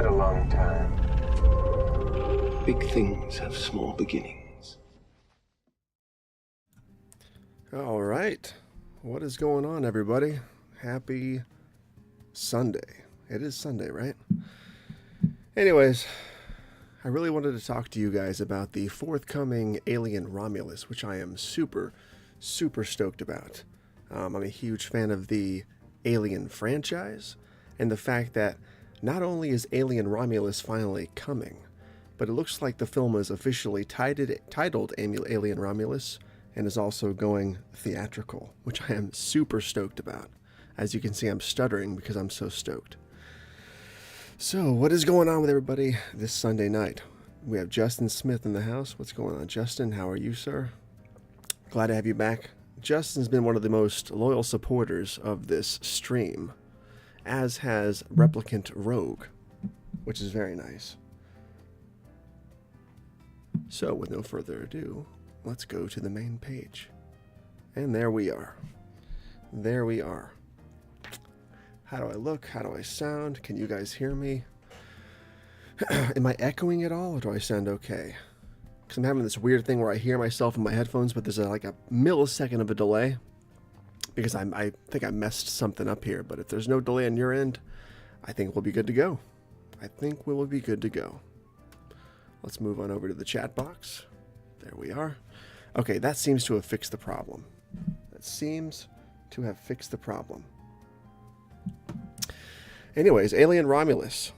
a long time. Big things have small beginnings. All right. What is going on, everybody? Happy Sunday. It is Sunday, right? Anyways, I really wanted to talk to you guys about the forthcoming Alien Romulus, which I am super stoked about. I'm a huge fan of the Alien franchise, and the fact that not only is Alien Romulus finally coming, but it looks like the film is officially titled Alien Romulus and is also going theatrical, which I am super stoked about. As you can see, I'm stuttering because I'm so stoked. So, what is going on with everybody this Sunday night? We have Justin Smith in the house. What's going on, Justin? How are you, sir? Glad to have you back. Justin's been one of the most loyal supporters of this stream, as has Replicant Rogue, which is very nice. So, with no further ado, let's go to the main page. And there we are. There we are. How do I look? How do I sound? Can you guys hear me? Am I echoing at all, or do I sound okay? Because I'm having this weird thing where I hear myself in my headphones, but there's like a millisecond of a delay. Because I think I messed something up here. But if there's no delay on your end, I think we'll be good to go. I think we will be good to go. Let's move on over to the chat box. There we are. Okay, that seems to have fixed the problem. That seems to have fixed the problem. Anyways, Alien Romulus.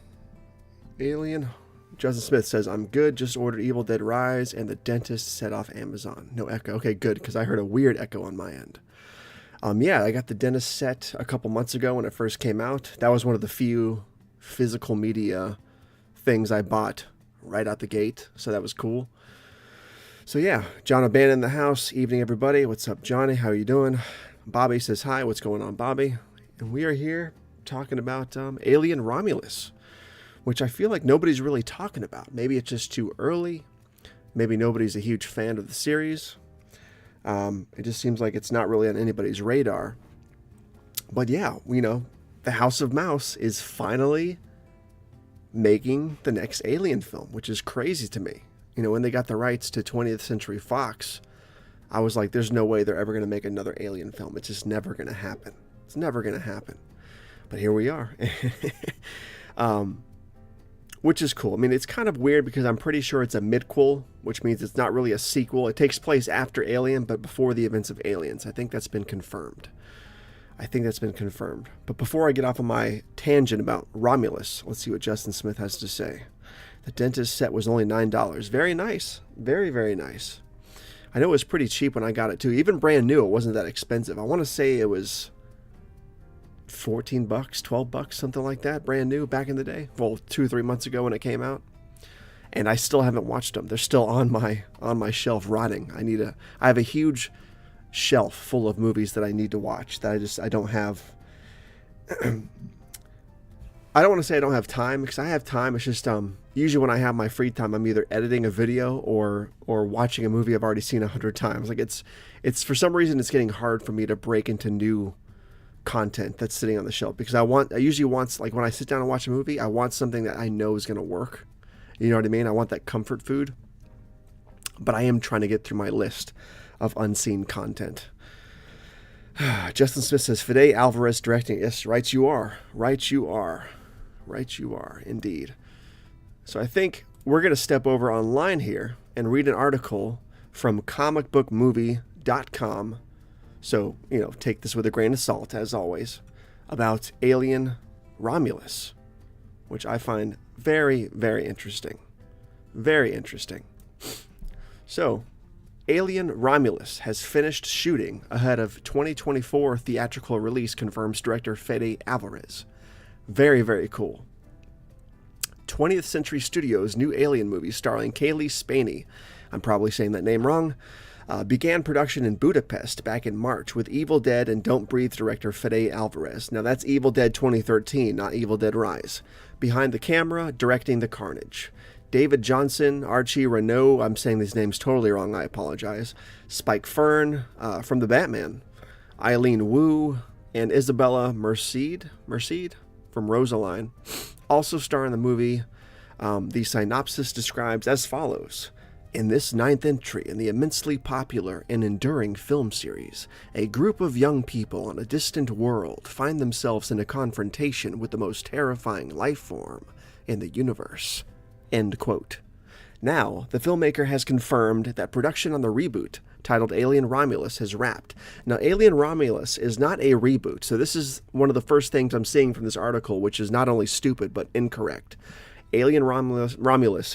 Justin Smith says, I'm good, just ordered Evil Dead Rise and The Dentist set off Amazon. No echo. Okay, good, because I heard a weird echo on my end. Yeah, I got The Dentist set a couple months ago when it first came out. That was one of the few physical media things I bought right out the gate, so that was cool. So yeah, John O'Bannon in the house. Evening, everybody. What's up, Johnny? How are you doing? Bobby says hi. What's going on, Bobby? And we are here talking about Alien Romulus, which I feel like nobody's really talking about. Maybe it's just too early. Maybe nobody's a huge fan of the series. It just seems like it's not really on anybody's radar. But yeah, you know, the House of Mouse is finally making the next Alien film, which is crazy to me. You know, when they got the rights to 20th Century Fox, I was like, there's no way they're ever going to make another Alien film. It's just never going to happen. It's never going to happen. But here we are. Which is cool. I mean, it's kind of weird because I'm pretty sure it's a midquel, which means it's not really a sequel. It takes place after Alien, but before the events of Aliens. I think that's been confirmed. But before I get off of my tangent about Romulus, let's see what Justin Smith has to say. The Dentist set was only $9. Very nice. Very, very nice. I know it was pretty cheap when I got it too. Even brand new, it wasn't that expensive. I want to say it was $14, $12, something like that, brand new back in the day. Well, 2 or 3 months ago when it came out. And I still haven't watched them. They're still on my shelf rotting. I have a huge shelf full of movies that I need to watch that I don't have. I don't want to say I don't have time, because I have time. It's just usually when I have my free time, I'm either editing a video or watching a movie I've already seen 100 times. Like it's for some reason it's getting hard for me to break into new content that's sitting on the shelf, because I usually want, like, when I sit down and watch a movie, I want something that I know is going to work. You know what I mean? I want that comfort food. But I am trying to get through my list of unseen content. Justin Smith says, Fede Alvarez directing. Yes, right you are. Right you are. Right you are, indeed. So I think we're going to step over online here and read an article from comicbookmovie.com. So, you know, take this with a grain of salt, as always, about Alien Romulus, which I find very, very interesting. Very interesting. So, Alien Romulus has finished shooting ahead of 2024 theatrical release, confirms director Fede Alvarez. Very, very cool. 20th Century Studios' new Alien movie starring Kaylee Spaney, I'm probably saying that name wrong, began production in Budapest back in March with Evil Dead and Don't Breathe director Fede Alvarez. Now that's Evil Dead 2013, not Evil Dead Rise. Behind the camera, directing the carnage. David Johnson, Archie Renault, I'm saying these names totally wrong, I apologize. Spike Fern from The Batman. Eileen Wu and Isabella Merced. from Rosaline, also star in the movie. The synopsis describes as follows. In this 9th entry in the immensely popular and enduring film series, a group of young people on a distant world find themselves in a confrontation with the most terrifying life form in the universe. End quote. Now, the filmmaker has confirmed that production on the reboot, titled Alien Romulus, has wrapped. Now, Alien Romulus is not a reboot, so this is one of the first things I'm seeing from this article, which is not only stupid, but incorrect. Alien Romulus,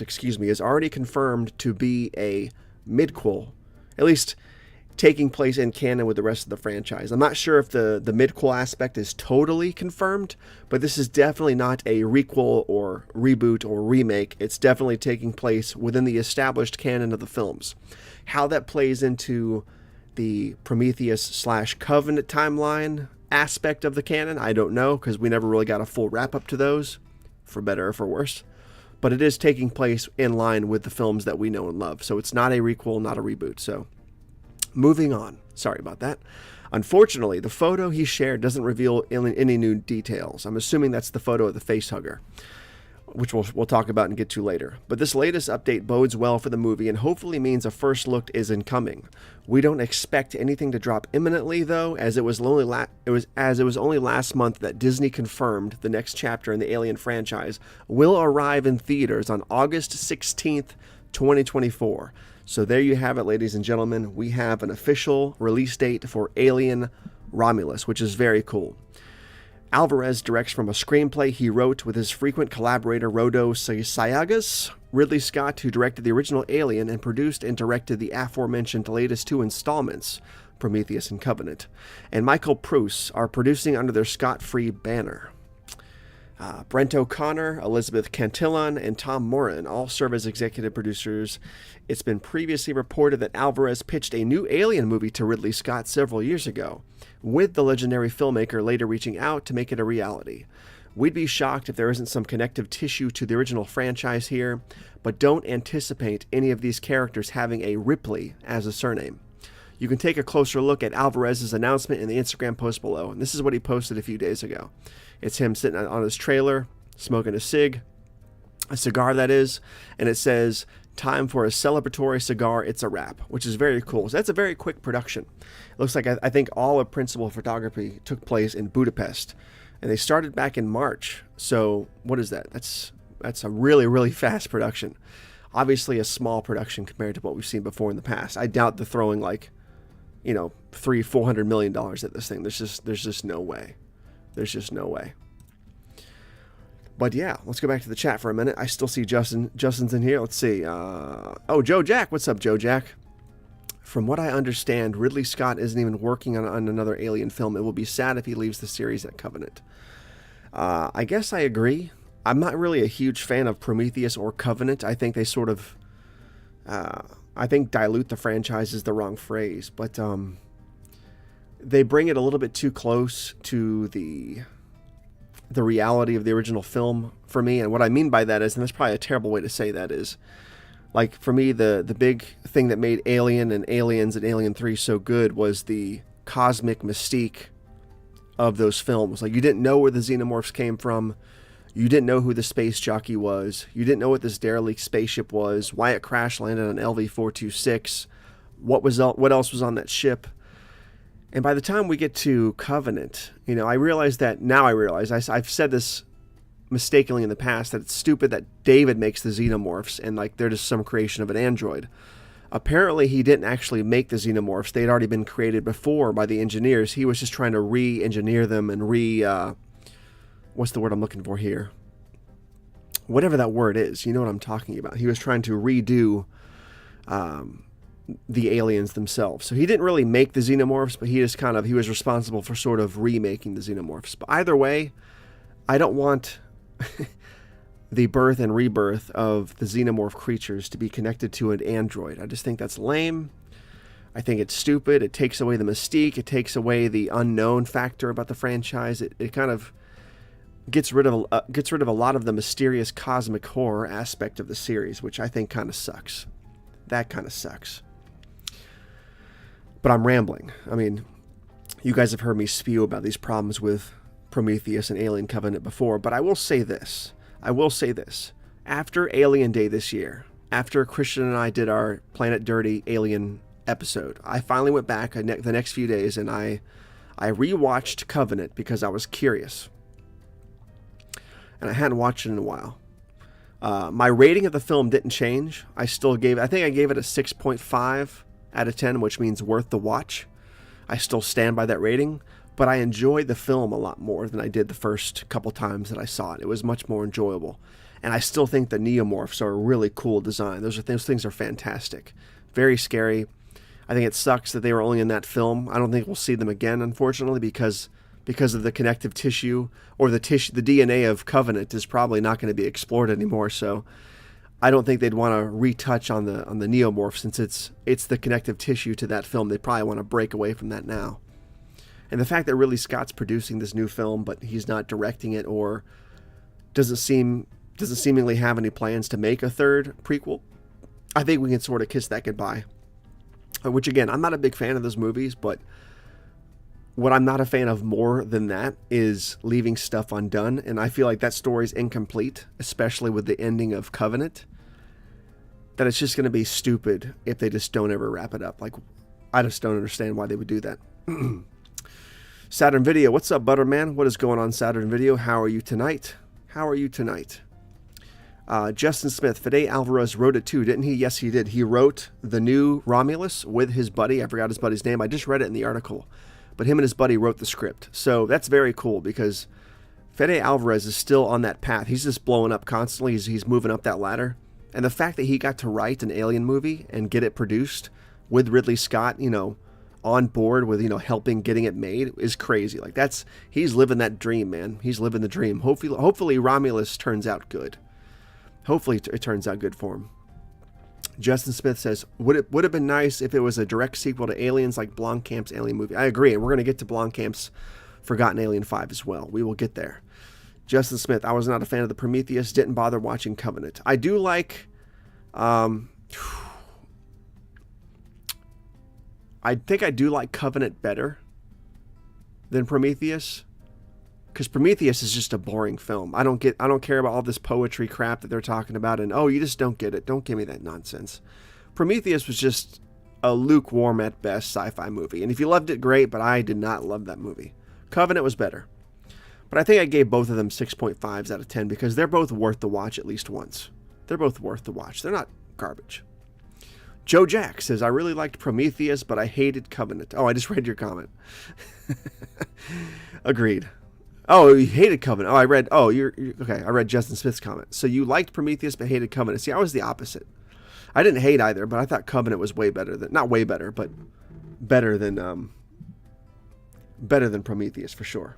is already confirmed to be a midquel, at least taking place in canon with the rest of the franchise. I'm not sure if the midquel aspect is totally confirmed, but this is definitely not a requel or reboot or remake. It's definitely taking place within the established canon of the films. How that plays into the Prometheus/Covenant timeline aspect of the canon, I don't know, because we never really got a full wrap-up to those, for better or for worse. But it is taking place in line with the films that we know and love. So it's not a requel, not a reboot. So moving on. Sorry about that. Unfortunately, the photo he shared doesn't reveal any new details. I'm assuming that's the photo of the facehugger, which we'll talk about and get to later. But this latest update bodes well for the movie and hopefully means a first look is incoming. We don't expect anything to drop imminently, though, as it was only last month that Disney confirmed the next chapter in the Alien franchise will arrive in theaters on August 16th, 2024. So there you have it, ladies and gentlemen. We have an official release date for Alien Romulus, which is very cool. Alvarez directs from a screenplay he wrote with his frequent collaborator Rodo Sayagas, Ridley Scott, who directed the original Alien and produced and directed the aforementioned latest 2 installments, Prometheus and Covenant, and Michael Pruce are producing under their Scott-free banner. Brent O'Connor, Elizabeth Cantillon, and Tom Moran all serve as executive producers. It's been previously reported that Alvarez pitched a new Alien movie to Ridley Scott several years ago, with the legendary filmmaker later reaching out to make it a reality. We'd be shocked if there isn't some connective tissue to the original franchise here, but don't anticipate any of these characters having a Ripley as a surname. You can take a closer look at Alvarez's announcement in the Instagram post below, and this is what he posted a few days ago. It's him sitting on his trailer, smoking a cigar that is, and it says, "Time for a celebratory cigar, it's a wrap," which is very cool. So that's a very quick production. It looks like I think all of principal photography took place in Budapest, and they started back in March. So what is that? That's a really, really fast production. Obviously a small production compared to what we've seen before in the past. I doubt they're throwing like, $300-400 million at this thing. There's just no way. There's just no way. But yeah, let's go back to the chat for a minute. I still see Justin's in here. Let's see. Joe Jack. What's up, Joe Jack? From what I understand, Ridley Scott isn't even working on another Alien film. It will be sad if he leaves the series at Covenant. I guess I agree. I'm not really a huge fan of Prometheus or Covenant. I think they sort of... I think dilute the franchise is the wrong phrase, but they bring it a little bit too close to the reality of the original film for me. And what I mean by that is, and that's probably a terrible way to say that, is like for me the big thing that made Alien and Aliens and Alien 3 so good was the cosmic mystique of those films. Like, you didn't know where the xenomorphs came from. You didn't know who the space jockey was. You didn't know what this derelict spaceship was, why it crash landed on LV-426, what else was on that ship. And by the time we get to Covenant, I realize, I've said this mistakenly in the past, that it's stupid that David makes the xenomorphs and like they're just some creation of an android. Apparently he didn't actually make the xenomorphs. They had already been created before by the engineers. He was just trying to re-engineer them and what's the word I'm looking for here? Whatever that word is, you know what I'm talking about. He was trying to redo the aliens themselves. So he didn't really make the xenomorphs, but he was responsible for sort of remaking the xenomorphs. But either way, I don't want the birth and rebirth of the xenomorph creatures to be connected to an android. I just think that's lame. I think it's stupid. It takes away the mystique. It takes away the unknown factor about the franchise. It kind of gets rid of a lot of the mysterious cosmic horror aspect of the series, which I think kind of sucks. That kind of sucks. But I'm rambling. I mean, you guys have heard me spew about these problems with Prometheus and Alien Covenant before, but I will say this. After Alien Day this year, after Christian and I did our Planet Dirty Alien episode, I finally went back the next few days and I rewatched Covenant because I was curious. And I hadn't watched it in a while. My rating of the film didn't change. I think I gave it a 6.5 out of 10, which means worth the watch. I still stand by that rating, but I enjoyed the film a lot more than I did the first couple times that I saw it. It was much more enjoyable. And I still think the neomorphs are a really cool design. Those things are fantastic. Very scary. I think it sucks that they were only in that film. I don't think we'll see them again, unfortunately, because of the connective tissue, or the DNA of Covenant is probably not going to be explored anymore. So I don't think they'd want to retouch on the neomorph, since it's the connective tissue to that film. They probably want to break away from that now. And the fact that Ridley Scott's producing this new film, but he's not directing it, or doesn't seemingly have any plans to make a third prequel, I think we can sort of kiss that goodbye. Which, again, I'm not a big fan of those movies, but what I'm not a fan of more than that is leaving stuff undone. And I feel like that story's incomplete, especially with the ending of Covenant, that it's just going to be stupid if they just don't ever wrap it up. Like, I just don't understand why they would do that. Saturn Video, what's up, Butterman? What is going on, Saturn Video? How are you tonight? Justin Smith, Fede Alvarez wrote it too, didn't he? Yes, he did. He wrote the new Romulus with his buddy. I forgot his buddy's name. I just read it in the article. But him and his buddy wrote the script. So that's very cool, because Fede Alvarez is still on that path. He's just blowing up constantly. He's moving up that ladder. And the fact that he got to write an Alien movie and get it produced with Ridley Scott, on board with, helping getting it made is crazy. Like, he's living that dream, man. He's living the dream. Hopefully Romulus turns out good. Hopefully it turns out good for him. Justin Smith says, would have been nice if it was a direct sequel to Aliens like Blomkamp's Alien movie. I agree, and we're going to get to Blomkamp's Forgotten Alien 5 as well. We will get there. Justin Smith, I was not a fan of the Prometheus, didn't bother watching Covenant. I do like... I think I do like Covenant better than Prometheus, because Prometheus is just a boring film. I don't care about all this poetry crap that they're talking about, and you just don't get it. Don't give me that nonsense. Prometheus was just a lukewarm at best sci-fi movie, and if you loved it, great, but I did not love that movie. Covenant was better, but I think I gave both of them 6.5s out of 10 because they're both worth the watch at least once. They're both worth the watch. They're not garbage. Joe Jack says, I really liked Prometheus, but I hated Covenant. Oh, I just read your comment. Agreed. Oh, you hated Covenant. You're okay. I read Justin Smith's comment. So you liked Prometheus but hated Covenant. See, I was the opposite. I didn't hate either, but I thought Covenant was way better than, not way better, but better than Prometheus for sure.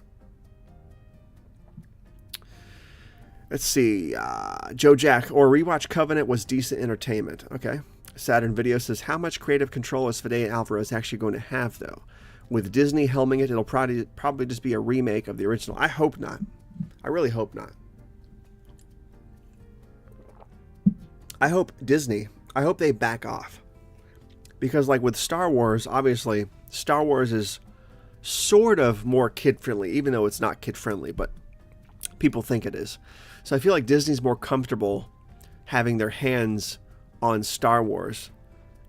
Let's see. Joe Jack, or rewatch Covenant was decent entertainment. Okay. Saturn Video says, how much creative control is Fede Alvarez actually going to have, though? With Disney helming it, it'll probably just be a remake of the original. I hope not. I really hope not. I hope they back off. Because, like, with Star Wars, obviously, Star Wars is sort of more kid-friendly, even though it's not kid-friendly, but people think it is. So I feel like Disney's more comfortable having their hands on Star Wars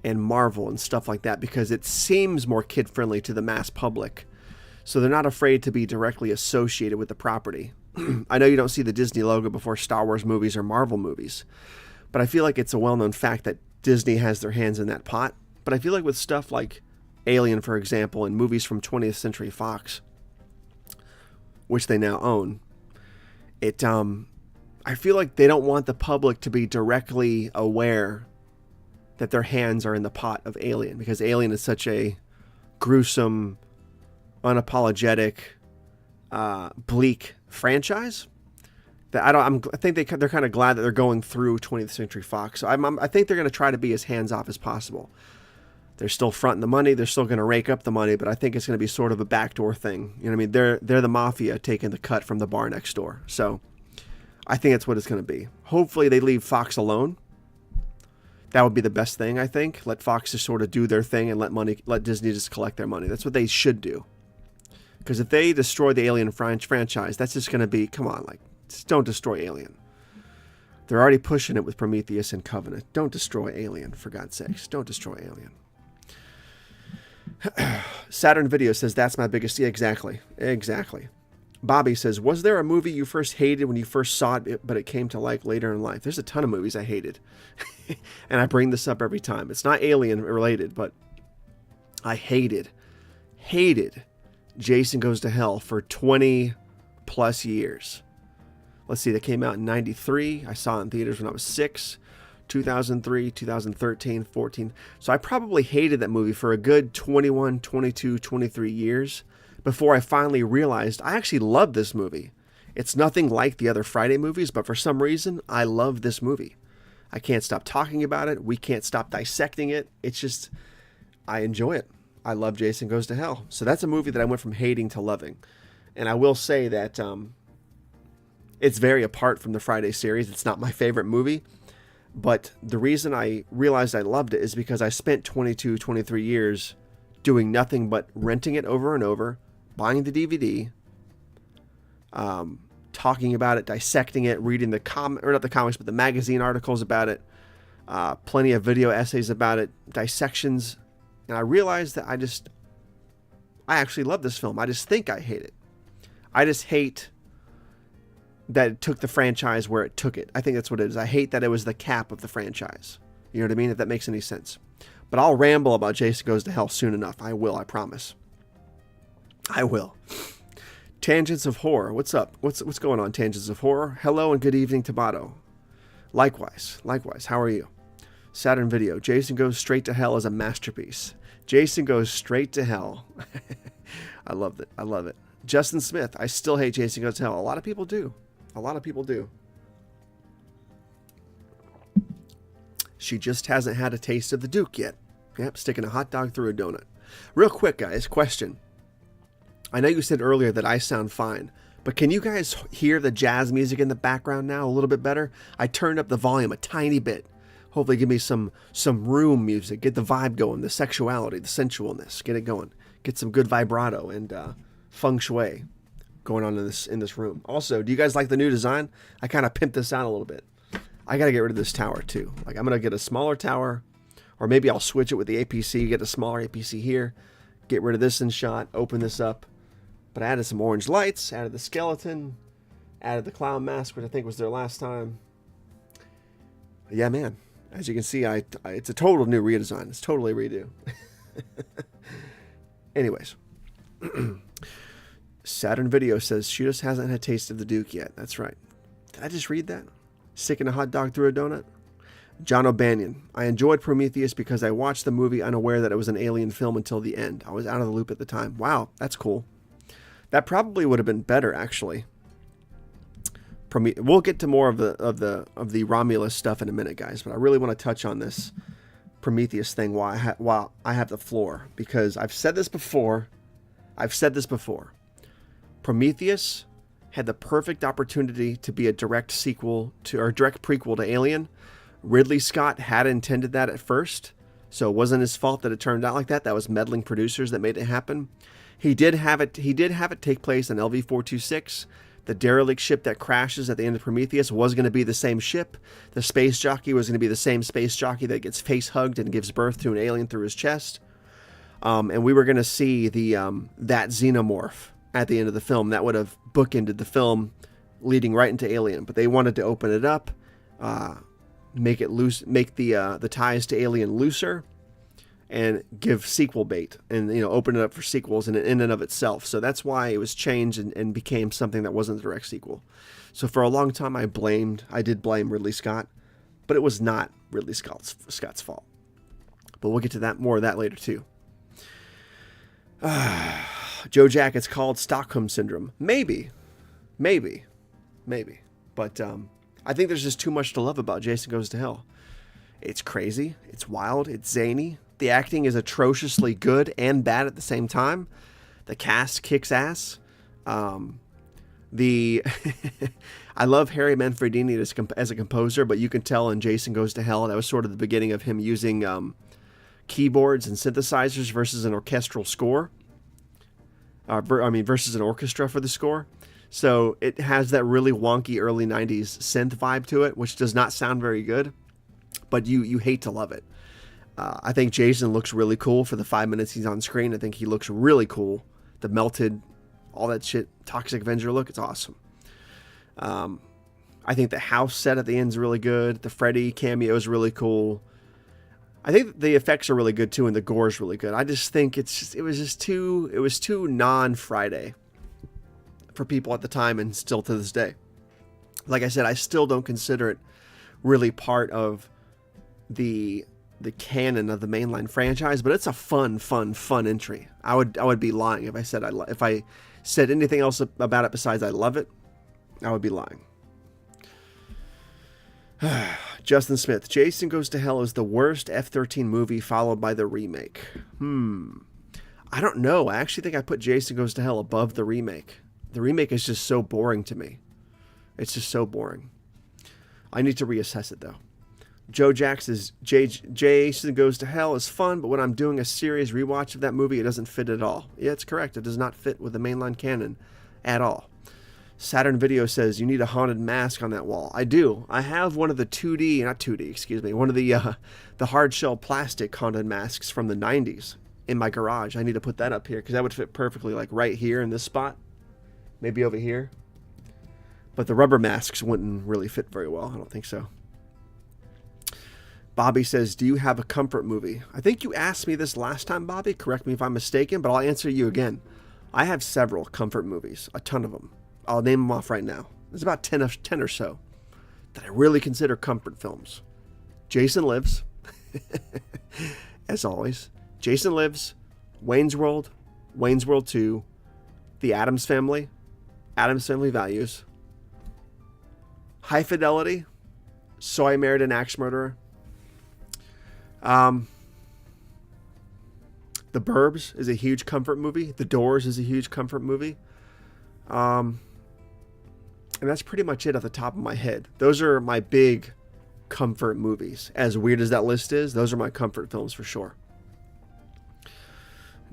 and Marvel and stuff like that, because it seems more kid-friendly to the mass public. So they're not afraid to be directly associated with the property. I know you don't see the Disney logo before Star Wars movies or Marvel movies, but I feel like it's a well-known fact that Disney has their hands in that pot. But I feel like with stuff like Alien, for example, and movies from 20th Century Fox, which they now own, I feel like they don't want the public to be directly aware that their hands are in the pot of Alien, because Alien is such a gruesome, unapologetic, bleak franchise that I think they're kind of glad that they're going through 20th Century Fox. So I think they're going to try to be as hands off as possible. They're still fronting the money. They're still going to rake up the money, but I think it's going to be sort of a backdoor thing. You know what I mean? They're the mafia taking the cut from the bar next door. So I think that's what it's going to be. Hopefully they leave Fox alone. That would be the best thing, I think. Let Fox just sort of do their thing and let Disney just collect their money. That's what they should do. Because if they destroy the Alien franchise, that's just going to be, come on, like, just don't destroy Alien. They're already pushing it with Prometheus and Covenant. Don't destroy Alien, for God's sakes. Don't destroy Alien. Saturn Video says, that's my biggest... Yeah, exactly. Exactly. Bobby says, was there a movie you first hated when you first saw it, but it came to like later in life? There's a ton of movies I hated. And I bring this up every time. It's not Alien related, but I hated Jason Goes to Hell for 20 plus years. Let's see, that came out in 93. I saw it in theaters when I was 6. 2003, 2013, 14. So I probably hated that movie for a good 21, 22, 23 years before I finally realized I actually love this movie. It's nothing like the other Friday movies, but for some reason, I love this movie. I can't stop talking about it. We can't stop dissecting it. It's just, I enjoy it. I love Jason Goes to Hell. So that's a movie that I went from hating to loving. And I will say that it's very apart from the Friday series. It's not my favorite movie. But the reason I realized I loved it is because I spent 22, 23 years doing nothing but renting it over and over, buying the DVD, talking about it, dissecting it, reading the magazine articles about it, plenty of video essays about it, dissections. And I realized that I actually love this film. I just think I hate it. I just hate that it took the franchise where it took it. I think that's what it is. I hate that it was the cap of the franchise. You know what I mean? If that makes any sense. But I'll ramble about Jason Goes to Hell soon enough. I will, I promise. I will. Tangents of Horror. What's up? What's going on, Tangents of Horror? Hello and good evening, Tobatto. Likewise. How are you? Saturn Video. Jason Goes Straight to Hell is a masterpiece. Jason Goes Straight to Hell. I love it. Justin Smith. I still hate Jason Goes to Hell. A lot of people do. She just hasn't had a taste of the Duke yet. Yep, sticking a hot dog through a donut. Real quick, guys, question. I know you said earlier that I sound fine, but can you guys hear the jazz music in the background now a little bit better? I turned up the volume a tiny bit. Hopefully give me some room music. Get the vibe going, the sexuality, the sensualness. Get it going. Get some good vibrato and feng shui going on in this room. Also, do you guys like the new design? I kind of pimped this out a little bit. I got to get rid of this tower too. Like, I'm going to get a smaller tower, or maybe I'll switch it with the APC, get a smaller APC here, get rid of this in shot, open this up. But I added some orange lights, added the skeleton, added the clown mask, which I think was there last time. But yeah, man, as you can see, it's a total new redesign. It's totally redo. Anyways. Saturn Video says, she just hasn't had a taste of the Duke yet. That's right. Did I just read that? Sticking a hot dog through a donut? John O'Banion. I enjoyed Prometheus because I watched the movie unaware that it was an Alien film until the end. I was out of the loop at the time. Wow, that's cool. That probably would have been better, actually. We'll get to more of the Romulus stuff in a minute, guys, but I really want to touch on this Prometheus thing while I have the floor, because I've said this before. Prometheus had the perfect opportunity to be a direct prequel to Alien. Ridley Scott had intended that at first, so it wasn't his fault that it turned out like that. That was meddling producers that made it happen. He did have it take place in LV-426. The derelict ship that crashes at the end of Prometheus was going to be the same ship. The space jockey was going to be the same space jockey that gets face hugged and gives birth to an alien through his chest. And we were going to see that xenomorph at the end of the film. That would have bookended the film leading right into Alien. But they wanted to open it up, make it loose, make the ties to Alien looser, and give sequel bait, and open it up for sequels in and of itself. So that's why it was changed and became something that wasn't a direct sequel. So for a long time I did blame Ridley Scott, but it was not Ridley Scott's fault. But we'll get to more of that later too. Joe Jack, it's called Stockholm Syndrome. Maybe. But I think there's just too much to love about Jason Goes to Hell. It's crazy. It's wild. It's zany. The acting is atrociously good and bad at the same time. The cast kicks ass. I love Harry Manfredini as a composer, but you can tell in Jason Goes to Hell that was sort of the beginning of him using keyboards and synthesizers versus an orchestral score. versus an orchestra for the score. So it has that really wonky early 90s synth vibe to it, which does not sound very good, but you hate to love it. I think Jason looks really cool for the 5 minutes he's on screen. I think he looks really cool. The melted, all that shit, Toxic Avenger look, it's awesome. I think the house set at the end is really good. The Freddy cameo is really cool. I think the effects are really good too, and the gore is really good. I just think it was too non-Friday for people at the time, and still to this day. Like I said, I still don't consider it really part of the canon of the mainline franchise, but it's a fun entry. I would be lying if I said anything else about it besides I love it. I would be lying. Justin Smith, Jason Goes to Hell is the worst F-13 movie, followed by the remake. I don't know. I actually think I put Jason Goes to Hell above the remake. The remake is just so boring to me. It's just so boring. I need to reassess it, though. Joe Jack says, Jason Goes to Hell is fun, but when I'm doing a serious rewatch of that movie, it doesn't fit at all. Yeah, it's correct. It does not fit with the mainline canon at all. Saturn Video says, you need a haunted mask on that wall. I do. I have one of the one of the hard shell plastic haunted masks from the 90s in my garage. I need to put that up here because that would fit perfectly, like right here in this spot. Maybe over here. But the rubber masks wouldn't really fit very well. I don't think so. Bobby says, do you have a comfort movie? I think you asked me this last time, Bobby. Correct me if I'm mistaken, but I'll answer you again. I have several comfort movies, a ton of them. I'll name them off right now. There's about 10 or so that I really consider comfort films. Jason Lives, as always. Jason Lives, Wayne's World, Wayne's World 2, The Addams Family, Addams Family Values, High Fidelity, So I Married an Axe Murderer, The Burbs is a huge comfort movie. The Doors is a huge comfort movie. And that's pretty much it off the top of my head. Those are my big comfort movies. As weird as that list is, those are my comfort films for sure.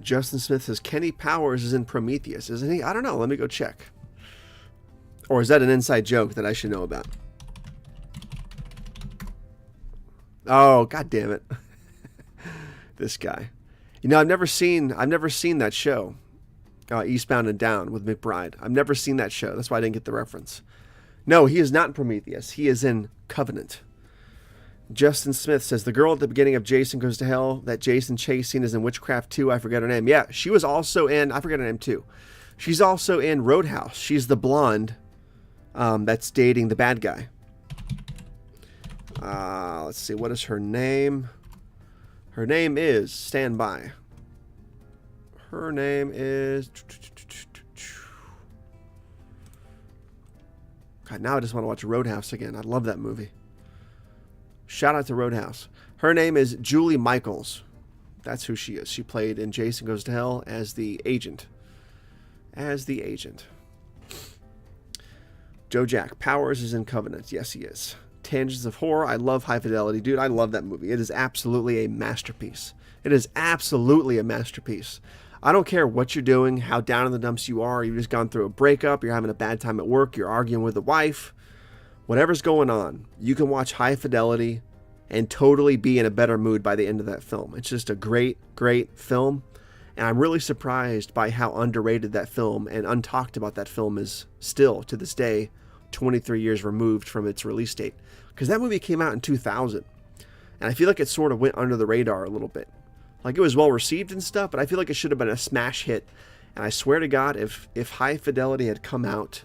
Justin Smith says, Kenny Powers is in Prometheus, isn't he? I don't know. Let me go check. Or is that an inside joke that I should know about? Oh, god damn it. This guy. You know, I've never seen that show. Eastbound and Down with McBride. I've never seen that show. That's why I didn't get the reference. No, he is not in Prometheus. He is in Covenant. Justin Smith says, the girl at the beginning of Jason Goes to Hell that Jason Chase scene is in Witchcraft 2. I forget her name. Yeah, she was also in, I forget her name too. She's also in Roadhouse. She's the blonde that's dating the bad guy. Let's see. What is her name? Her name is, stand by. Her name is... God, now I just want to watch Roadhouse again. I love that movie. Shout out to Roadhouse. Her name is Julie Michaels. That's who she is. She played in Jason Goes to Hell as the agent. Joe Jack. Powers is in Covenant. Yes, he is. Tangents of Horror. I love High Fidelity. Dude, I love that movie. It is absolutely a masterpiece. It is absolutely a masterpiece. I don't care what you're doing, how down in the dumps you are. You've just gone through a breakup. You're having a bad time at work. You're arguing with a wife. Whatever's going on, you can watch High Fidelity and totally be in a better mood by the end of that film. It's just a great, great film. And I'm really surprised by how underrated that film and untalked about that film is still to this day, 23 years removed from its release date. Because that movie came out in 2000. And I feel like it sort of went under the radar a little bit. Like, it was well received and stuff, but I feel like it should have been a smash hit. And I swear to God, if High Fidelity had come out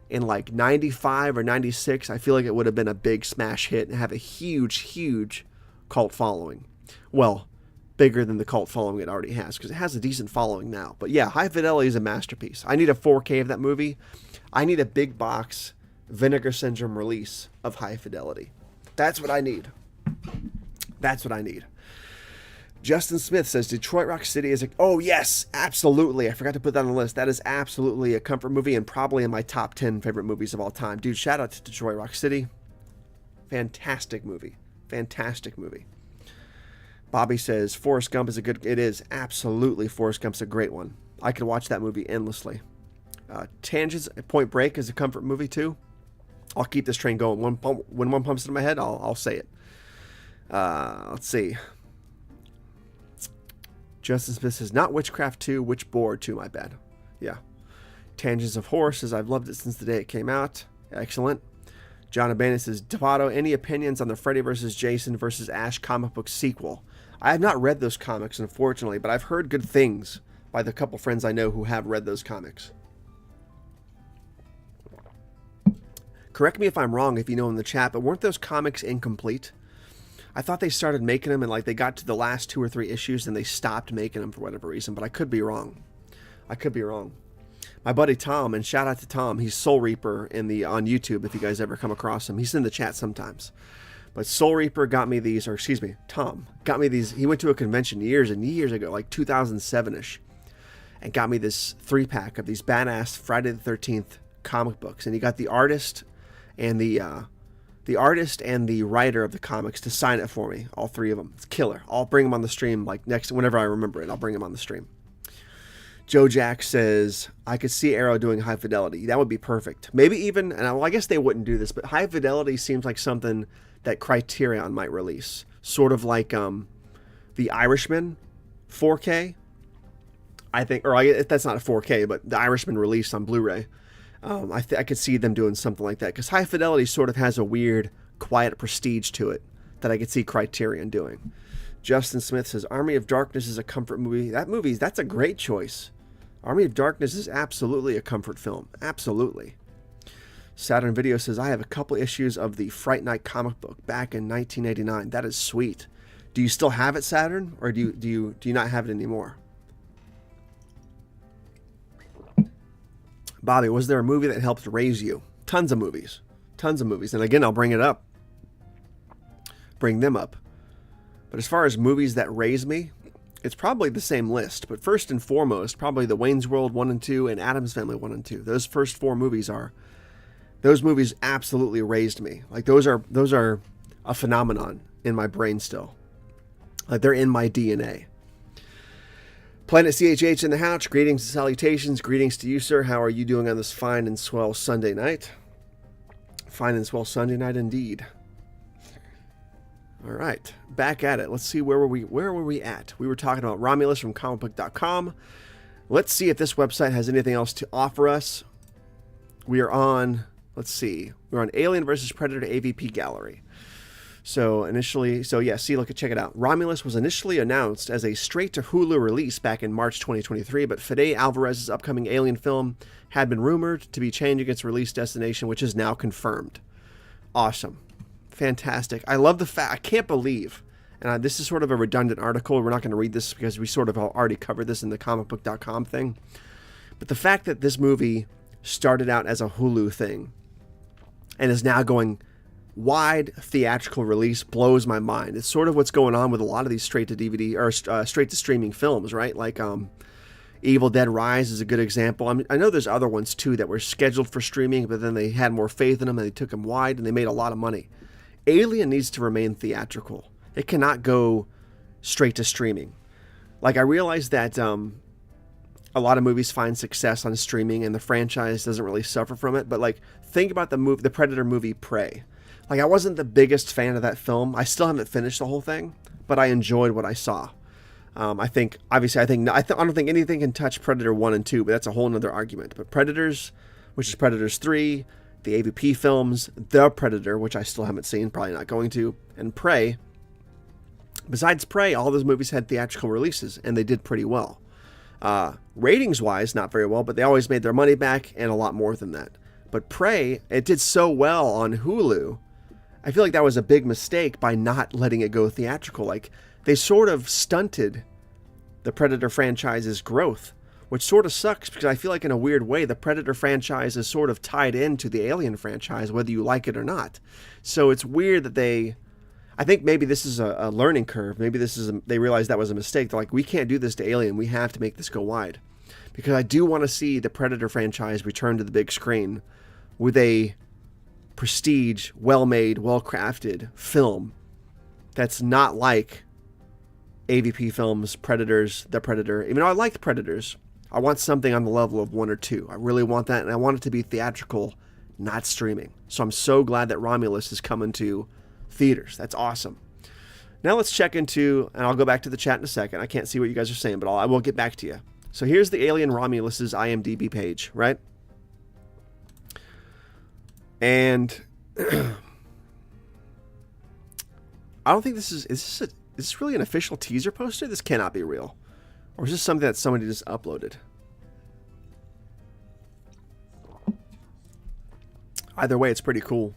in like 95 or 96, I feel like it would have been a big smash hit and have a huge, huge cult following. Well, bigger than the cult following it already has, because it has a decent following now. But yeah, High Fidelity is a masterpiece. I need a 4K of that movie. I need a big box Vinegar Syndrome release of High Fidelity. That's what I need. That's what I need. Justin Smith says, Detroit Rock City is a... Oh, yes, absolutely. I forgot to put that on the list. That is absolutely a comfort movie and probably in my top 10 favorite movies of all time. Dude, shout out to Detroit Rock City. Fantastic movie. Fantastic movie. Bobby says, Forrest Gump is a good... It is. Absolutely, Forrest Gump's a great one. I could watch that movie endlessly. Tangents, Point Break is a comfort movie too. I'll keep this train going. When one pumps in my head, I'll say it. Let's see. Justin Smith says, not Witchcraft 2, Witchboard 2, my bad. Yeah. Tangents of Horror says, I've loved it since the day it came out. Excellent. John Abana says, Tobatto, any opinions on the Freddy vs. Jason vs. Ash comic book sequel? I have not read those comics, unfortunately, but I've heard good things by the couple friends I know who have read those comics. Correct me if I'm wrong, if you know in the chat, but weren't those comics incomplete? I thought they started making them and like they got to the last 2 or 3 issues and they stopped making them for whatever reason, but I could be wrong. I could be wrong. My buddy Tom, and shout out to Tom, he's Soul Reaper on YouTube if you guys ever come across him. He's in the chat sometimes. But Soul Reaper got me these, or excuse me, Tom got me these. He went to a convention years and years ago, like 2007-ish, and got me this 3-pack of these badass Friday the 13th comic books. And he got the artist and the writer of the comics to sign it for me, all 3 of them. It's killer. I'll bring them on the stream like whenever I remember it. I'll bring them on the stream. Joe Jack says, I could see Arrow doing High Fidelity. That would be perfect. Maybe even, and I guess they wouldn't do this, but High Fidelity seems like something that Criterion might release. Sort of like The Irishman 4K. I think, or that's not a 4K, but The Irishman released on Blu-ray. I could see them doing something like that, because High Fidelity sort of has a weird, quiet prestige to it that I could see Criterion doing. Justin Smith says, Army of Darkness is a comfort movie. That's a great choice. Army of Darkness is absolutely a comfort film. Absolutely. Saturn Video says, I have a couple issues of the Fright Night comic book back in 1989. That is sweet. Do you still have it, Saturn? Or do you not have it anymore? Bobby, was there a movie that helped raise you? Tons of movies. Tons of movies. And again, I'll bring them up. But as far as movies that raised me, it's probably the same list. But first and foremost, probably the Wayne's World 1 and 2 and Addams Family 1 and 2. Those first 4 movies those movies absolutely raised me. Like those are a phenomenon in my brain still. Like they're in my DNA. Planet CHH in the house. Greetings and salutations. Greetings to you, sir. How are you doing on this fine and swell Sunday night? Fine and swell Sunday night indeed. All right, back at it. Let's see, where were we at? We were talking about Romulus from comicbook.com. Let's see if this website has anything else to offer us. We are on, we're on Alien vs. Predator AVP Gallery. Check it out. Romulus was initially announced as a straight-to-Hulu release back in March 2023, but Fede Alvarez's upcoming Alien film had been rumored to be changing its release destination, which is now confirmed. Awesome. Fantastic. I love the fact, I can't believe, and this is sort of a redundant article. We're not going to read this because we sort of already covered this in the comicbook.com thing. But the fact that this movie started out as a Hulu thing and is now going wide theatrical release blows my mind. It's sort of what's going on with a lot of these straight to DVD or straight to streaming films, right? Like Evil Dead Rise is a good example. I know there's other ones too that were scheduled for streaming, but then they had more faith in them and they took them wide and they made a lot of money. Alien needs to remain theatrical. It cannot go straight to streaming. Like, I realize that a lot of movies find success on streaming and the franchise doesn't really suffer from it, but like, think about the Predator movie Prey. Like, I wasn't the biggest fan of that film. I still haven't finished the whole thing, but I enjoyed what I saw. I don't think anything can touch Predator 1 and 2, but that's a whole nother argument. But Predators, which is Predators 3, the AVP films, The Predator, which I still haven't seen, probably not going to, and Prey. Besides Prey, all those movies had theatrical releases, and they did pretty well. Ratings-wise, not very well, but they always made their money back, and a lot more than that. But Prey, it did so well on Hulu, I feel like that was a big mistake by not letting it go theatrical. Like, they sort of stunted the Predator franchise's growth, which sort of sucks because I feel like in a weird way, the Predator franchise is sort of tied into the Alien franchise, whether you like it or not. So it's weird that I think maybe this is a learning curve. Maybe they realized that was a mistake. They're like, we can't do this to Alien. We have to make this go wide. Because I do want to see the Predator franchise return to the big screen with a prestige, well-made, well-crafted film that's not like AVP films, Predators, The Predator. Even though I liked Predators, I want something on the level of 1 or 2. I really want that, and I want it to be theatrical, not streaming. So I'm so glad that Romulus is coming to theaters. That's awesome. Now let's check into, and I'll go back to the chat in a second. I can't see what you guys are saying, but I will get back to you. So here's the Alien Romulus's IMDb page, right? And I don't think this is this really an official teaser poster? This cannot be real. Or is this something that somebody just uploaded? Either way, it's pretty cool.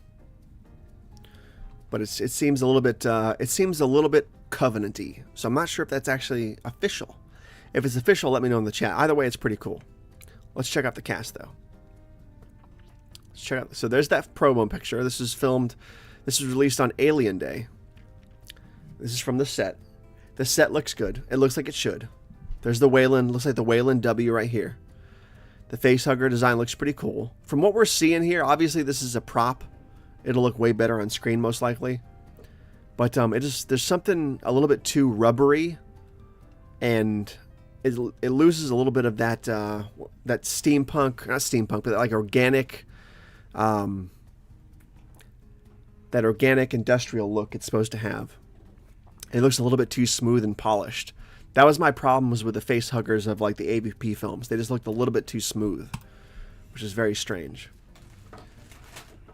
But it seems a little bit Covenant-y. So I'm not sure if that's actually official. If it's official, let me know in the chat. Either way, it's pretty cool. Let's check out the cast though. Let's check out. So there's that promo picture. This is filmed. This was released on Alien Day. This is from the set. The set looks good. It looks like it should. There's the Wayland. Looks like the Wayland W right here. The facehugger design looks pretty cool. From what we're seeing here, obviously this is a prop. It'll look way better on screen most likely. But there's something a little bit too rubbery, and it loses a little bit of that that steampunk, not steampunk, but like organic, that organic industrial look it's supposed to have. It looks a little bit too smooth and polished. That was my problems with the face huggers of like the AVP films. They just looked a little bit too smooth, which is very strange.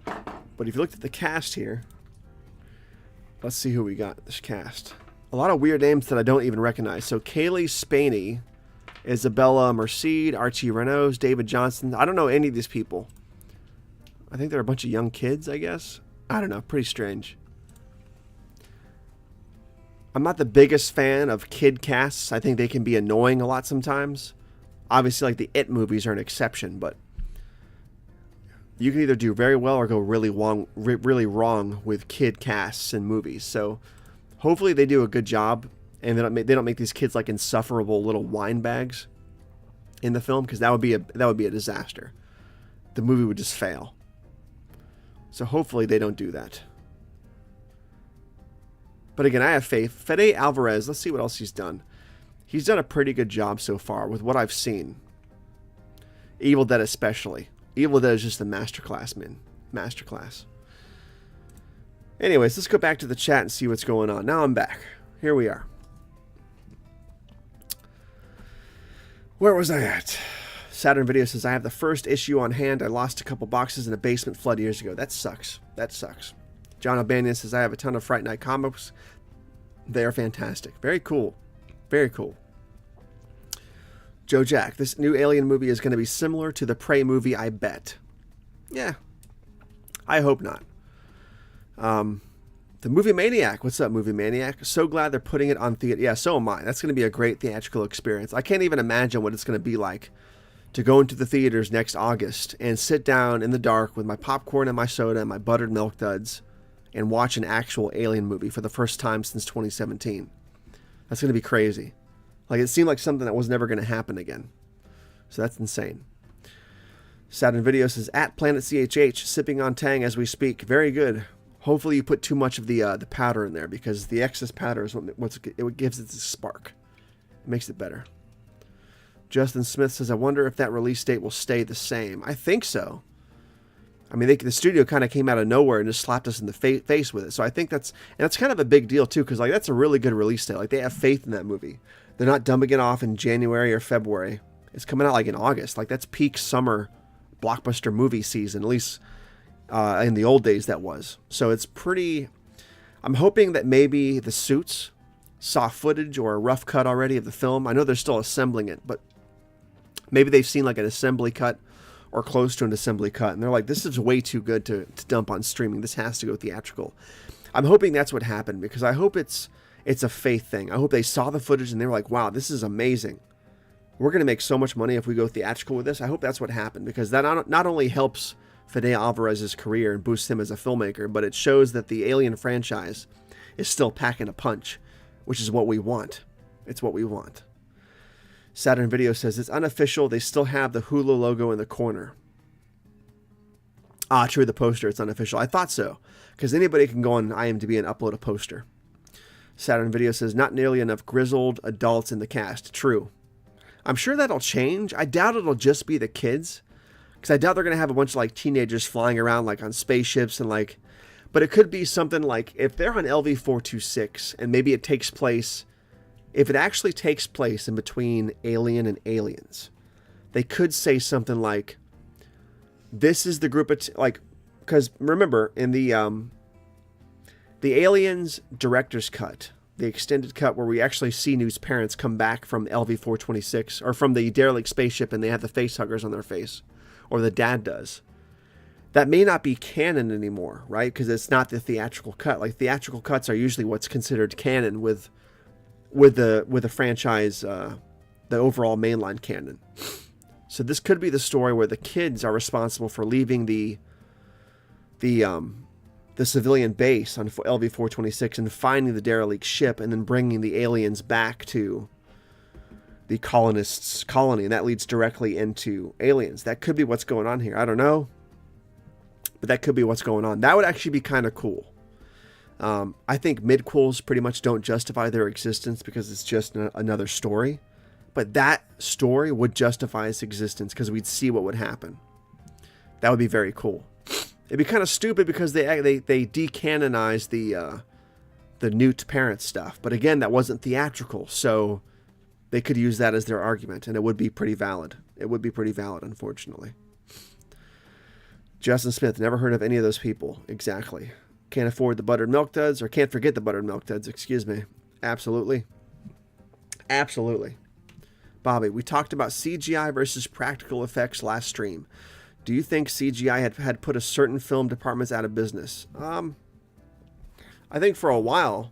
But if you looked at the cast here, let's see who we got this cast. A lot of weird names that I don't even recognize. So Kaylee Spaney, Isabella Merced, Archie Reynolds, David Johnson. I don't know any of these people. I think they're a bunch of young kids, I guess. I don't know. Pretty strange. I'm not the biggest fan of kid casts. I think they can be annoying a lot sometimes. Obviously, like the It movies are an exception, but you can either do very well or go really wrong with kid casts in movies. So hopefully they do a good job and they don't make these kids like insufferable little wine bags in the film, because that would be a disaster. The movie would just fail. So hopefully they don't do that. But again, I have faith. Fede Alvarez, let's see what else he's done. He's done a pretty good job so far with what I've seen. Evil Dead especially. Evil Dead is just a masterclass, man. Masterclass. Anyways, let's go back to the chat and see what's going on. Now I'm back. Here we are. Where was I at? Saturn Video says, I have the first issue on hand. I lost a couple boxes in a basement flood years ago. That sucks. That sucks. John O'Banion says, I have a ton of Fright Night comics. They are fantastic. Very cool. Very cool. Joe Jack, this new Alien movie is going to be similar to the Prey movie, I bet. Yeah. I hope not. The Movie Maniac. What's up, Movie Maniac? So glad they're putting it on theater. Yeah, so am I. That's going to be a great theatrical experience. I can't even imagine what it's going to be like to go into the theaters next August and sit down in the dark with my popcorn and my soda and my buttered milk duds and watch an actual Alien movie for the first time since 2017. That's going to be crazy. Like, it seemed like something that was never going to happen again. So that's insane. Saturn Video says, at Planet CHH, sipping on Tang as we speak. Very good. Hopefully you put too much of the powder in there, because the excess powder is what gives it a spark. It makes it better. Justin Smith says, I wonder if that release date will stay the same. I think so. I mean, the studio kind of came out of nowhere and just slapped us in the face with it. So I think that's kind of a big deal too, because like that's a really good release date. Like, they have faith in that movie. They're not dumping it off in January or February. It's coming out like in August. Like, that's peak summer blockbuster movie season, at least in the old days that was. So it's pretty. I'm hoping that maybe the suits saw footage or a rough cut already of the film. I know they're still assembling it, but maybe they've seen like an assembly cut or close to an assembly cut, and they're like, this is way too good to dump on streaming. This has to go theatrical. I'm hoping that's what happened, because I hope it's a faith thing. I hope they saw the footage and they were like, wow, this is amazing. We're going to make so much money if we go theatrical with this. I hope that's what happened, because that not only helps Fede Alvarez's career and boosts him as a filmmaker, but it shows that the Alien franchise is still packing a punch, which is what we want. It's what we want. Saturn Video says, it's unofficial. They still have the Hulu logo in the corner. Ah, true, the poster, it's unofficial. I thought so, because anybody can go on IMDb and upload a poster. Saturn Video says, not nearly enough grizzled adults in the cast. True. I'm sure that'll change. I doubt it'll just be the kids, because I doubt they're going to have a bunch of like teenagers flying around like on spaceships and like, but it could be something like if they're on LV-426 and maybe it takes place, if it actually takes place in between Alien and Aliens, they could say something like, this is the group of, like, because remember in the Aliens director's cut, the extended cut where we actually see Newt's parents come back from LV-426 or from the derelict spaceship and they have the face huggers on their face, or the dad does. That may not be canon anymore, right? Because it's not the theatrical cut. Like theatrical cuts are usually what's considered canon with the franchise, the overall mainline canon. So this could be the story where the kids are responsible for leaving the civilian base on LV-426 and finding the derelict ship and then bringing the aliens back to the colonists' colony, and that leads directly into Aliens. That could be what's going on here. I don't know, but that could be what's going on. That would actually be kind of cool. I think midquels pretty much don't justify their existence because it's just another story, but that story would justify its existence because we'd see what would happen. That would be very cool. It'd be kind of stupid because they decanonized the Newt parent stuff, but again, that wasn't theatrical, so they could use that as their argument, and it would be pretty valid. It would be pretty valid, unfortunately. Justin Smith, never heard of any of those people. Exactly. Can't afford the buttered milk duds, or can't forget the buttered milk duds, excuse me. Absolutely. Absolutely. Bobby, we talked about CGI versus practical effects last stream. Do you think CGI had put a certain film departments out of business? I think for a while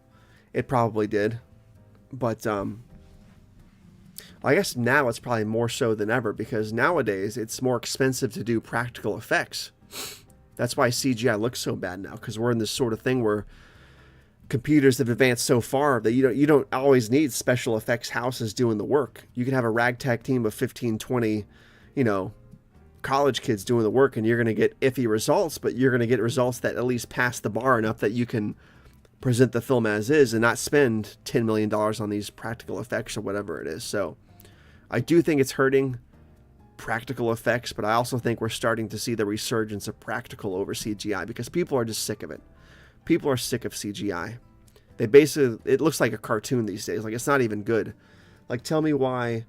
it probably did, but I guess now it's probably more so than ever because nowadays it's more expensive to do practical effects. That's why CGI looks so bad now, because we're in this sort of thing where computers have advanced so far that you don't always need special effects houses doing the work. You can have a ragtag team of 15, 20, college kids doing the work, and you're going to get iffy results, but you're going to get results that at least pass the bar enough that you can present the film as is and not spend $10 million on these practical effects or whatever it is. So I do think it's hurting practical effects, but I also think we're starting to see the resurgence of practical over CGI because people are just sick of it. People are sick of CGI. It looks like a cartoon these days. Like, it's not even good. Like, tell me why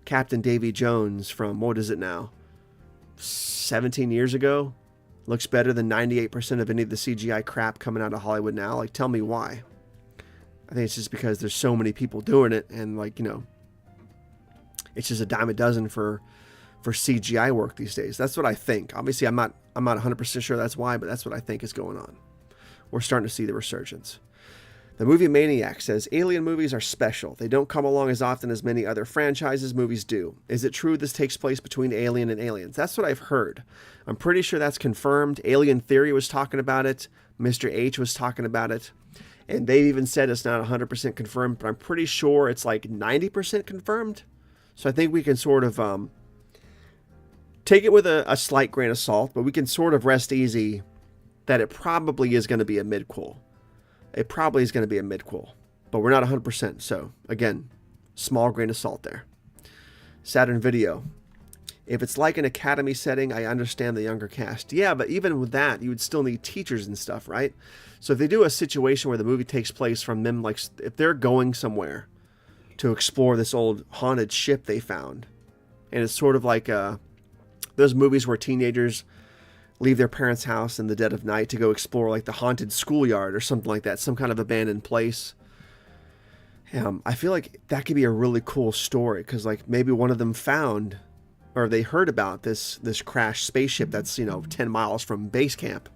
Captain Davy Jones from, what is it now, 17 years ago, looks better than 98% of any of the CGI crap coming out of Hollywood now. Like, tell me why. I think it's just because there's so many people doing it, and it's just a dime a dozen for CGI work these days. That's what I think. Obviously, I'm not 100% sure that's why, but that's what I think is going on. We're starting to see the resurgence. The Movie Maniac says, Alien movies are special. They don't come along as often as many other franchises movies do. Is it true this takes place between Alien and Aliens? That's what I've heard. I'm pretty sure that's confirmed. Alien Theory was talking about it. Mr. H was talking about it. And they've even said it's not 100% confirmed, but I'm pretty sure it's like 90% confirmed. So I think we can sort of take it with a slight grain of salt, but we can sort of rest easy that it probably is going to be a midquel. It probably is going to be a midquel, but we're not 100%. So again, small grain of salt there. Saturn Video. If it's like an academy setting, I understand the younger cast. Yeah, but even with that, you would still need teachers and stuff, right? So if they do a situation where the movie takes place from them, like if they're going somewhere to explore this old haunted ship they found, and it's sort of like those movies where teenagers leave their parents' house in the dead of night to go explore like the haunted schoolyard or something like that, some kind of abandoned place. I feel like that could be a really cool story because like maybe one of them found or they heard about this crashed spaceship that's 10 miles from base camp,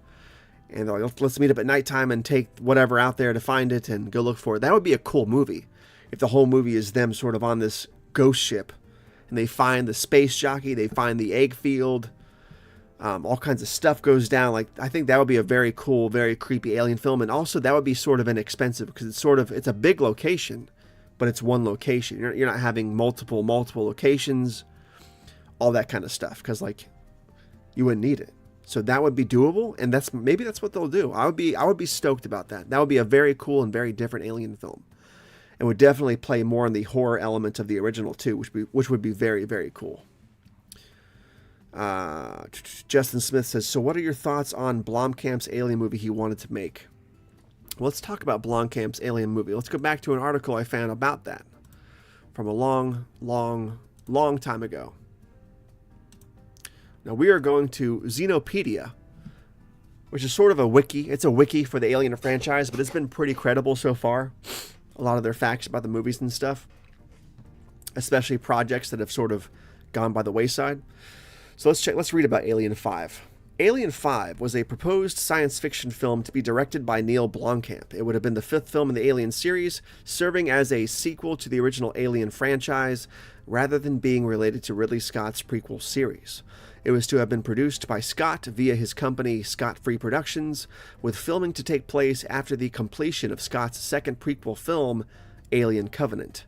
and they're like, let's meet up at nighttime and take whatever out there to find it and go look for it. That would be a cool movie if the whole movie is them sort of on this ghost ship and they find the space jockey, they find the egg field. All kinds of stuff goes down. Like, I think that would be a very cool, very creepy alien film. And also that would be sort of inexpensive because it's a big location, but it's one location. You're not having multiple locations, all that kind of stuff. Cause like you wouldn't need it. So that would be doable. And maybe that's what they'll do. I would be stoked about that. That would be a very cool and very different alien film. and would definitely play more on the horror element of the original too, which would be very, very cool. Justin Smith says, so what are your thoughts on Blomkamp's Alien movie he wanted to make? Well, let's talk about Blomkamp's Alien movie. Let's go back to an article I found about that from a long, long, long time ago. Now we are going to Xenopedia, which is sort of a wiki. It's a wiki for the Alien franchise, but it's been pretty credible so far. A lot of their facts about the movies and stuff, especially projects that have sort of gone by the wayside. So let's read about Alien 5. Alien 5 was a proposed science fiction film to be directed by Neil Blomkamp. It would have been the 5th film in the Alien series, serving as a sequel to the original Alien franchise, rather than being related to Ridley Scott's prequel series. It was to have been produced by Scott via his company Scott Free Productions, with filming to take place after the completion of Scott's second prequel film, Alien Covenant.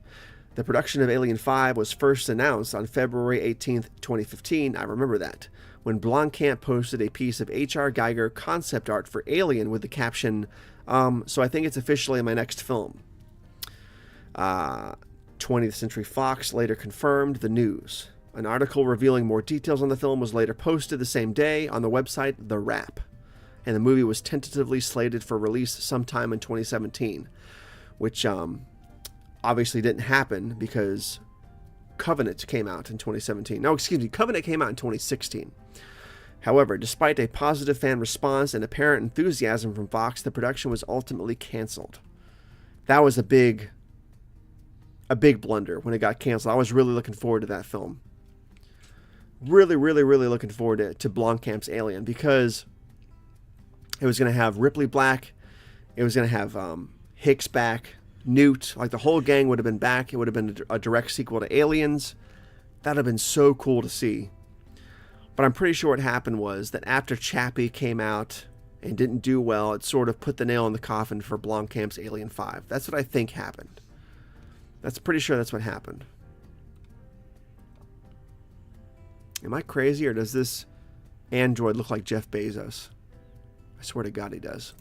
The production of Alien 5 was first announced on February 18th, 2015, I remember that, when Blomkamp posted a piece of H.R. Geiger concept art for Alien with the caption, so I think it's officially my next film. 20th Century Fox later confirmed the news. An article revealing more details on the film was later posted the same day on the website The Wrap, and the movie was tentatively slated for release sometime in 2017, which obviously didn't happen because Covenant came out in 2017. No, excuse me, Covenant came out in 2016. However, despite a positive fan response and apparent enthusiasm from Fox, the production was ultimately canceled. That was a big blunder when it got canceled. I was really looking forward to that film. Really, really, really looking forward to Blomkamp's Alien, because it was going to have Ripley back. It was going to have Hicks back, Newt. Like, the whole gang would have been back. It would have been a direct sequel to Aliens. That would have been so cool to see. But I'm pretty sure what happened was that after Chappie came out and didn't do well, it sort of put the nail in the coffin for Blomkamp's Alien 5. That's what I think happened. That's pretty sure that's what happened. Am I crazy, or does this android look like Jeff Bezos? I swear to God he does.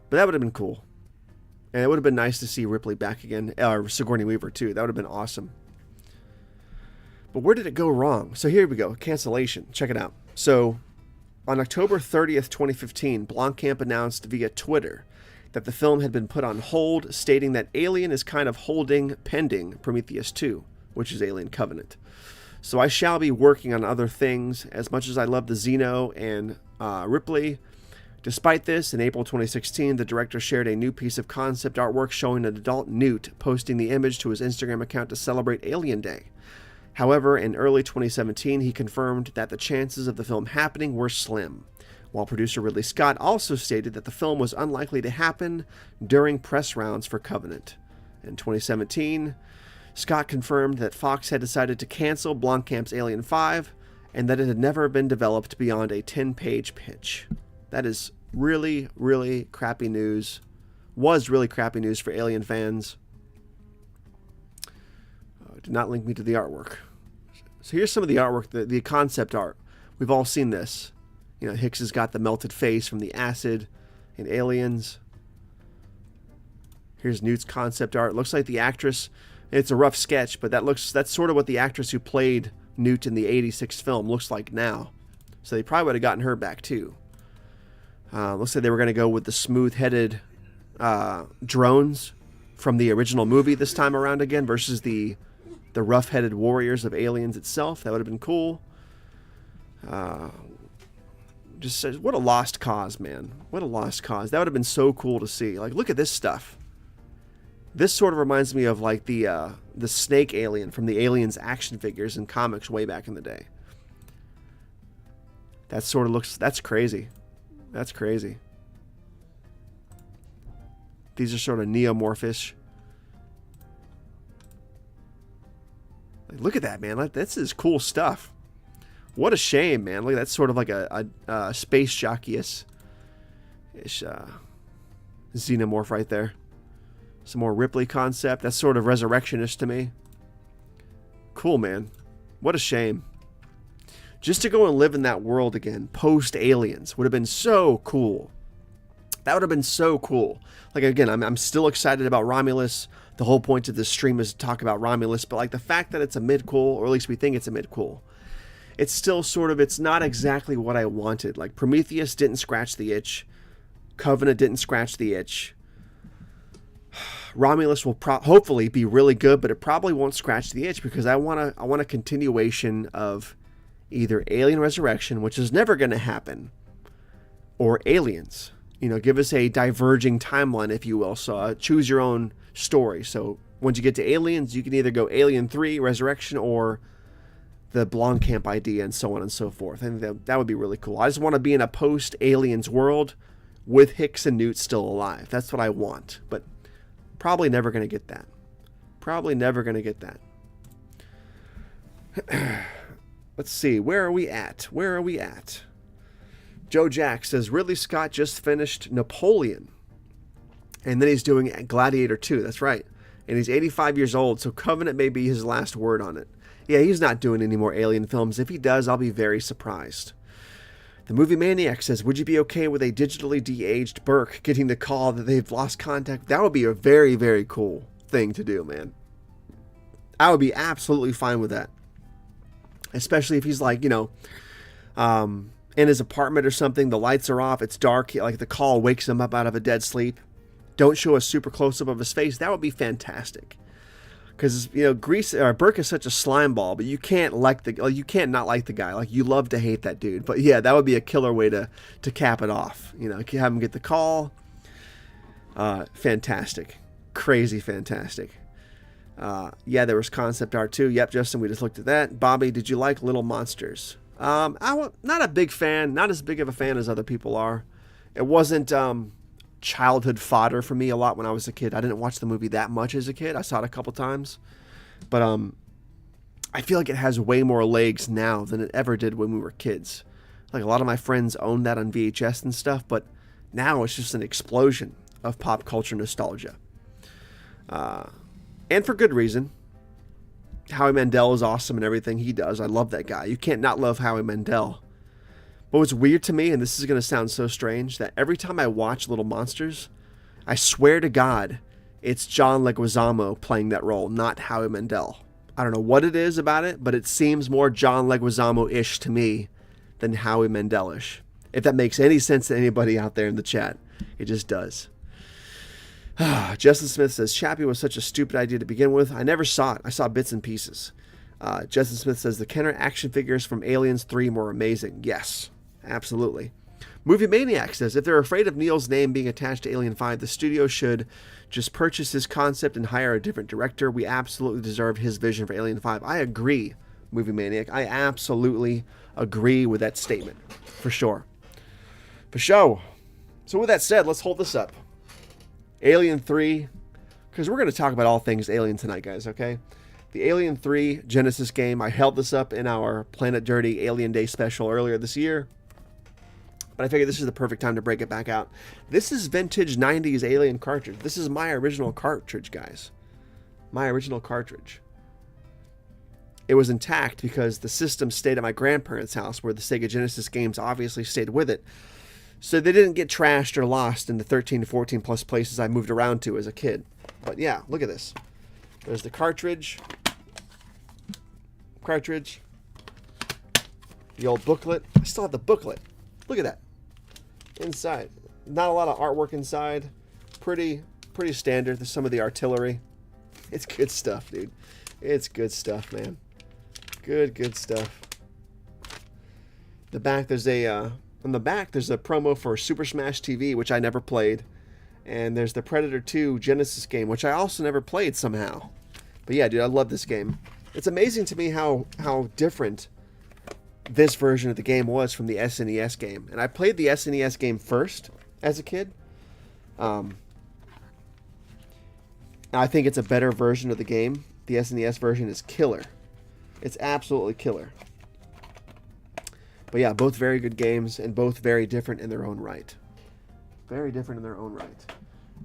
But that would have been cool. And it would have been nice to see Ripley back again, or Sigourney Weaver too. That would have been awesome. But where did it go wrong? So here we go. Cancellation. Check it out. So on October 30th, 2015, Blomkamp announced via Twitter that the film had been put on hold, stating that Alien is kind of holding pending Prometheus 2, which is Alien Covenant. So I shall be working on other things. As much as I love the Xeno and Ripley, despite this, in April 2016, the director shared a new piece of concept artwork showing an adult Newt, posting the image to his Instagram account to celebrate Alien Day. However, in early 2017, he confirmed that the chances of the film happening were slim, while producer Ridley Scott also stated that the film was unlikely to happen during press rounds for Covenant. In 2017, Scott confirmed that Fox had decided to cancel Blomkamp's Alien 5 and that it had never been developed beyond a 10-page pitch. That is really, really crappy news. Was really crappy news for Alien fans. Did not link me to the artwork. So here's some of the artwork, the concept art. We've all seen this. You know, Hicks has got the melted face from the acid in Aliens. Here's Newt's concept art. Looks like the actress, it's a rough sketch, but that's sort of what the actress who played Newt in the 86 film looks like now. So they probably would have gotten her back too. Looks like they were going to go with the smooth-headed drones from the original movie this time around again versus the rough-headed warriors of Aliens itself. That would have been cool. Just says, what a lost cause, man. What a lost cause. That would have been so cool to see. Like, look at this stuff. This sort of reminds me of like the snake alien from the Aliens action figures in comics way back in the day. That sort of looks, that's crazy. That's crazy. These are sort of neomorphish. Like, look at that, man. Like, this is cool stuff. What a shame, man. Look, that's sort of like a space jockey-ish xenomorph right there. Some more Ripley concept. That's sort of resurrectionist to me. Cool, man. What a shame. Just to go and live in that world again, post-Aliens, would have been so cool. That would have been so cool. Like, again, I'm still excited about Romulus. The whole point of this stream is to talk about Romulus, but like the fact that it's a mid-cool, or at least we think it's a mid-cool, it's still sort of, it's not exactly what I wanted. Like, Prometheus didn't scratch the itch. Covenant didn't scratch the itch. Romulus will hopefully be really good, but it probably won't scratch the itch because I want a continuation of either Alien Resurrection, which is never going to happen, or Aliens. You know, give us a diverging timeline, if you will. So choose your own story. So once you get to Aliens, you can either go Alien 3, Resurrection, or the Blomkamp idea, and so on and so forth. I think that would be really cool. I just want to be in a post-Aliens world with Hicks and Newt still alive. That's what I want. But probably never going to get that. Probably never going to get that. Let's see. Where are we at? Where are we at? Joe Jack says, Ridley Scott just finished Napoleon. And then he's doing Gladiator 2. That's right. And he's 85 years old, so Covenant may be his last word on it. Yeah, he's not doing any more Alien films. If he does, I'll be very surprised. The Movie Maniac says, would you be okay with a digitally de-aged Burke getting the call that they've lost contact? That would be a very, very cool thing to do, man. I would be absolutely fine with that. Especially if he's like, you know, in his apartment or something, the lights are off, it's dark, like the call wakes him up out of a dead sleep. Don't show a super close-up of his face. That would be fantastic. Because, you know, Burke is such a slime ball, but you can't you can't not like the guy. Like, you love to hate that dude. But yeah, that would be a killer way to cap it off. You know, have him get the call. Fantastic. Crazy fantastic. Yeah, there was concept art too. Yep, Justin, we just looked at that. Bobby, did you like Little Monsters? Not a big fan. Not as big of a fan as other people are. It wasn't childhood fodder for me a lot when I was a kid. I didn't watch the movie that much as a kid. I saw it a couple times. But I feel like it has way more legs now than it ever did when we were kids. Like, a lot of my friends own that on VHS and stuff, but now it's just an explosion of pop culture nostalgia. And for good reason. Howie Mandel is awesome in everything he does. I love that guy. You can't not love Howie Mandel. But what's weird to me, and this is going to sound so strange, that every time I watch Little Monsters, I swear to God, it's John Leguizamo playing that role, not Howie Mandel. I don't know what it is about it, but it seems more John Leguizamo-ish to me than Howie Mandel-ish. If that makes any sense to anybody out there in the chat, it just does. Justin Smith says, Chappie was such a stupid idea to begin with. I never saw it. I saw bits and pieces. Justin Smith says, the Kenner action figures from Aliens 3 were amazing. Yes, absolutely. Movie Maniac says, if they're afraid of Neil's name being attached to Alien 5, the studio should just purchase his concept and hire a different director. We absolutely deserve his vision for Alien 5. I agree, Movie Maniac. I absolutely agree with that statement. For sure. For sure. So with that said, let's hold this up. Alien 3, because we're going to talk about all things Alien tonight, guys, okay? The Alien 3 Genesis game, I held this up in our Planet Dirty Alien Day special earlier this year, but I figured this is the perfect time to break it back out. This is vintage 90s Alien cartridge. This is my original cartridge, guys. My original cartridge. It was intact because the system stayed at my grandparents' house, where the Sega Genesis games obviously stayed with it. So they didn't get trashed or lost in the 13 to 14 plus places I moved around to as a kid. But yeah, look at this. There's the cartridge. The old booklet. I still have the booklet. Look at that. Inside. Not a lot of artwork inside. Pretty standard. There's some of the artillery. It's good stuff, dude. It's good stuff, man. Good stuff. The back, there's a... On the back, there's a promo for Super Smash TV, which I never played. And there's the Predator 2 Genesis game, which I also never played somehow. But yeah, dude, I love this game. It's amazing to me how different this version of the game was from the SNES game. And I played the SNES game first as a kid. I think it's a better version of the game. The SNES version is killer. It's absolutely killer. But yeah, both very good games and both very different in their own right. Very different in their own right.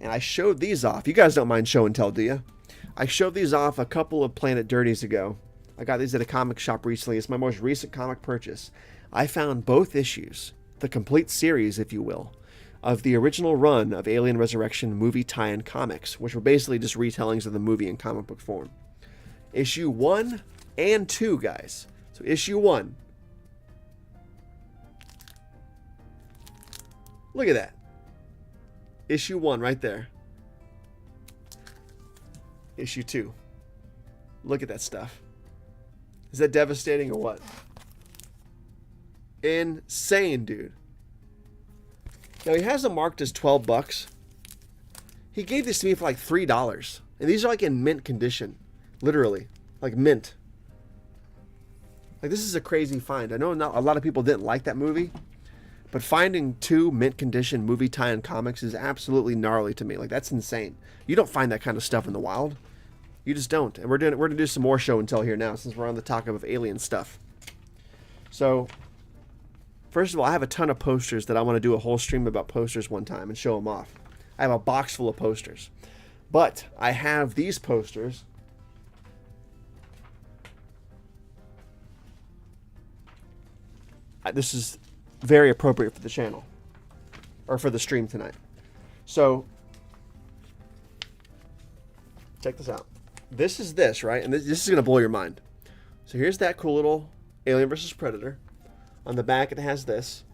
And I showed these off. You guys don't mind show and tell, do you? I showed these off a couple of Planet Dirties ago. I got these at a comic shop recently. It's my most recent comic purchase. I found both issues, the complete series, if you will, of the original run of Alien Resurrection movie tie-in comics, which were basically just retellings of the movie in comic book form. Issue 1 and 2, guys. So issue 1. Look at that. Issue 1 right there. Issue 2. Look at that stuff. Is that devastating or what? Insane, dude. Now, he has them marked as $12. He gave this to me for like $3. And these are like in mint condition. Literally. Like mint. Like, this is a crazy find. I know not a lot of people didn't like that movie. But finding 2 mint condition movie tie-in comics is absolutely gnarly to me. Like, that's insane. You don't find that kind of stuff in the wild. You just don't. And we're gonna do some more show and tell here now, since we're on the topic of alien stuff. So, first of all, I have a ton of posters that I want to do a whole stream about posters one time and show them off. I have a box full of posters. But I have these posters. This is very appropriate for the channel. Or for the stream tonight. So, check this out. This is this, right? And this is going to blow your mind. So here's that cool little Alien vs. Predator. On the back it has this.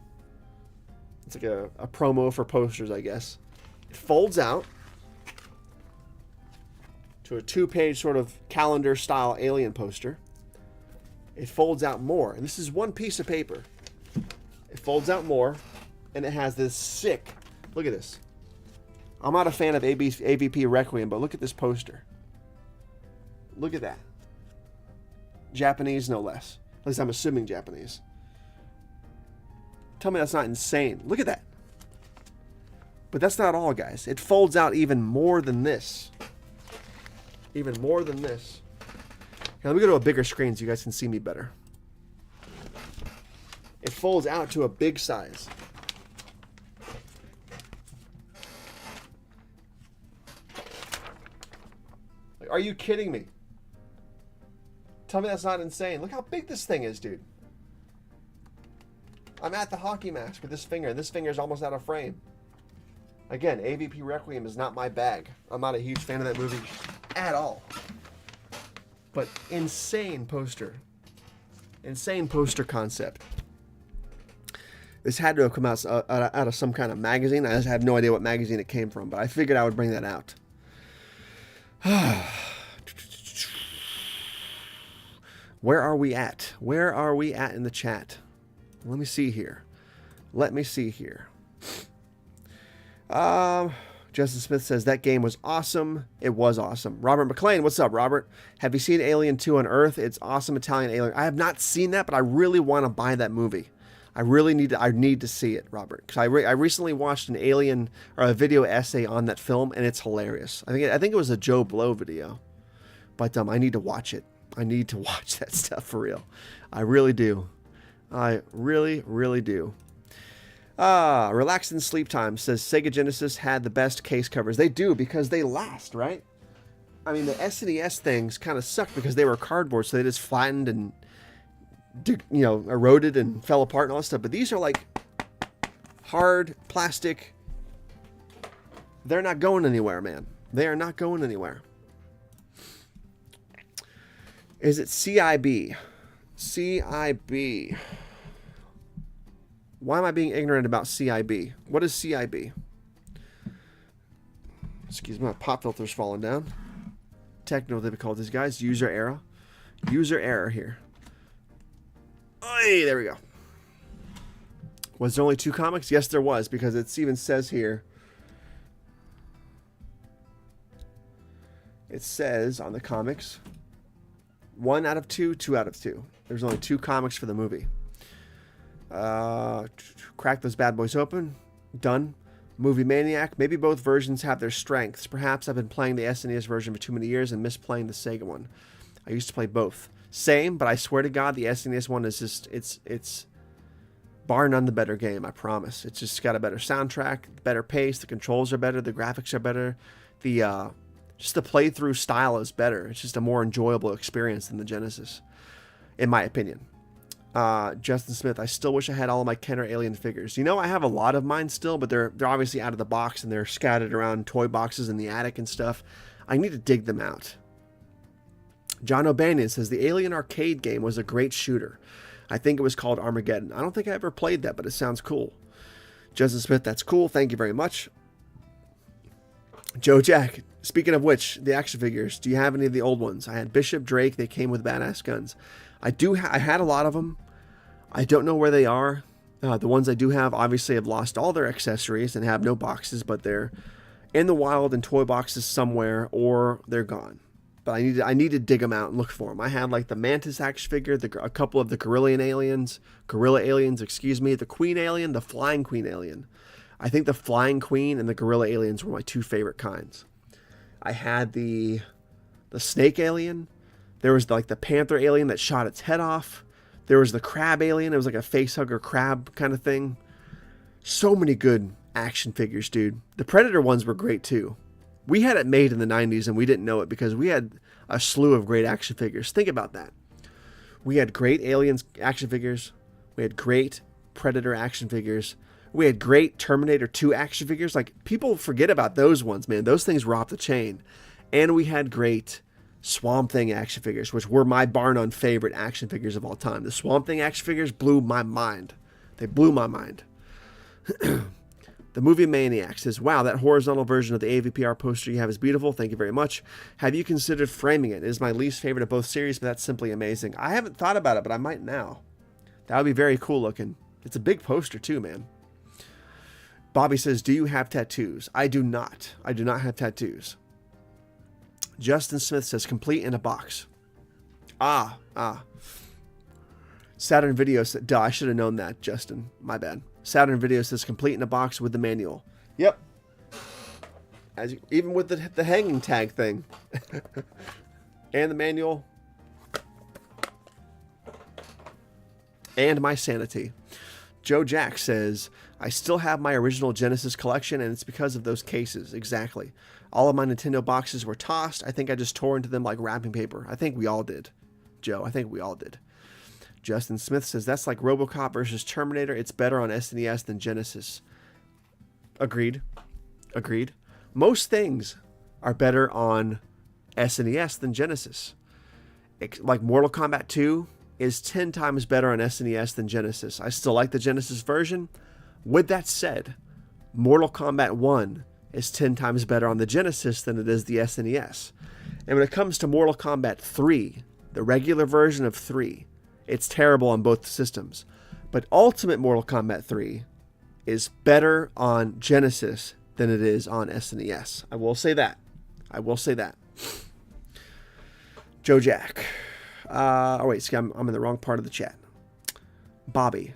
It's like a promo for posters, I guess. It folds out to a 2-page sort of calendar style alien poster. It folds out more. And this is one piece of paper. It folds out more. And it has this sick, look at this. I'm not a fan of AVP Requiem, but look at this poster. Look at that. Japanese, no less. At least I'm assuming Japanese. Tell me that's not insane. Look at that. But that's not all, guys. It folds out even more than this. Even more than this. Here, let me go to a bigger screen so you guys can see me better. It folds out to a big size. Like, are you kidding me? Tell me that's not insane. Look how big this thing is, dude. I'm at the hockey mask with this finger. This finger is almost out of frame. Again, AVP Requiem is not my bag. I'm not a huge fan of that movie at all. But insane poster. Insane poster concept. This had to have come out of some kind of magazine. I just have no idea what magazine it came from, but I figured I would bring that out. Where are we at? Where are we at in the chat? Let me see here. Let me see here. Justin Smith says, that game was awesome. It was awesome. Robert McLean, what's up, Robert? Have you seen Alien 2 on Earth? It's awesome Italian Alien. I have not seen that, but I really want to buy that movie. I really need to see it, Robert. Because I recently watched an Alien, or a video essay on that film, and it's hilarious. I think it was a Joe Blow video. But I need to watch it. I need to watch that stuff for real. I really do. I really, really do. Relax in Sleep Time says Sega Genesis had the best case covers. They do, because they last, right? I mean, the SNES things kind of sucked because they were cardboard, so they just flattened and, eroded and fell apart and all that stuff. But these are like hard plastic. They're not going anywhere, man. They are not going anywhere. Is it CIB? CIB. Why am I being ignorant about CIB? What is CIB? Excuse me, my pop filter's falling down. Techno, they call these guys. User error. User error here. Hey, there we go. Was there only 2 comics? Yes, there was, because it even says here. It says on the comics, 1 out of 2, 2 out of 2. There's only 2 comics for the movie. Crack those bad boys open. Done. Movie Maniac. Maybe both versions have their strengths. Perhaps I've been playing the SNES version for too many years and missed playing the Sega one. I used to play both. Same, but I swear to God, the SNES one is just, it's bar none the better game, I promise. It's just got a better soundtrack, better pace, the controls are better, the graphics are better, just the playthrough style is better. It's just a more enjoyable experience than the Genesis, in my opinion. Justin Smith, I still wish I had all of my Kenner Alien figures. You know, I have a lot of mine still, but they're obviously out of the box and they're scattered around toy boxes in the attic and stuff. I need to dig them out. John O'Banion says, the Alien arcade game was a great shooter. I think it was called Armageddon. I don't think I ever played that, but it sounds cool. Justin Smith, that's cool. Thank you very much. Joe Jack, speaking of which, the action figures, do you have any of the old ones? I had Bishop, Drake, they came with badass guns. I had a lot of them. I don't know where they are. The ones I do have obviously have lost all their accessories and have no boxes, but they're in the wild in toy boxes somewhere, or they're gone. But I need to dig them out and look for them. I had like the Mantis action figure, a couple of the Gorilla Aliens, the Queen Alien, the Flying Queen Alien. I think the Flying Queen and the Gorilla Aliens were my two favorite kinds. I had the Snake Alien. There was like the Panther Alien that shot its head off. There was the Crab Alien. It was like a facehugger crab kind of thing. So many good action figures, dude. The Predator ones were great too. We had it made in the 90s and we didn't know it because we had a slew of great action figures. Think about that. We had great Aliens action figures. We had great Predator action figures. We had great Terminator 2 action figures. Like, people forget about those ones, man. Those things were off the chain. And we had great Swamp Thing action figures, which were my bar none favorite action figures of all time. The Swamp Thing action figures blew my mind. They blew my mind. The Movie Maniac says, wow, that horizontal version of the AVPR poster you have is beautiful. Thank you very much. Have you considered framing it? It is my least favorite of both series, but that's simply amazing. I haven't thought about it, but I might now. That would be very cool looking. It's a big poster too, man. Bobby says, do you have tattoos? I do not. I do not have tattoos. Justin Smith says, complete in a box. Saturn Video said, duh, I should have known that, Justin. My bad. Saturn Video says, complete in a box with the manual. Yep. Even with the hanging tag thing. And the manual. And my sanity. Joe Jack says, I still have my original Genesis collection, and it's because of those cases. Exactly. All of my Nintendo boxes were tossed. I think I just tore into them like wrapping paper. I think we all did. Joe, I think we all did. Justin Smith says, that's like RoboCop versus Terminator. It's better on SNES than Genesis. Agreed. Agreed. Most things are better on SNES than Genesis. Like Mortal Kombat 2 is 10 times better on SNES than Genesis. I still like the Genesis version. With that said, Mortal Kombat 1 is 10 times better on the Genesis than it is the SNES. And when it comes to Mortal Kombat 3, the regular version of 3, it's terrible on both systems. But Ultimate Mortal Kombat 3 is better on Genesis than it is on SNES. I will say that. I will say that. Joe Jack. Oh, wait. See, I'm in the wrong part of the chat. Bobby.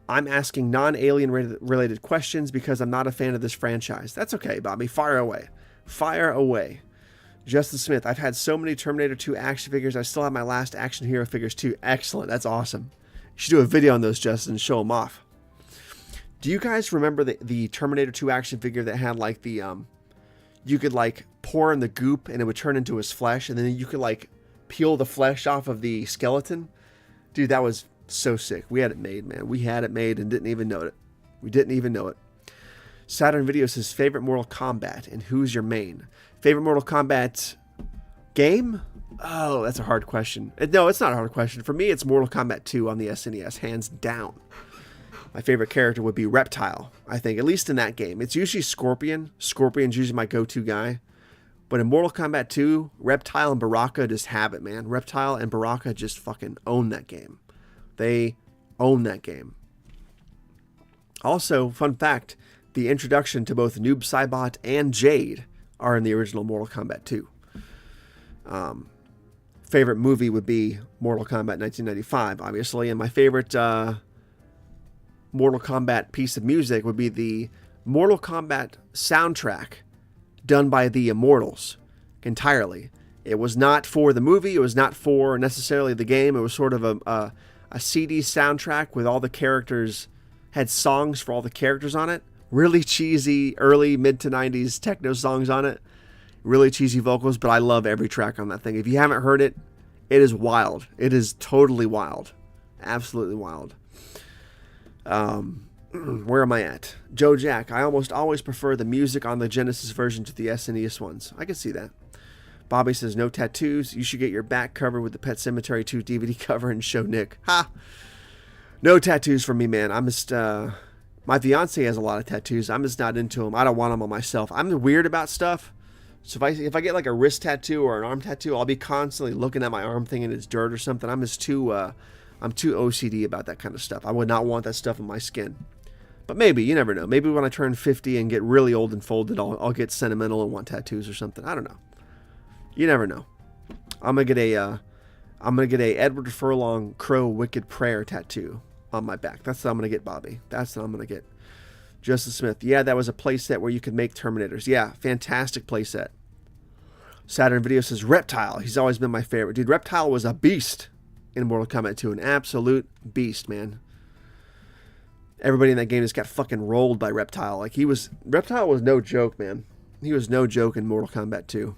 I'm asking non-alien related questions because I'm not a fan of this franchise. That's okay, Bobby. Fire away. Fire away. Justin Smith, I've had so many Terminator 2 action figures. I still have my last action hero figures too. Excellent. That's awesome. You should do a video on those, Justin, and show them off. Do you guys remember the Terminator 2 action figure that had like the, you could like pour in the goop and it would turn into his flesh, and then you could like peel the flesh off of the skeleton? Dude, that was so sick. We had it made, man. We had it made and didn't even know it. We didn't even know it. Saturn Video says, favorite Mortal Kombat and who's your main? Favorite Mortal Kombat game? Oh, that's a hard question. No, it's not a hard question. For me, it's Mortal Kombat 2 on the SNES, hands down. My favorite character would be Reptile, I think, at least in that game. It's usually Scorpion. Scorpion's usually my go-to guy. But in Mortal Kombat 2, Reptile and Baraka just have it, man. Reptile and Baraka just fucking own that game. They own that game. Also, fun fact, the introduction to both Noob Saibot and Jade are in the original Mortal Kombat 2. Favorite movie would be Mortal Kombat 1995, obviously. And my favorite Mortal Kombat piece of music would be the Mortal Kombat soundtrack done by the Immortals entirely. It was not for the movie. It was not for necessarily the game. It was sort of a CD soundtrack with all the characters, had songs for all the characters on it. Really cheesy, early, mid to 90s techno songs on it. Really cheesy vocals, but I love every track on that thing. If you haven't heard it, it is wild. It is totally wild. Absolutely wild. Where am I at? Joe Jack, I almost always prefer the music on the Genesis version to the SNES ones. I can see that. Bobby says, no tattoos. You should get your back covered with the Pet Sematary 2 DVD cover and show Nick. Ha! No tattoos for me, man. I'm just, my fiance has a lot of tattoos. I'm just not into them. I don't want them on myself. I'm weird about stuff. So if I get like a wrist tattoo or an arm tattoo, I'll be constantly looking at my arm thinking it's dirt or something. I'm just too, I'm too OCD about that kind of stuff. I would not want that stuff on my skin. But maybe, you never know. Maybe when I turn 50 and get really old and folded, I'll get sentimental and want tattoos or something. I don't know. You never know. I'm gonna get a Edward Furlong Crow Wicked Prayer tattoo on my back. That's what I'm gonna get, Bobby. That's what I'm gonna get. Justice Smith. Yeah, that was a playset where you could make Terminators. Yeah, fantastic playset. Saturn Video says Reptile. He's always been my favorite. Dude, Reptile was a beast in Mortal Kombat 2. An absolute beast, man. Everybody in that game just got fucking rolled by Reptile. Reptile was no joke, man. He was no joke in Mortal Kombat 2.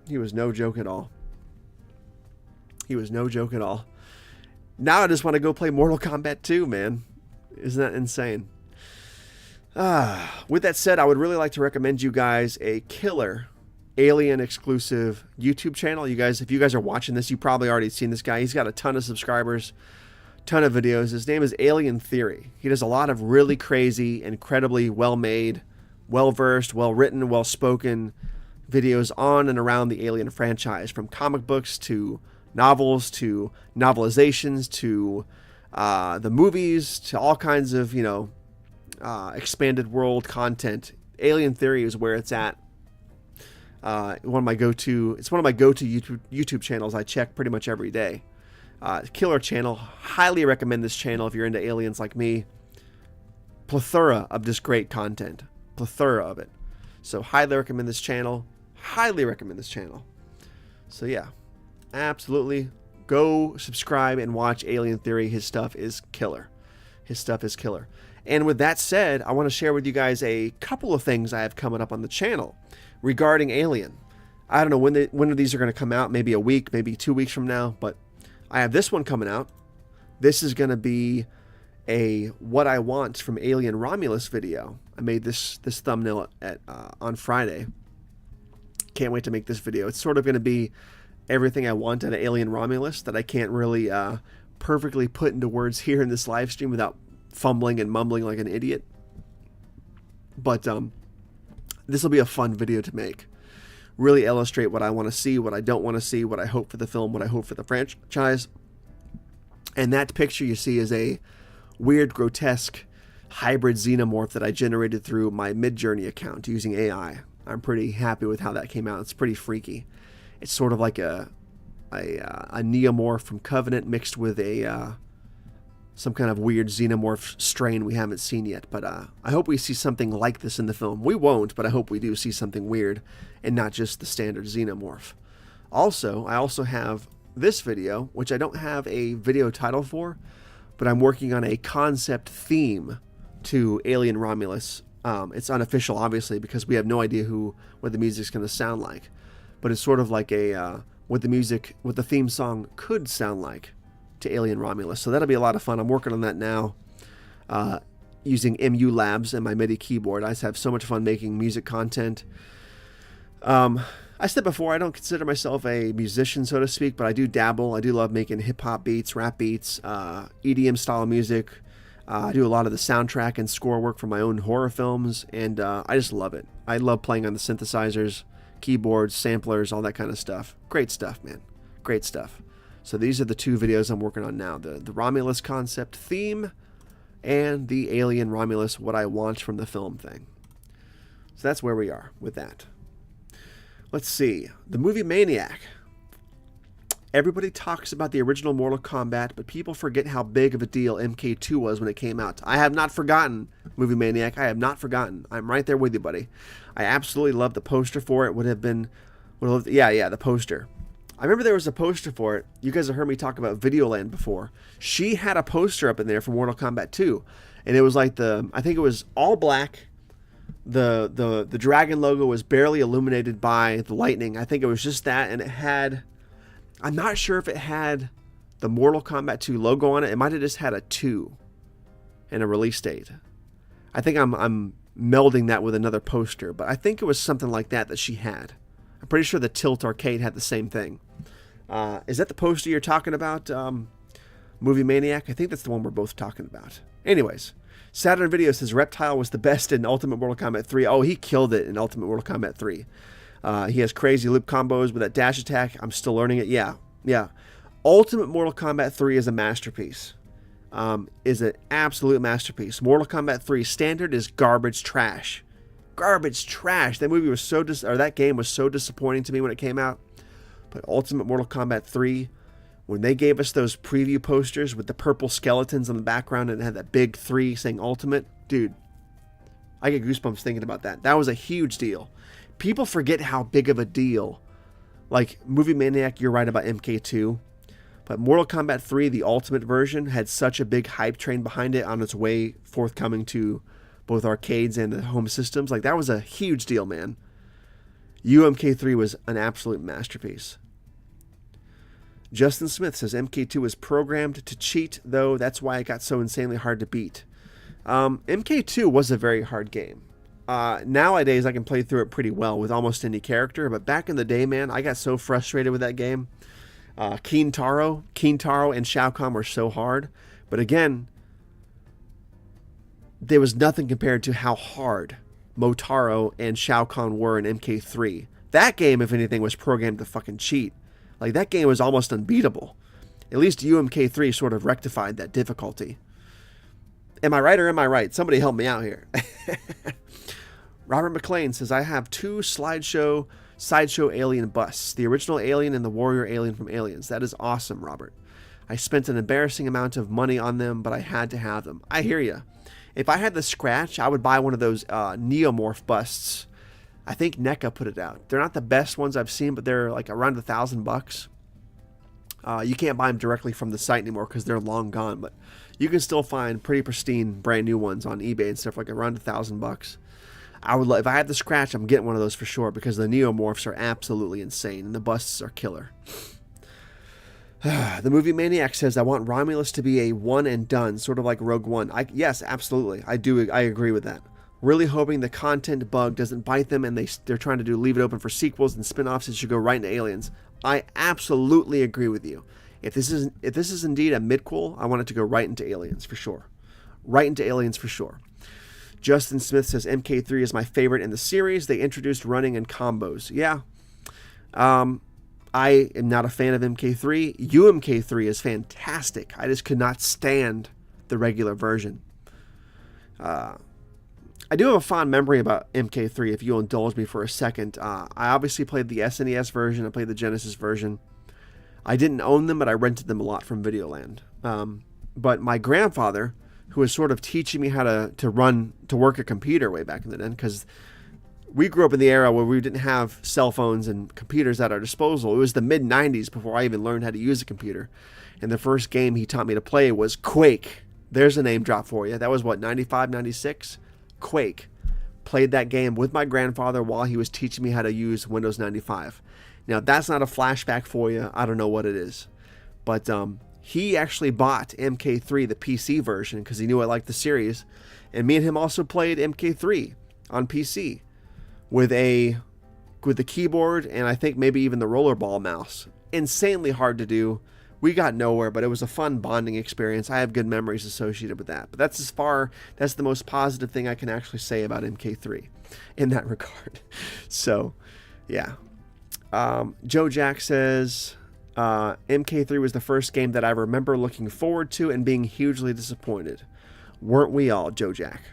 He was no joke at all. He was no joke at all. Now I just want to go play Mortal Kombat 2, man. Isn't that insane? With that said, I would really like to recommend you guys a killer Alien exclusive YouTube channel. If you guys are watching this, you probably already seen this guy. He's got a ton of subscribers. Ton of videos. His name is Alien Theory. He does a lot of really crazy, incredibly well-made, well-versed, well-written, well-spoken videos on and around the Alien franchise, from comic books to novels to novelizations to the movies to all kinds of, expanded world content. Alien Theory is where it's at. It's one of my go-to YouTube channels I check pretty much every day. Killer channel. Highly recommend this channel if you're into aliens like me. Plethora of just great content. Plethora of it. So highly recommend this channel. Highly recommend this channel. So yeah, absolutely. Go subscribe and watch Alien Theory. His stuff is killer. His stuff is killer. And with that said, I want to share with you guys a couple of things I have coming up on the channel regarding Alien. I don't know when these are going to come out. Maybe a week, maybe 2 weeks from now, but I have this one coming out. This is going to be a what I want from Alien Romulus video. I made this thumbnail on Friday. Can't wait to make this video. It's sort of going to be everything I want out of Alien Romulus that I can't really perfectly put into words here in this live stream without fumbling and mumbling like an idiot. But this will be a fun video to make. Really illustrate what I want to see, what I don't want to see, what I hope for the film, what I hope for the franchise. And that picture you see is a weird, grotesque hybrid xenomorph that I generated through my Midjourney account using AI. I'm pretty happy with how that came out. It's pretty freaky. It's sort of like a neomorph from Covenant mixed with some kind of weird xenomorph strain we haven't seen yet. But I hope we see something like this in the film. We won't, but I hope we do see something weird and not just the standard xenomorph. Also, I also have this video, which I don't have a video title for, but I'm working on a concept theme to Alien Romulus. It's unofficial, obviously, because we have no idea what the music's going to sound like. But it's sort of like what the theme song could sound like to Alien Romulus. So that'll be a lot of fun. I'm working on that now, using MU Labs and my MIDI keyboard. I just have so much fun making music content. I said before, I don't consider myself a musician, so to speak, but I do dabble. I do love making hip-hop beats, rap beats, EDM style music. I do a lot of the soundtrack and score work for my own horror films, and I just love it. I love playing on the synthesizers, keyboards, samplers, all that kind of stuff. Great stuff, man. Great stuff. So these are the two videos I'm working on now. The Romulus concept theme and the Alien Romulus what I want from the film thing. So that's where we are with that. Let's see. The movie Maniac. Everybody talks about the original Mortal Kombat, but people forget how big of a deal MK2 was when it came out. I have not forgotten Movie Maniac. I have not forgotten. I'm right there with you, buddy. I absolutely love the poster for it. The poster. I remember there was a poster for it. You guys have heard me talk about Videoland before. She had a poster up in there for Mortal Kombat 2, and it was like I think it was all black. The dragon logo was barely illuminated by the lightning. I think it was just that, and it had, I'm not sure if it had the Mortal Kombat 2 logo on it. It might have just had a 2 and a release date. I think I'm melding that with another poster, but I think it was something like that she had. I'm pretty sure the Tilt Arcade had the same thing. Is that the poster you're talking about, Movie Maniac? I think that's the one we're both talking about. Anyways, Saturn Video says Reptile was the best in Ultimate Mortal Kombat 3. Oh, he killed it in Ultimate Mortal Kombat 3. He has crazy loop combos with that dash attack. I'm still learning it. Yeah. Ultimate Mortal Kombat 3 is a masterpiece. Is an absolute masterpiece. Mortal Kombat 3 Standard is garbage trash. Garbage trash. That movie was that game was so disappointing to me when it came out. But Ultimate Mortal Kombat 3, when they gave us those preview posters with the purple skeletons in the background and it had that big 3 saying Ultimate, dude, I get goosebumps thinking about that. That was a huge deal. People forget how big of a deal. Like, Movie Maniac, you're right about MK2. But Mortal Kombat 3, the Ultimate version, had such a big hype train behind it on its way forthcoming to both arcades and the home systems. Like, that was a huge deal, man. UMK3 was an absolute masterpiece. Justin Smith says MK2 was programmed to cheat, though. That's why it got so insanely hard to beat. MK2 was a very hard game. Nowadays, I can play through it pretty well with almost any character. But back in the day, man, I got so frustrated with that game. Kintaro and Shao Kahn were so hard. But again, there was nothing compared to how hard Motaro and Shao Kahn were in MK3. That game, if anything, was programmed to fucking cheat. Like, that game was almost unbeatable. At least UMK3 sort of rectified that difficulty. Am I right or am I right? Somebody help me out here. Robert McLean says, I have 2 sideshow alien busts. The original alien and the warrior alien from Aliens. That is awesome, Robert. I spent an embarrassing amount of money on them, but I had to have them. I hear you. If I had the scratch, I would buy one of those Neomorph busts. I think NECA put it out. They're not the best ones I've seen, but they're like around $1,000. You can't buy them directly from the site anymore because they're long gone, but you can still find pretty pristine, brand new ones on eBay and stuff, like around $1,000. I would if I had the scratch, I'm getting one of those for sure because the Neomorphs are absolutely insane and the busts are killer. The Movie Maniac says, I want Romulus to be a one and done, sort of like Rogue One. Yes, absolutely. I agree with that. Really hoping the content bug doesn't bite them and they're trying to leave it open for sequels and spin-offs. It should go right into Aliens. I absolutely agree with you. If this is indeed a midquel, I want it to go right into Aliens for sure. Right into Aliens for sure. Justin Smith says MK3 is my favorite in the series. They introduced running and combos. Yeah. I am not a fan of MK3. UMK3 is fantastic. I just could not stand the regular version. I do have a fond memory about MK3, if you'll indulge me for a second. I obviously played the SNES version. I played the Genesis version. I didn't own them, but I rented them a lot from Videoland. But my grandfather, who was sort of teaching me how to work a computer way back in the day, because we grew up in the era where we didn't have cell phones and computers at our disposal. It was the mid-90s before I even learned how to use a computer. And the first game he taught me to play was Quake. There's a name drop for you. That was, 95, 96? Quake. Played that game with my grandfather while he was teaching me how to use Windows 95. Now, that's not a flashback for you. I don't know what it is. But he actually bought MK3, the PC version, because he knew I liked the series. And me and him also played MK3 on PC. With the keyboard and I think maybe even the rollerball mouse. Insanely hard to do. We got nowhere, but it was a fun bonding experience. I have good memories associated with that. But that's the most positive thing I can actually say about MK3 in that regard. So, yeah. Joe Jack says, MK3 was the first game that I remember looking forward to and being hugely disappointed. Weren't we all, Joe Jack?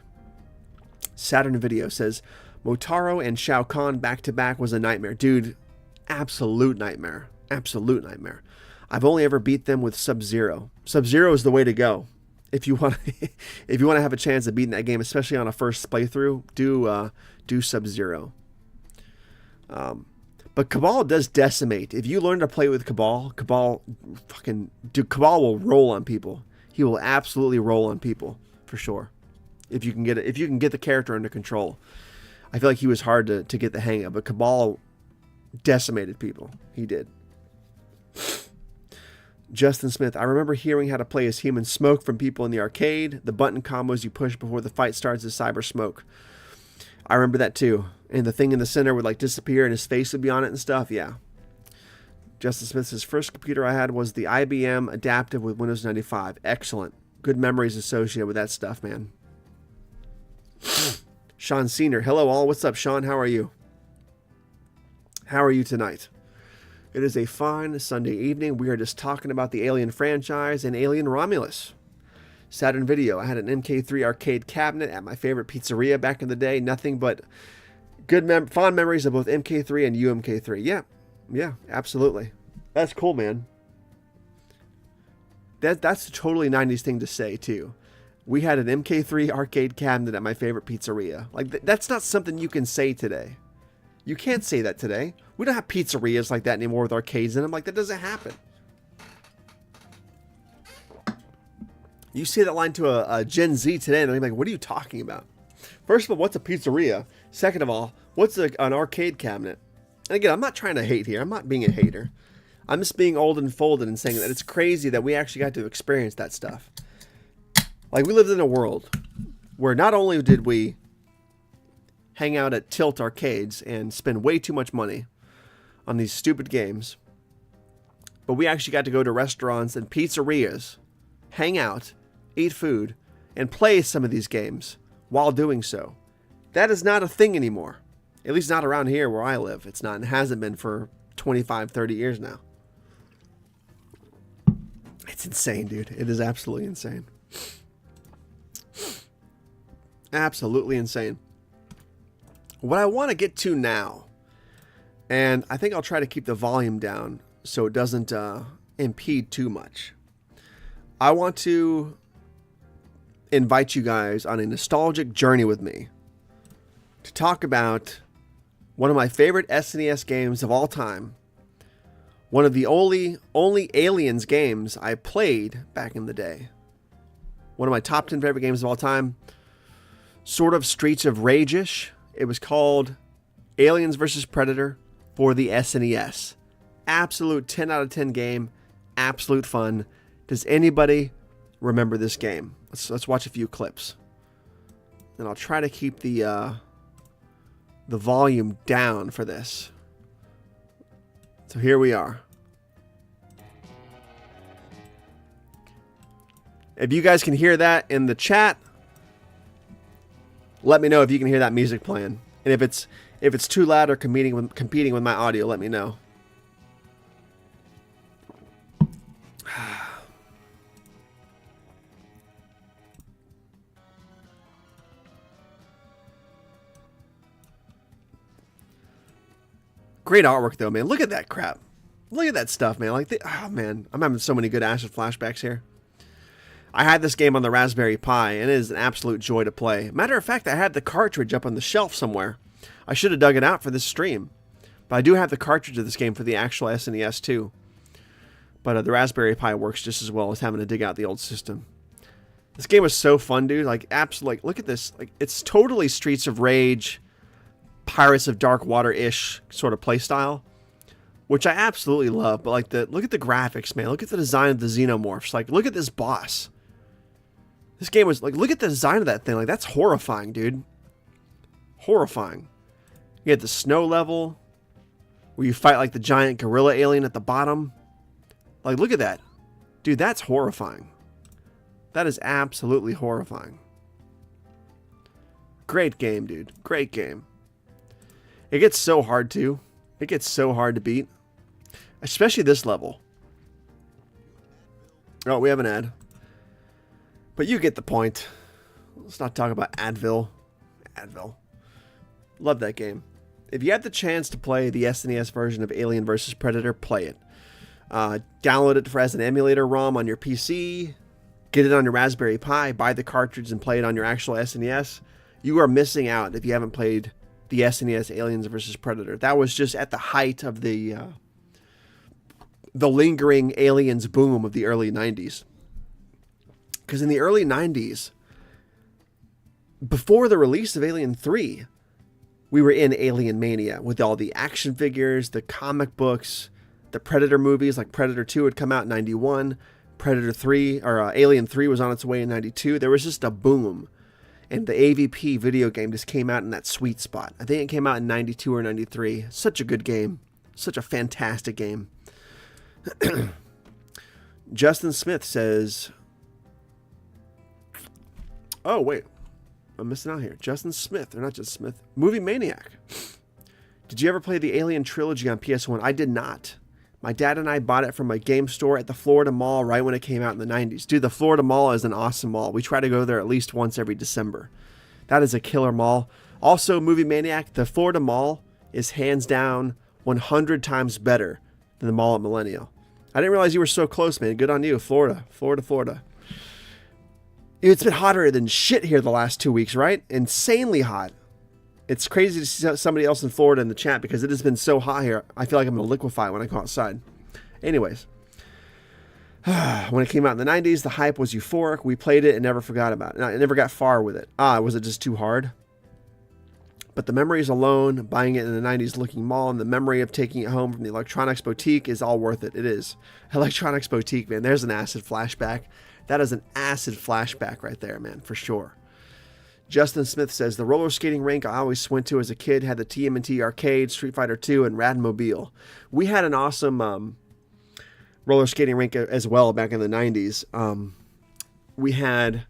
Saturn Video says, Motaro and Shao Kahn back-to-back was a nightmare. Dude, absolute nightmare. Absolute nightmare. I've only ever beat them with Sub-Zero. Sub-Zero is the way to go. If you want to have a chance of beating that game, especially on a first playthrough, do Sub-Zero. But Cabal does decimate. If you learn to play with Cabal will roll on people. He will absolutely roll on people, for sure. If you can get the character under control. I feel like he was hard to get the hang of, but Cabal decimated people. He did. Justin Smith, I remember hearing how to play as Human Smoke from people in the arcade. The button combos you push before the fight starts is Cyber Smoke. I remember that too. And the thing in the center would like disappear and his face would be on it and stuff. Yeah. Justin Smith's first computer I had was the IBM Adaptive with Windows 95. Excellent. Good memories associated with that stuff, man. Sean Senior. Hello all. What's up, Sean? How are you? How are you tonight? It is a fine Sunday evening. We are just talking about the Alien franchise and Alien Romulus. Saturn Video. I had an MK3 arcade cabinet at my favorite pizzeria back in the day. Nothing but good fond memories of both MK3 and UMK3. Yeah, absolutely. That's cool, man. That's a totally 90s thing to say, too. We had an MK3 arcade cabinet at my favorite pizzeria. Like, that's not something you can say today. You can't say that today. We don't have pizzerias like that anymore with arcades in them. Like, that doesn't happen. You say that line to a Gen Z today, and they're like, what are you talking about? First of all, what's a pizzeria? Second of all, what's an arcade cabinet? And again, I'm not trying to hate here. I'm not being a hater. I'm just being old and folded and saying that it's crazy that we actually got to experience that stuff. Like, we lived in a world where not only did we hang out at Tilt arcades and spend way too much money on these stupid games, but we actually got to go to restaurants and pizzerias, hang out, eat food, and play some of these games while doing so. That is not a thing anymore. At least not around here where I live. It's not and hasn't been for 25, 30 years now. It's insane, dude. It is absolutely insane. Absolutely insane. What I want to get to now, and I think I'll try to keep the volume down so it doesn't impede too much. I want to invite you guys on a nostalgic journey with me to talk about one of my favorite SNES games of all time. One of the only Aliens games I played back in the day. One of my top 10 favorite games of all time. Sort of Streets of Rage-ish. It was called Aliens vs. Predator for the SNES. Absolute 10 out of 10 game. Absolute fun. Does anybody remember this game? Let's watch a few clips. And I'll try to keep the volume down for this. So here we are. If you guys can hear that in the chat, let me know if you can hear that music playing. And if it's too loud or competing with my audio, let me know. Great artwork though, man. Look at that crap. Look at that stuff, man. Like, oh man, I'm having so many good acid flashbacks here. I had this game on the Raspberry Pi, and it is an absolute joy to play. Matter of fact, I had the cartridge up on the shelf somewhere. I should have dug it out for this stream. But I do have the cartridge of this game for the actual SNES too. But the Raspberry Pi works just as well as having to dig out the old system. This game was so fun, dude. Like, absolutely, like, look at this. Like, it's totally Streets of Rage, Pirates of Dark Water-ish sort of playstyle, which I absolutely love. But like, look at the graphics, man. Look at the design of the xenomorphs. Like, look at this boss. This game was like, look at the design of that thing. Like, that's horrifying, dude. Horrifying. You get the snow level where you fight like the giant gorilla alien at the bottom. Like, look at that. Dude, that's horrifying. That is absolutely horrifying. Great game, dude. Great game. It gets so hard, too. It gets so hard to beat. Especially this level. Oh, we have an ad. But you get the point. Let's not talk about Advil. Advil. Love that game. If you have the chance to play the SNES version of Alien vs. Predator, play it. Download it as an emulator ROM on your PC. Get it on your Raspberry Pi. Buy the cartridge and play it on your actual SNES. You are missing out if you haven't played the SNES Aliens vs. Predator. That was just at the height of the lingering Aliens boom of the early 90s. Because in the early 90s, before the release of Alien 3, we were in Alien Mania with all the action figures, the comic books, The Predator movies, like Predator 2 had come out in 91. Predator 3, or Alien 3 was on its way in 92. There was just a boom. And the AVP video game just came out in that sweet spot. I think it came out in 92 or 93. Such a good game. Such a fantastic game. Justin Smith says... Oh, wait. I'm missing out here. Justin Smith, or not just Smith. Movie Maniac. Did you ever play the Alien trilogy on PS1? I did not. My dad and I bought it from a game store at the Florida Mall right when it came out in the 90s. Dude, the Florida Mall is an awesome mall. We try to go there at least once every December. That is a killer mall. Also, Movie Maniac, the Florida Mall is hands down 100 times better than the mall at Millennial. I didn't realize you were so close, man. Good on you. Florida. Florida. It's been hotter than shit here the last 2 weeks, right? Insanely hot. It's crazy to see somebody else in Florida in the chat because it has been so hot here. I feel like I'm going to liquefy when I go outside. Anyways. When it came out in the 90s, the hype was euphoric. We played it and never forgot about it. I never got far with it. Was it just too hard? But the memories alone, buying it in the 90s looking mall, and the memory of taking it home from the electronics boutique is all worth it. It is. Electronics boutique, man. There's an acid flashback. That is an acid flashback right there, man, for sure. Justin Smith says, the roller skating rink I always went to as a kid had the TMNT arcade, Street Fighter 2, and Radmobile. We had an awesome roller skating rink as well back in the 90s. We had...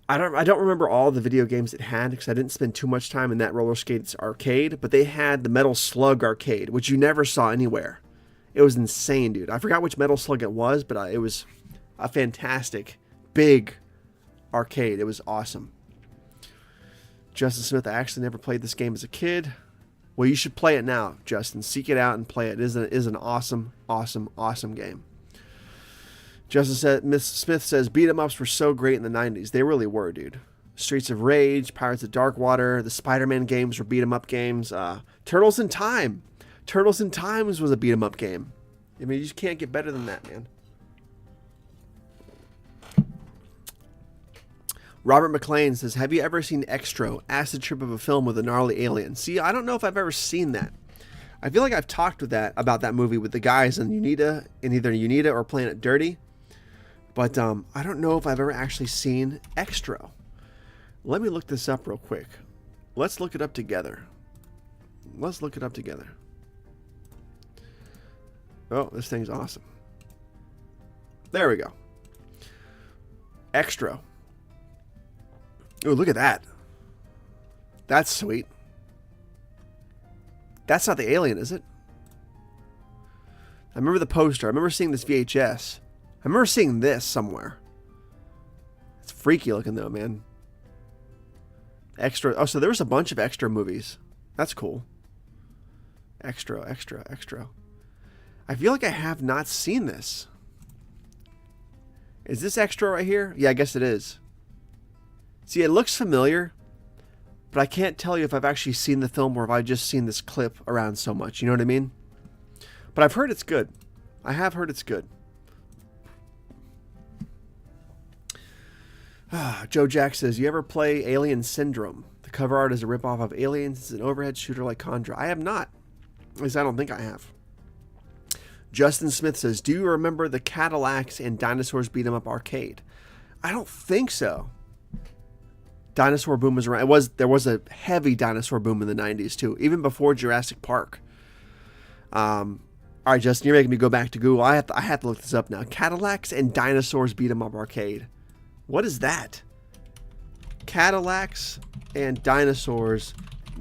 I don't remember all the video games it had because I didn't spend too much time in that roller skates arcade, but they had the Metal Slug arcade, which you never saw anywhere. It was insane, dude. I forgot which Metal Slug it was, but it was a fantastic, big arcade. It was awesome. Justin Smith, I actually never played this game as a kid. Well, you should play it now, Justin. Seek it out and play it. It is an awesome, awesome, awesome game. Justin Smith says, beat 'em ups were so great in the 90s. They really were, dude. Streets of Rage, Pirates of Darkwater, the Spider-Man games were beat 'em up games. Turtles in Time. Turtles in Times was a beat 'em up game. I mean, you just can't get better than that, man. Robert McLean says, have you ever seen Extra, acid trip of a film with a gnarly alien? See, I don't know if I've ever seen that. I feel like I've talked about that movie with the guys in either Unita or Planet Dirty. But I don't know if I've ever actually seen Extra. Let me look this up real quick. Let's look it up together. Oh, this thing's awesome. There we go. Extra. Oh, look at that. That's sweet. That's not the alien, is it? I remember the poster. I remember seeing this VHS. I remember seeing this somewhere. It's freaky looking though, man. Extra. Oh, so there was a bunch of Extra movies. That's cool. Extra. I feel like I have not seen this. Is this Extra right here? Yeah, I guess it is. See, it looks familiar, but I can't tell you if I've actually seen the film or if I've just seen this clip around so much. You know what I mean? But I've heard it's good. I have heard it's good. Joe Jack says, you ever play Alien Syndrome? The cover art is a ripoff of Aliens. It's an overhead shooter like Contra. I have not. At least I don't think I have. Justin Smith says, do you remember the Cadillacs and Dinosaurs Beat 'em Up arcade? I don't think so. Dinosaur boom was around. There was a heavy dinosaur boom in the 90s too, even before Jurassic Park. All right, Justin, you're making me go back to Google. I have to look this up now. Cadillacs and Dinosaurs Beat 'em Up arcade. What is that? Cadillacs and Dinosaurs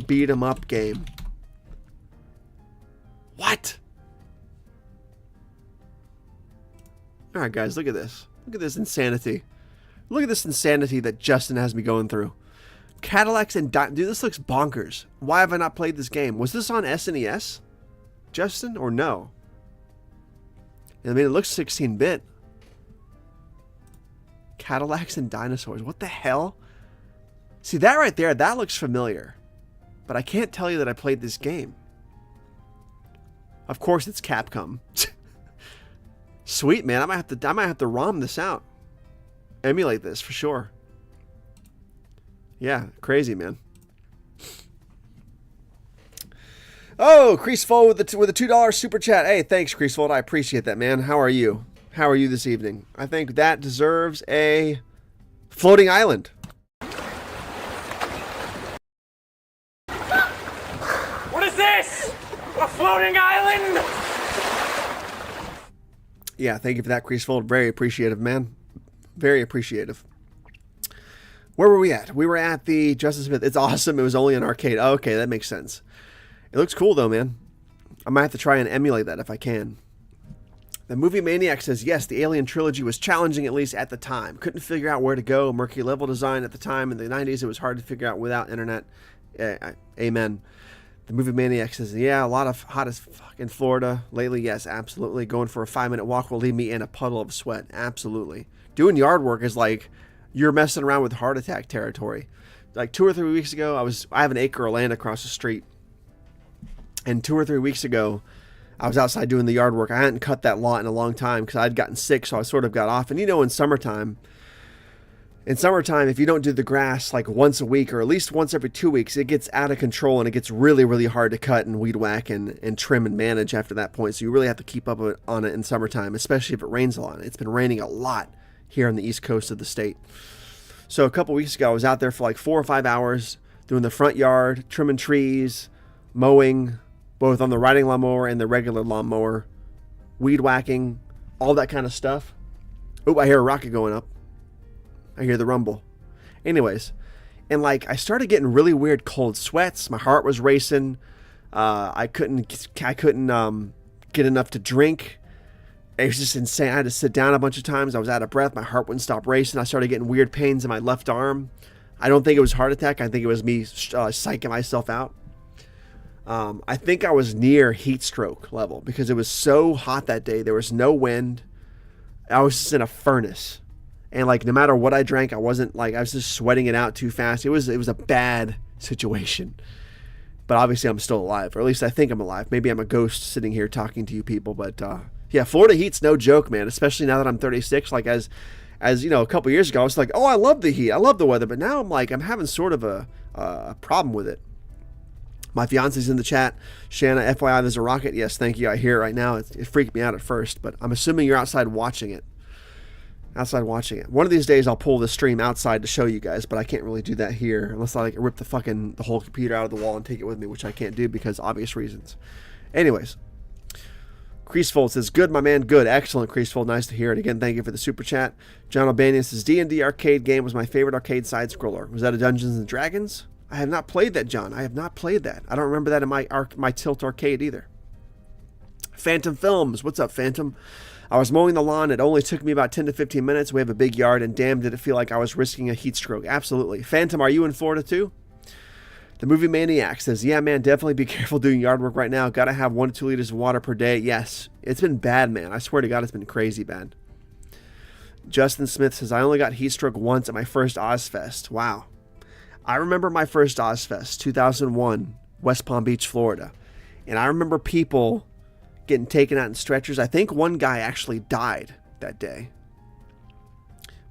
Beat 'em Up game. What? All right, guys, look at this. Look at this insanity. Look at this insanity that Justin has me going through. Cadillacs and Dude, this looks bonkers. Why have I not played this game? Was this on SNES, Justin, or no? I mean, it looks 16-bit. Cadillacs and Dinosaurs. What the hell? See, that right there, that looks familiar. But I can't tell you that I played this game. Of course it's Capcom. Sweet, man. I might have to ROM this out. Emulate this for sure. Yeah, crazy, man. Oh, Creasefold with a $2 super chat. Hey, thanks, Creasefold. I appreciate that, man. How are you? How are you this evening? I think that deserves a floating island. What is this? A floating island? Yeah, thank you for that, Creasefold. Very appreciative, man. Very appreciative. Where were we at? We were at the Justin Smith. It's awesome. It was only an arcade. Oh, okay, that makes sense. It looks cool, though, man. I might have to try and emulate that if I can. The Movie Maniac says, yes, the Alien trilogy was challenging, at least at the time. Couldn't figure out where to go. Murky level design at the time. In the 90s, it was hard to figure out without internet. Amen. The Movie Maniac says, yeah, a lot of hot as fuck in Florida lately. Yes, absolutely. Going for a 5-minute walk will leave me in a puddle of sweat. Absolutely. Doing yard work is like you're messing around with heart attack territory. Like 2 or 3 weeks ago, I have an acre of land across the street. And 2 or 3 weeks ago, I was outside doing the yard work. I hadn't cut that lot in a long time because I'd gotten sick, so I sort of got off. And you know, in summertime, if you don't do the grass like once a week or at least once every 2 weeks, it gets out of control and it gets really, really hard to cut and weed whack and trim and manage after that point. So you really have to keep up on it in summertime, especially if it rains a lot. It's been raining a lot here on the east coast of the state. So a couple weeks ago, I was out there for like 4 or 5 hours doing the front yard, trimming trees, mowing, both on the riding lawnmower and the regular lawnmower, weed whacking, all that kind of stuff. Oh, I hear a rocket going up. I hear the rumble. Anyways, and like I started getting really weird cold sweats. My heart was racing. I couldn't get enough to drink. It was just insane. I had to sit down a bunch of times. I was out of breath. My heart wouldn't stop racing. I started getting weird pains in my left arm. I don't think it was heart attack. I think it was me psyching myself out. I think I was near heat stroke level because it was so hot that day. There was no wind. I was just in a furnace. And like, no matter what I drank, I was just sweating it out too fast. It was a bad situation, but obviously I'm still alive, or at least I think I'm alive. Maybe I'm a ghost sitting here talking to you people, but, yeah, Florida heat's no joke, man, especially now that I'm 36. Like as you know, a couple years ago, I was like, oh, I love the heat. I love the weather. But now I'm having sort of a problem with it. My fiance's in the chat. Shanna, FYI, there's a rocket. Yes, thank you. I hear it right now. It freaked me out at first, but I'm assuming you're outside watching it. One of these days I'll pull the stream outside to show you guys, but I can't really do that here unless I like rip the whole computer out of the wall and take it with me, which I can't do because obvious reasons. Anyways, Creasefold says, good, my man, good. Excellent, Creasefold. Nice to hear it. Again, thank you for the super chat. John O'Banion says, D&D arcade game was my favorite arcade side-scroller. Was that a Dungeons & Dragons? I have not played that, John. I have not played that. I don't remember that in my Tilt arcade either. Phantom Films. What's up, Phantom? I was mowing the lawn. It only took me about 10 to 15 minutes. We have a big yard, and damn, did it feel like I was risking a heat stroke. Absolutely. Phantom, are you in Florida too? The Movie Maniac says, yeah, man, definitely be careful doing yard work right now. Got to have 1 to 2 liters of water per day. Yes. It's been bad, man. I swear to God, it's been crazy bad. Justin Smith says, I only got heat stroke once at my first Ozfest. Wow. I remember my first Ozfest, 2001, West Palm Beach, Florida. And I remember people getting taken out in stretchers. I think one guy actually died that day.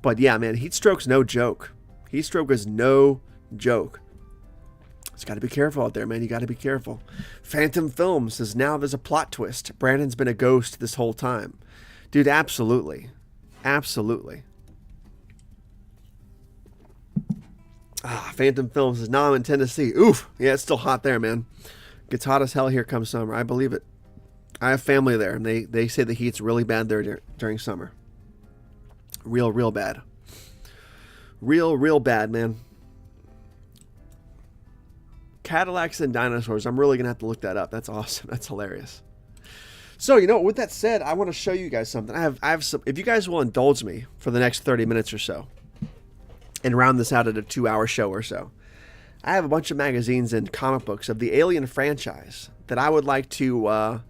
But yeah, man, heat stroke's no joke. Heat stroke is no joke. Just got to be careful out there, man. You got to be careful. Phantom Films says, now there's a plot twist. Brandon's been a ghost this whole time. Dude, absolutely. Absolutely. Phantom Films says, now I'm in Tennessee. Oof. Yeah, it's still hot there, man. Gets hot as hell here come summer. I believe it. I have family there, and they say the heat's really bad there during summer. Real bad. Real bad, man. Cadillacs and dinosaurs. I'm really going to have to look that up. That's awesome. That's hilarious. So, you know, with that said, I want to show you guys something. I have some, if you guys will indulge me for the next 30 minutes or so, and round this out at a 2-hour show or so, I have a bunch of magazines and comic books of the Alien franchise that I would like to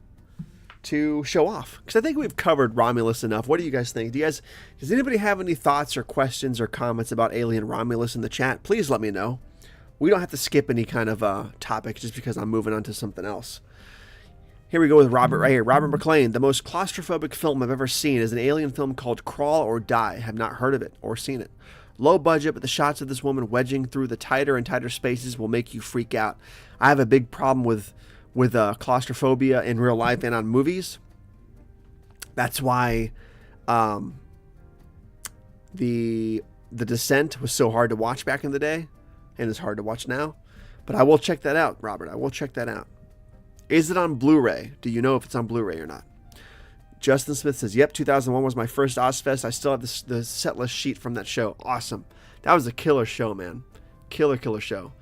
show off, because I think we've covered Romulus enough. What do you guys think? Does anybody have any thoughts or questions or comments about Alien Romulus in the chat? Please let me know. We don't have to skip any kind of topic just because I'm moving on to something else. Here we go with Robert right here. Robert McLean. The most claustrophobic film I've ever seen is an alien film called Crawl or Die. I have not heard of it or seen it. Low budget, but the shots of this woman wedging through the tighter and tighter spaces will make you freak out. I have a big problem with with claustrophobia in real life and on movies. That's why the Descent was so hard to watch back in the day, and it's hard to watch now. But I will check that out, Robert. I will check that out. Is it on Blu-ray? Do you know if it's on Blu-ray or not? Justin Smith says, yep, 2001 was my first Ozfest. I still have the set list sheet from that show. Awesome. That was a killer show, man. Killer show.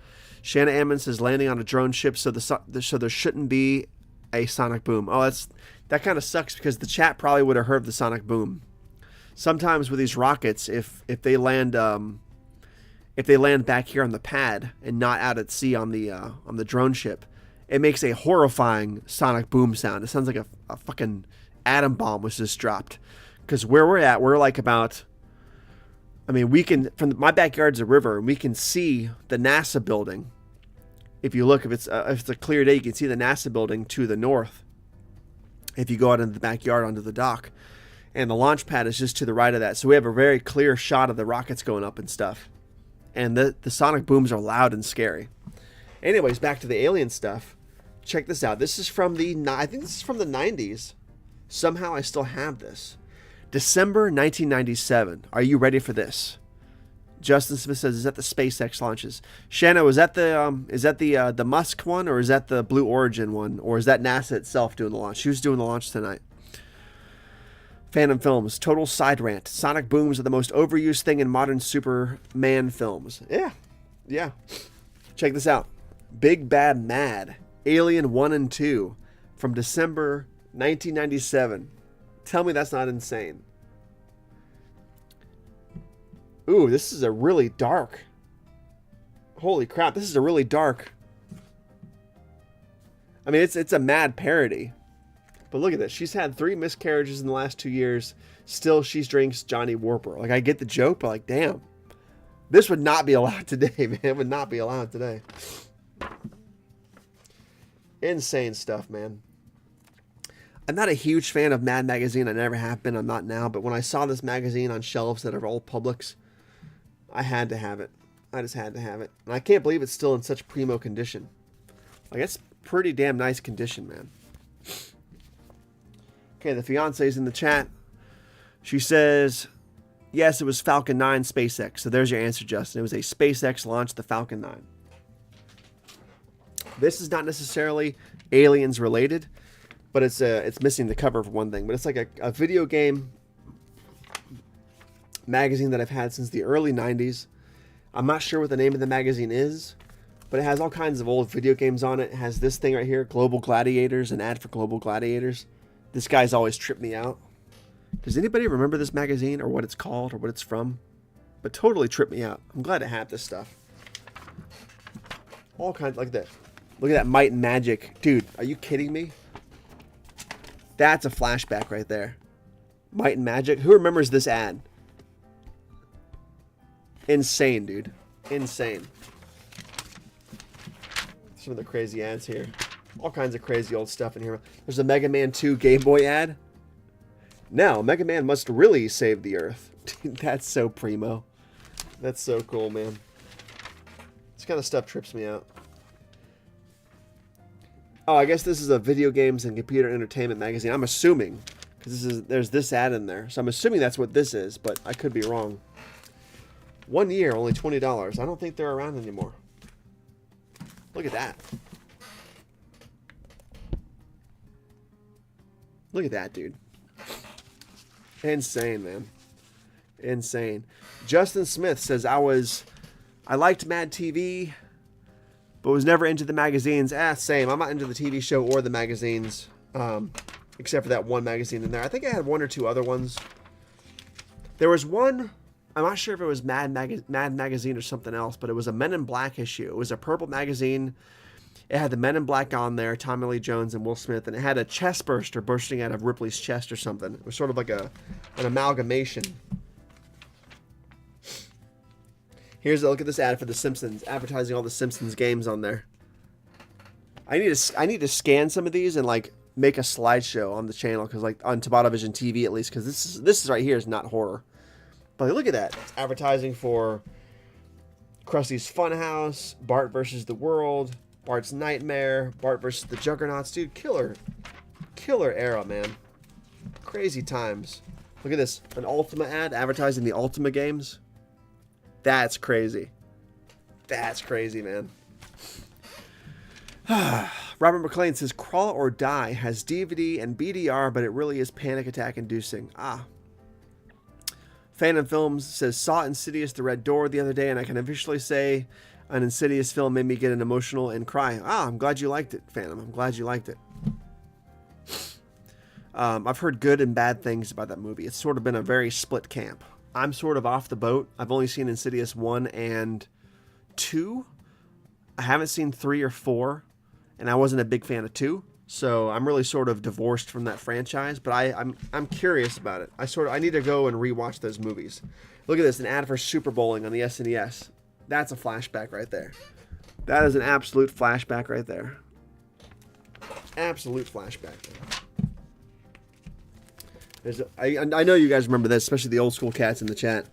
Shanna Ammon says, landing on a drone ship, so there shouldn't be a sonic boom. Oh, that kind of sucks, because the chat probably would have heard the sonic boom. Sometimes with these rockets, if they land back here on the pad and not out at sea on the drone ship, it makes a horrifying sonic boom sound. It sounds like a fucking atom bomb was just dropped. Because where we're at, we're like about, I mean, we can, from my backyard's a river, and we can see the NASA building. If you look, if it's a clear day, you can see the NASA building to the north. If you go out into the backyard onto the dock, and the launch pad is just to the right of that. So we have a very clear shot of the rockets going up and stuff. And the sonic booms are loud and scary. Anyways, back to the alien stuff. Check this out. This is from I think this is from the 90s. Somehow I still have this. December 1997. Are you ready for this? Justin Smith says, is that the SpaceX launches? Shanna, is that the Musk one, or is that the Blue Origin one, or is that NASA itself doing the launch? Who's doing the launch tonight? Phantom Films, total side rant. Sonic booms are the most overused thing in modern Superman films. Yeah. Check this out. Big Bad Mad, Alien 1 and 2, from December 1997. Tell me that's not insane. Ooh, this is a really dark. Holy crap, this is a really dark. I mean, it's a mad parody. But look at this. She's had 3 miscarriages in the last 2 years. Still, she drinks Johnny Warper. Like, I get the joke, but like, damn. This would not be allowed today, man. It would not be allowed today. Insane stuff, man. I'm not a huge fan of Mad Magazine. I never have been. I'm not now. But when I saw this magazine on shelves that are all Publix, I had to have it. I just had to have it. And I can't believe it's still in such primo condition. Like, it's pretty damn nice condition, man. Okay, the fiance's in the chat. She says, yes, it was Falcon 9 SpaceX. So there's your answer, Justin. It was a SpaceX launched the Falcon 9. This is not necessarily aliens related, but it's missing the cover for one thing. But it's like a video game magazine that I've had since the early 90s. I'm not sure what the name of the magazine is, but it has all kinds of old video games on it. It has this thing right here, Global Gladiators, an ad for Global Gladiators. This guy's always tripped me out. Does anybody remember this magazine or what it's called or what it's from? But totally tripped me out. I'm glad to have this stuff. All kinds like that. Look at that Might and Magic. Dude, are you kidding me? That's a flashback right there. Might and Magic. Who remembers this ad? Insane, dude. Insane. Some of the crazy ads here. All kinds of crazy old stuff in here. There's a Mega Man 2 Game Boy ad. Now, Mega Man must really save the Earth. Dude, that's so primo. That's so cool, man. This kind of stuff trips me out. Oh, I guess this is a video games and computer entertainment magazine. I'm assuming, because there's this ad in there. So I'm assuming that's what this is, but I could be wrong. 1 year, only $20. I don't think they're around anymore. Look at that. Look at that, dude. Insane, man. Insane. Justin Smith says, I liked Mad TV, but was never into the magazines. Same. I'm not into the TV show or the magazines, except for that one magazine in there. I think I had 1 or 2 other ones. There was one, I'm not sure if it was Mad Magazine or something else, but it was a Men in Black issue. It was a purple magazine. It had the Men in Black on there, Tommy Lee Jones and Will Smith, and it had a chest burster bursting out of Ripley's chest or something. It was sort of like an amalgamation. Here's a look at this ad for The Simpsons, advertising all the Simpsons games on there. I need to scan some of these and like make a slideshow on the channel, because like on TobattoVision TV at least, because this is right here is not horror. But like, look at that. It's advertising for Krusty's Funhouse, Bart versus the World, Bart's Nightmare, Bart versus the Juggernauts. Dude, killer era, man. Crazy times. Look at this. An Ultima ad advertising the Ultima games. That's crazy. That's crazy, man. Robert McLean says, Crawl or Die has DVD and BDR, but it really is panic attack inducing. Phantom Films says, saw Insidious The Red Door the other day, and I can officially say an Insidious film made me get an emotional and cry. I'm glad you liked it, Phantom. I'm glad you liked it. I've heard good and bad things about that movie. It's sort of been a very split camp. I'm sort of off the boat. I've only seen Insidious 1 and 2. I haven't seen 3 or 4, and I wasn't a big fan of 2. So I'm really sort of divorced from that franchise, but I'm curious about it. I need to go and rewatch those movies. Look at this, an ad for Super Bowling on the SNES. That's a flashback right there. That is an absolute flashback right there. Absolute flashback. I know you guys remember this, especially the old school cats in the chat.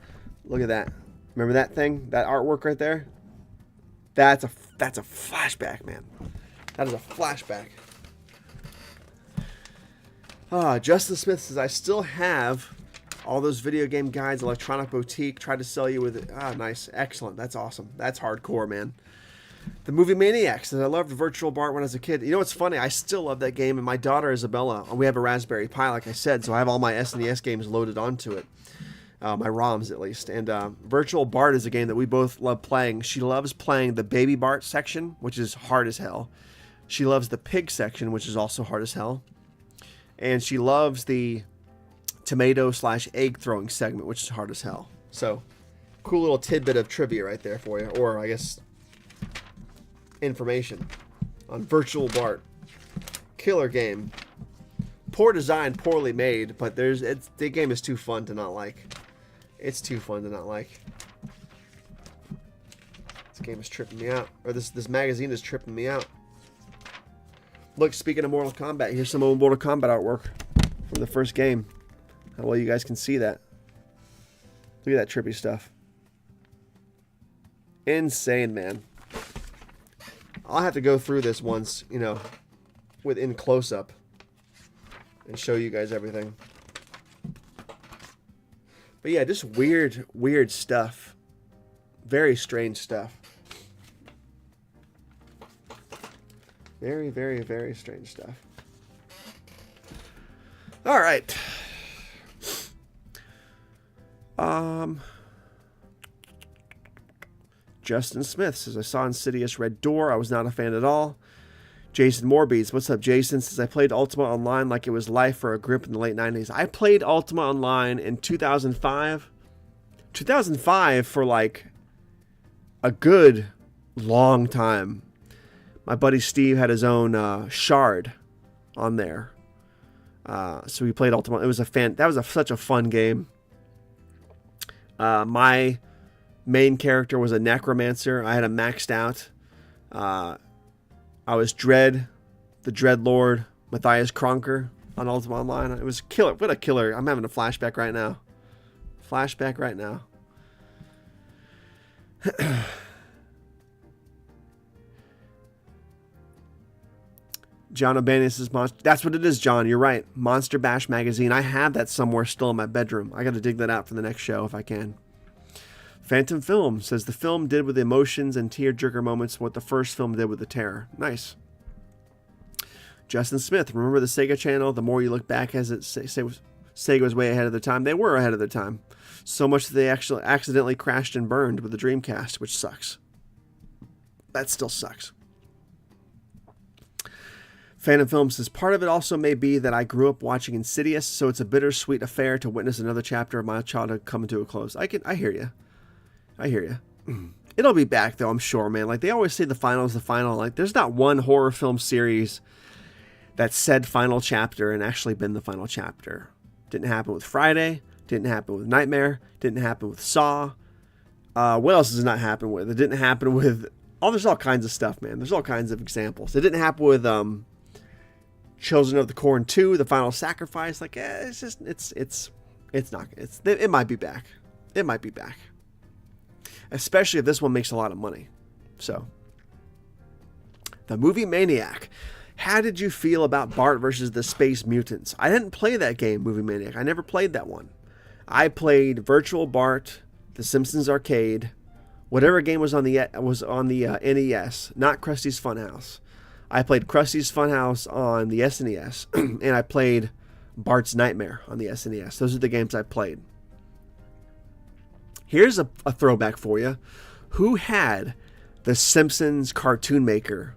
Look at that. Remember that thing? That artwork right there? That's a flashback, man. That is a flashback. Justin Smith says, I still have all those video game guides, Electronic Boutique, tried to sell you with it. Nice. Excellent. That's awesome. That's hardcore, man. The Movie Maniac says, I loved Virtual Bart when I was a kid. You know what's funny? I still love that game, and my daughter Isabella, we have a Raspberry Pi, like I said, so I have all my SNES games loaded onto it. My ROMs, at least. And Virtual Bart is a game that we both love playing. She loves playing the Baby Bart section, which is hard as hell. She loves the Pig section, which is also hard as hell. And she loves the tomato/egg throwing segment, which is hard as hell. So, cool little tidbit of trivia right there for you. Or, I guess, information on Virtual Bart. Killer game. Poor design, poorly made, but the game is too fun to not like. It's too fun to not like. This game is tripping me out. Or this magazine is tripping me out. Look, speaking of Mortal Kombat, here's some old Mortal Kombat artwork from the first game. How well you guys can see that. Look at that trippy stuff. Insane, man. I'll have to go through this once, in close-up and show you guys everything. But yeah, just weird stuff. Very strange stuff. Very, very, very strange stuff. All right. Justin Smith says, I saw Insidious Red Door. I was not a fan at all. Jason Morbies. What's up, Jason? Says, I played Ultima Online like it was life for a grip in the late 90s. I played Ultima Online in 2005. 2005 for like a good long time. My buddy Steve had his own shard on there. So we played Ultima. It was such a fun game. My main character was a necromancer. I had him maxed out. I was Dread, the Dreadlord, Matthias Kronker on Ultima Online. It was killer. What a killer. I'm having a flashback right now. Flashback right now. John O'Banian says, that's what it is, John. You're right. Monster Bash magazine. I have that somewhere still in my bedroom. I got to dig that out for the next show if I can. Phantom Film says, the film did with the emotions and tear-jerker moments what the first film did with the terror. Nice. Justin Smith, remember the Sega Channel? The more you look back, as it Sega was way ahead of their time. They were ahead of their time. So much that they actually accidentally crashed and burned with the Dreamcast, which sucks. That still sucks. Phantom Film says, part of it also may be that I grew up watching Insidious, so it's a bittersweet affair to witness another chapter of my childhood come to a close. I hear you. I hear you. It'll be back, though, I'm sure, man. Like, they always say the final is the final. Like, there's not one horror film series that said final chapter and actually been the final chapter. Didn't happen with Friday. Didn't happen with Nightmare. Didn't happen with Saw. What else does it not happen with? It didn't happen with... there's all kinds of stuff, man. There's all kinds of examples. It didn't happen with Children of the Corn 2, The Final Sacrifice. Like, it's just... It might be back. It might be back. Especially if this one makes a lot of money. So, The Movie Maniac. How did you feel about Bart versus the Space Mutants? I didn't play that game, Movie Maniac. I never played that one. I played Virtual Bart, The Simpsons Arcade, whatever game was on the NES, not Krusty's Funhouse. I played Krusty's Funhouse on the SNES, and I played Bart's Nightmare on the SNES. Those are the games I played. Here's a throwback for you. Who had the Simpsons Cartoon Maker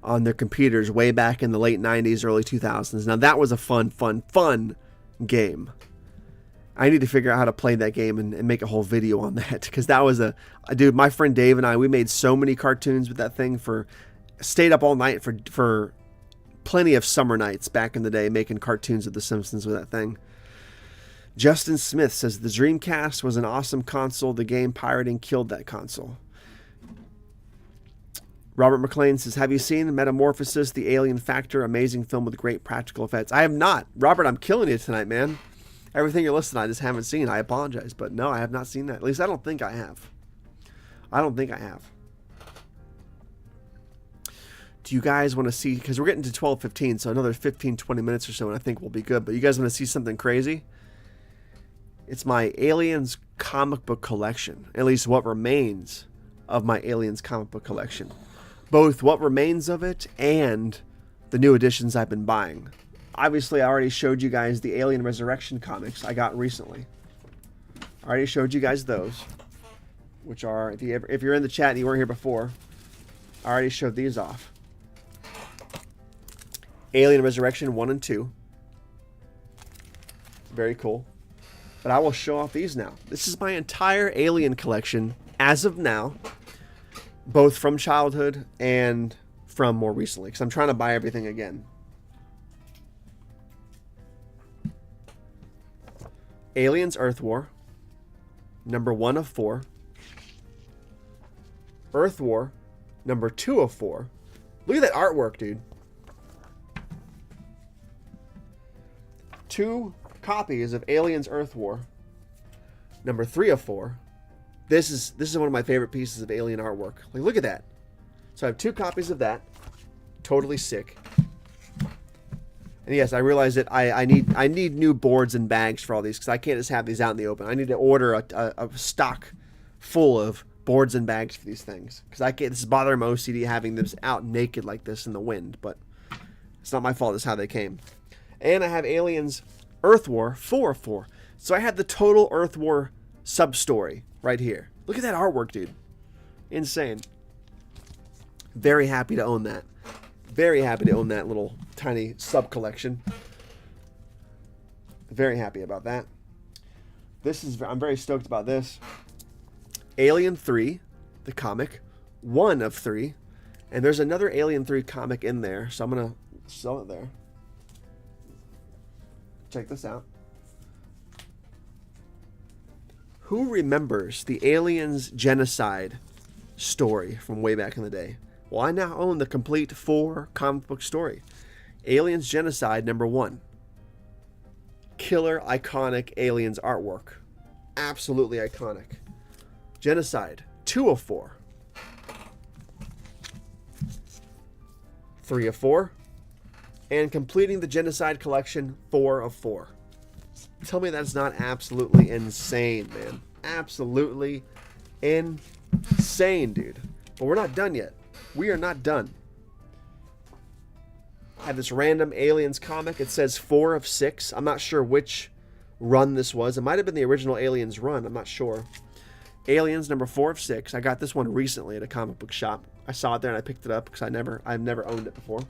on their computers way back in the late 90s, early 2000s? Now that was a fun game. I need to figure out how to play that game and make a whole video on that, because that was dude, my friend Dave and I, we made so many cartoons with that thing, stayed up all night for plenty of summer nights back in the day making cartoons of the Simpsons with that thing. Justin Smith says the Dreamcast was an awesome console. The game pirating killed that console. Robert McLean says, have you seen Metamorphosis, The Alien Factor? Amazing film with great practical effects. I have not. Robert, I'm killing you tonight, man. Everything you're listening, I just haven't seen. I apologize. But no, I have not seen that. At least I don't think I have. Do you guys want to see, because we're getting to 12:15, so another 15-20 minutes or so, and I think we'll be good. But you guys want to see something crazy? It's my Aliens comic book collection. At least what remains of my Aliens comic book collection. Both what remains of it and the new editions I've been buying. Obviously, I already showed you guys the Alien Resurrection comics I got recently. I already showed you guys those, which are, if you're in the chat and you weren't here before, I already showed these off. Alien Resurrection 1 and 2. Very cool. But I will show off these now. This is my entire Alien collection as of now, both from childhood and from more recently, because I'm trying to buy everything again. Aliens Earth War, number 1 of 4. Earth War, number 2 of 4. Look at that artwork, dude. 2 copies of Aliens Earth War, number 3 of 4. This is one of my favorite pieces of Alien artwork. Like, look at that. So I have 2 copies of that. Totally sick. And yes, I realize that I need new boards and bags for all these, because I can't just have these out in the open. I need to order a stock full of boards and bags for these things, because I can't. This is bothering my OCD having them out naked like this in the wind, but it's not my fault. It's how they came. And I have Aliens Earth War 4 of 4. So I had the total Earth War sub-story right here. Look at that artwork, dude. Insane. Very happy to own that. Very happy to own that little tiny sub-collection. Very happy about that. I'm very stoked about this. Alien 3, the comic. 1 of 3. And there's another Alien 3 comic in there, so I'm going to sell it there. Check this out. Who remembers the Aliens genocide story from way back in the day? Well, I now own the complete 4 comic book story. Aliens genocide number 1. Killer, iconic Aliens artwork. Absolutely iconic. Genocide 2 of 4. 3 of 4. And completing the Genocide collection, 4 of 4. Tell me that's not absolutely insane, man. Absolutely insane, dude. But we're not done yet. We are not done. I have this random Aliens comic. It says 4 of 6. I'm not sure which run this was. It might have been the original Aliens run. I'm not sure. Aliens number 4 of 6. I got this one recently at a comic book shop. I saw it there and I picked it up because I've never owned it before.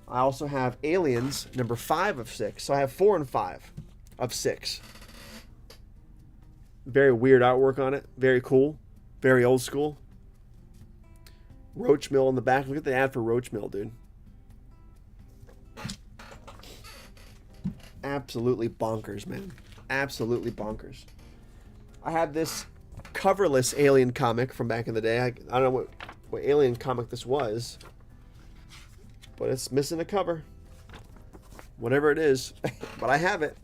I also have Aliens number 5 of 6. So I have 4 and 5 of 6. Very weird artwork on it. Very cool. Very old school. Roach Mill in the back. Look at the ad for Roach Mill, dude. Absolutely bonkers, man. Absolutely bonkers. I have this coverless Alien comic from back in the day. I don't know what Alien comic this was, but it's missing a cover. Whatever it is. But I have it.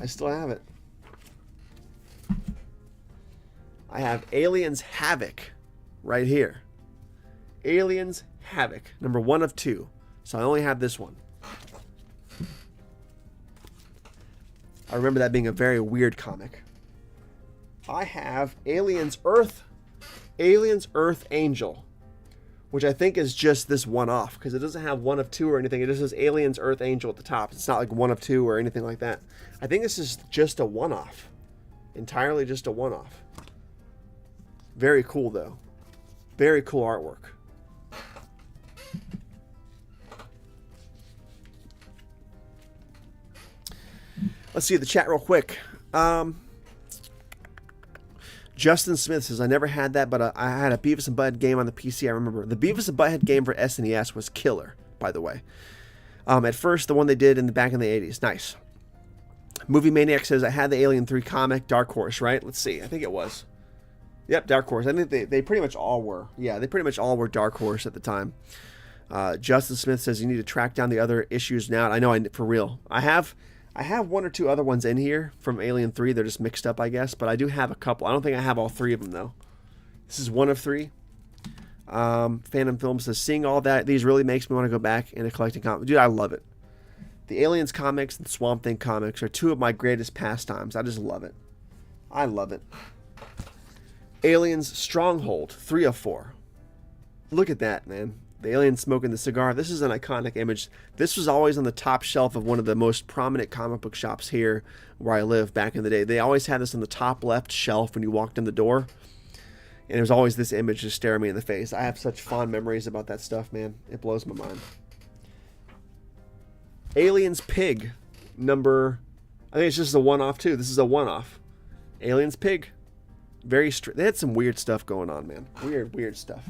I still have it. I have Aliens Havoc right here. Aliens Havoc, number 1 of 2. So I only have this one. I remember that being a very weird comic. I have Aliens Earth Angel, which I think is just this one-off, because it doesn't have 1 of 2 or anything. It just says Aliens Earth Angel at the top. It's not like 1 of 2 or anything like that. I think this is just a one-off. Entirely just a one-off. Very cool, though. Very cool artwork. Let's see the chat real quick. Justin Smith says, I never had that, but I had a Beavis and Butthead game on the PC. I remember the Beavis and Butthead game for SNES was killer, by the way. At first, the one they did back in the 80s. Nice. Movie Maniac says, I had the Alien 3 comic, Dark Horse, right? Let's see. I think it was. Yep, Dark Horse. I think they pretty much all were. Yeah, they pretty much all were Dark Horse at the time. Justin Smith says, you need to track down the other issues now. I know, for real. I have 1 or 2 other ones in here from Alien 3. They're just mixed up, I guess. But I do have a couple. I don't think I have all 3 of them, though. This is 1 of 3. Phantom Film says, seeing all these really makes me want to go back into collecting comics. Dude, I love it. The Aliens comics and Swamp Thing comics are 2 of my greatest pastimes. I just love it. I love it. Aliens Stronghold, 3 of 4. Look at that, man. The alien smoking the cigar. This is an iconic image. This was always on the top shelf of one of the most prominent comic book shops here where I live back in the day. They always had this on the top left shelf when you walked in the door. And it was always this image just staring me in the face. I have such fond memories about that stuff, man. It blows my mind. Aliens Pig, I think it's just a one-off too. This is a one-off. Aliens Pig. They had some weird stuff going on, man. Weird stuff.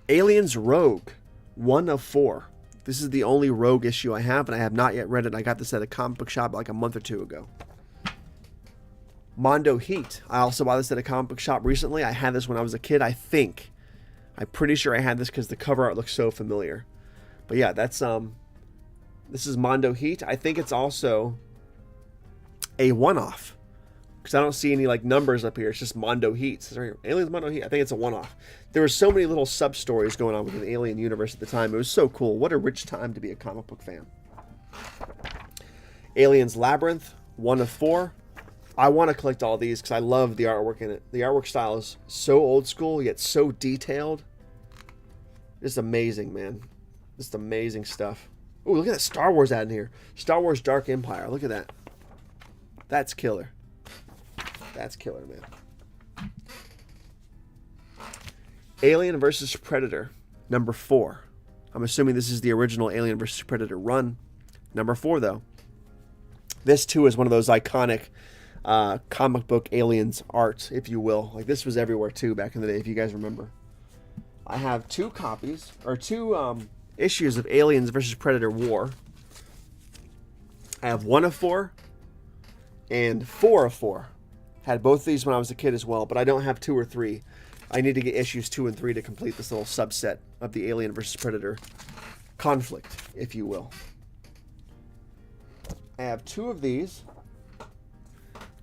Aliens Rogue, 1 of 4. This is the only Rogue issue I have, and I have not yet read it. I got this at a comic book shop like a month or 2 ago. Mondo Heat. I also bought this at a comic book shop recently. I had this when I was a kid, I think. I'm pretty sure I had this because the cover art looks so familiar. But yeah, that's this is Mondo Heat. I think it's also a one-off, because I don't see any like numbers up here. It's just Mondo Heat. It says right here, Aliens Mondo Heat. I think it's a one-off. There were so many little sub-stories going on within the Alien universe at the time. It was so cool. What a rich time to be a comic book fan. Aliens Labyrinth, 1 of 4. I want to collect all these because I love the artwork in it. The artwork style is so old school, yet so detailed. It's amazing, man. Just amazing stuff. Oh, look at that Star Wars ad in here. Star Wars Dark Empire. Look at that. That's killer. That's killer, man. Alien vs. Predator, number 4. I'm assuming this is the original Alien vs. Predator run. Number 4, though. This, too, is one of those iconic comic book Aliens art, if you will. Like, this was everywhere, too, back in the day, if you guys remember. I have 2 copies, or 2 issues of Aliens vs. Predator War. I have 1 of 4 and 4 of 4. Had both these when I was a kid as well, but I don't have 2 or 3. I need to get issues 2 and 3 to complete this little subset of the Alien vs. Predator conflict, if you will. I have 2 of these.